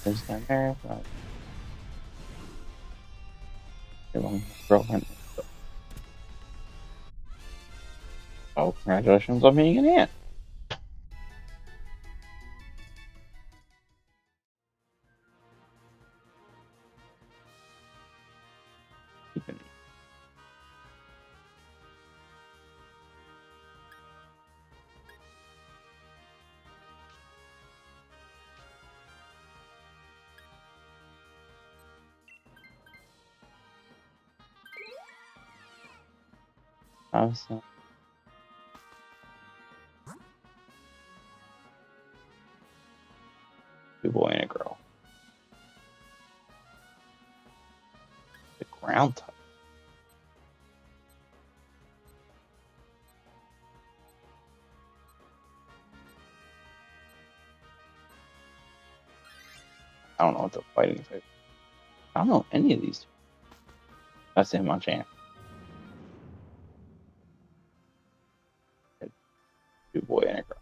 There's that marathon. Girlfriend. Oh, congratulations on being an aunt. Awesome. A boy and a girl. The ground type. I don't know what the fighting type. I don't know any of these two. That's in my chance. Two boy and a girl.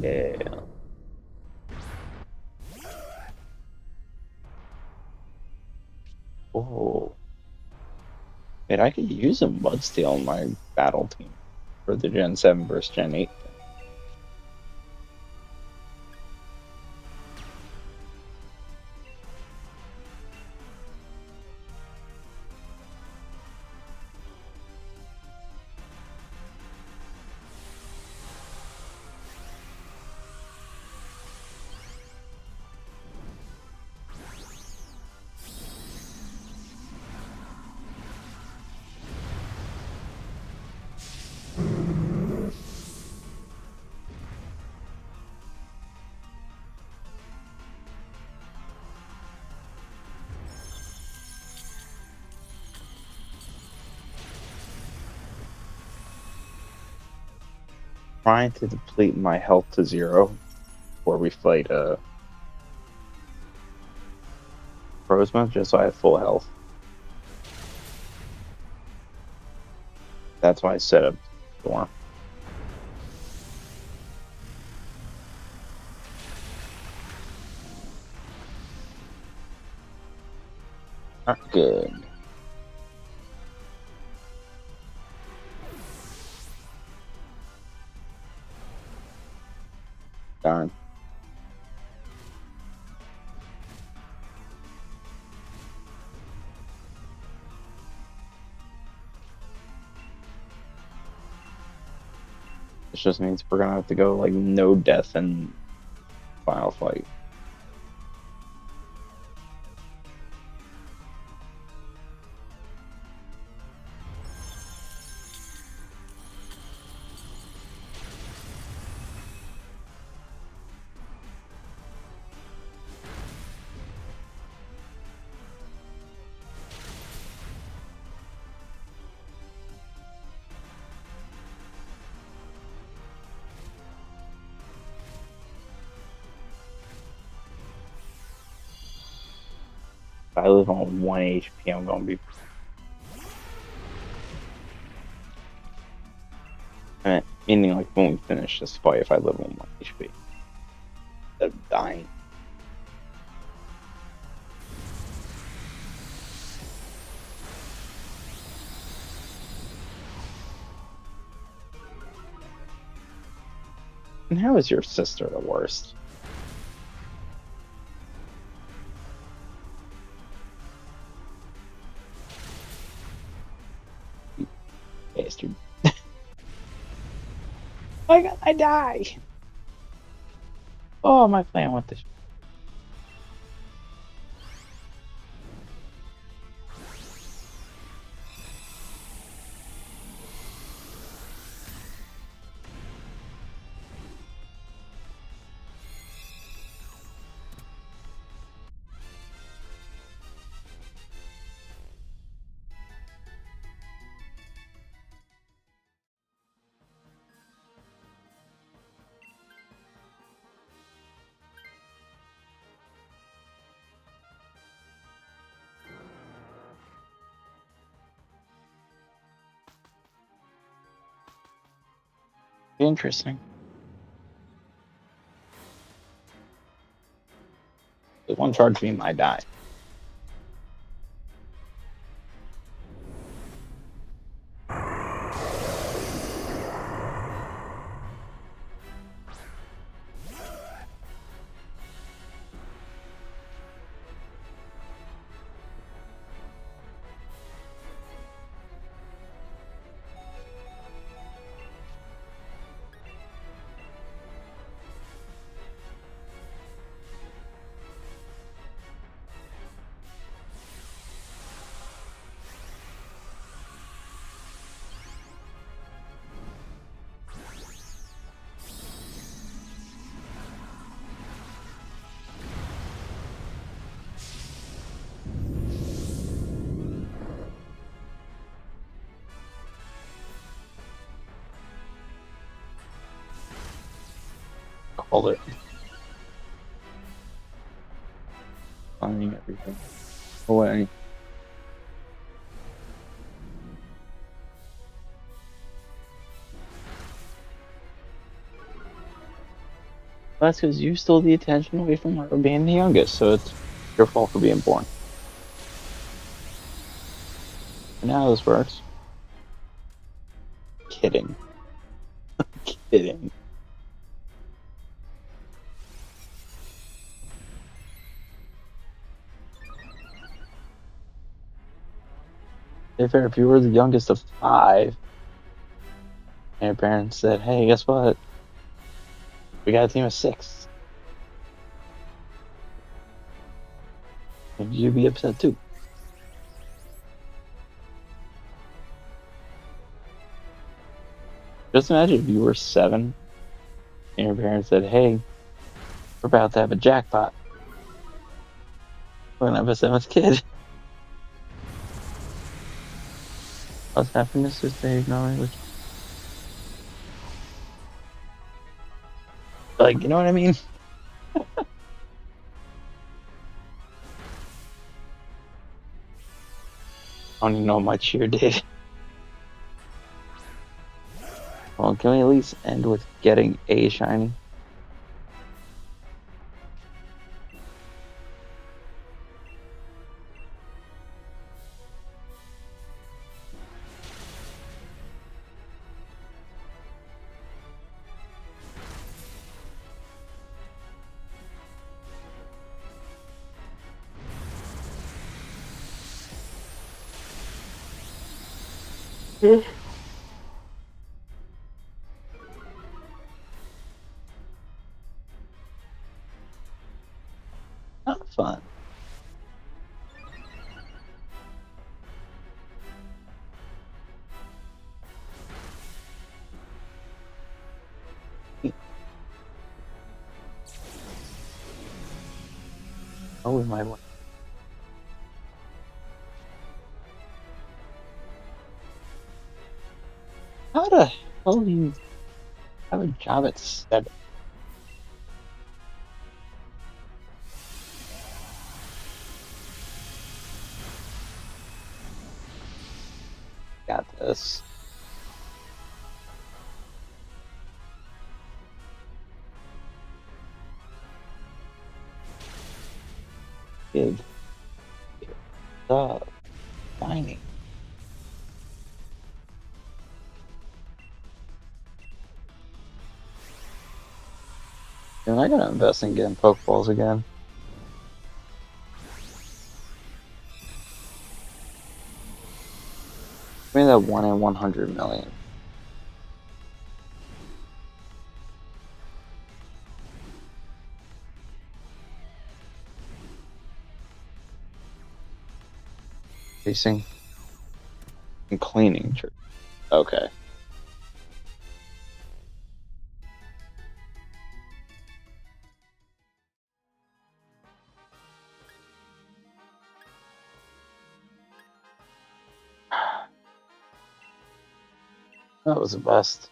Yeah. Oh. Wait, I could use a Mudsteel on my battle team for the Gen 7 versus Gen 8 thing. Trying to deplete my health to 0 before we fight Necrozma, just so I have full health. That's why I set up Storm. Not good. Darn. This just means we're gonna have to go like no death and final fight. If I live on 1 HP, I'm gonna be. Meaning like when we finish this fight, if I live on 1 HP, instead of dying. And how is your sister the worst? You bastard. Why can't I die? Oh, my plan with this. Interesting. The one charge beam, I die. Called it. Finding everything away. That's because you stole the attention away from her being the youngest, so it's your fault for being born. And now this works. Kidding. Kidding. If you were the youngest of 5, and your parents said, hey, guess what? We got a team of 6. You'd be upset too. Just imagine if you were 7 and your parents said, hey, we're about to have a jackpot. We're gonna have a 7th kid. Us happiness is the language. Like, you know what I mean? I don't even know what my cheer did. Well, can we at least end with getting a shiny? fun. Oh, we might win. How the hell do you have a job at 7? Got this. Big. Dining. And I gotta invest in getting Pokeballs again. Give me that 1 in 100 million. Facing and cleaning. Okay. That was the best.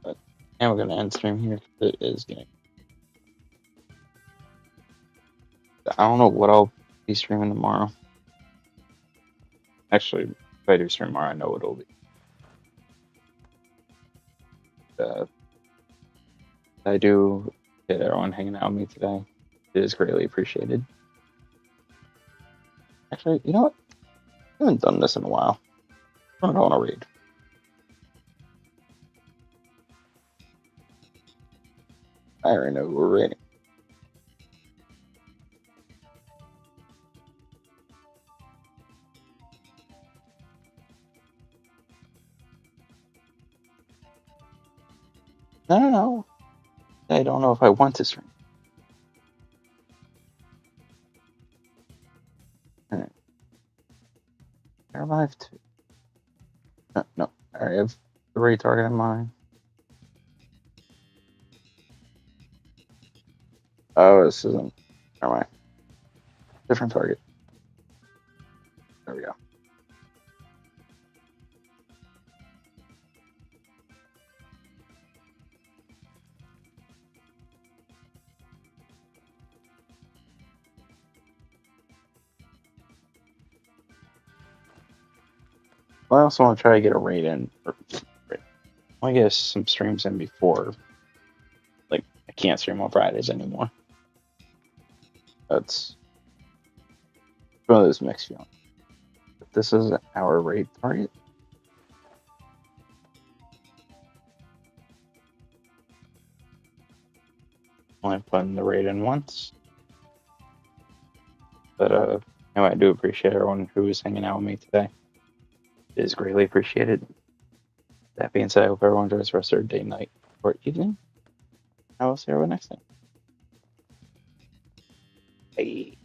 But now we're gonna end stream here because it is getting. I don't know what I'll be streaming tomorrow. Actually, if I do stream tomorrow, I know what it'll be. I do get everyone hanging out with me today. It is greatly appreciated. Actually, you know what? I haven't done this in a while. I don't want to read. I already know who we're reading. No. I don't know if I want to stream. Alright. I revive 2. No. I have 3 target in mind. Oh, this isn't. Never mind. Different target. There we go. I also want to try to get a raid in. I want to get some streams in before. Like, I can't stream on Fridays anymore. That's one of those mixed feelings. But this is our raid target. Only putting the raid in once. But anyway, I do appreciate everyone who is hanging out with me today. It is greatly appreciated. That being said, I hope everyone enjoys the rest of their day, night, or evening. I will see everyone next time. Bye.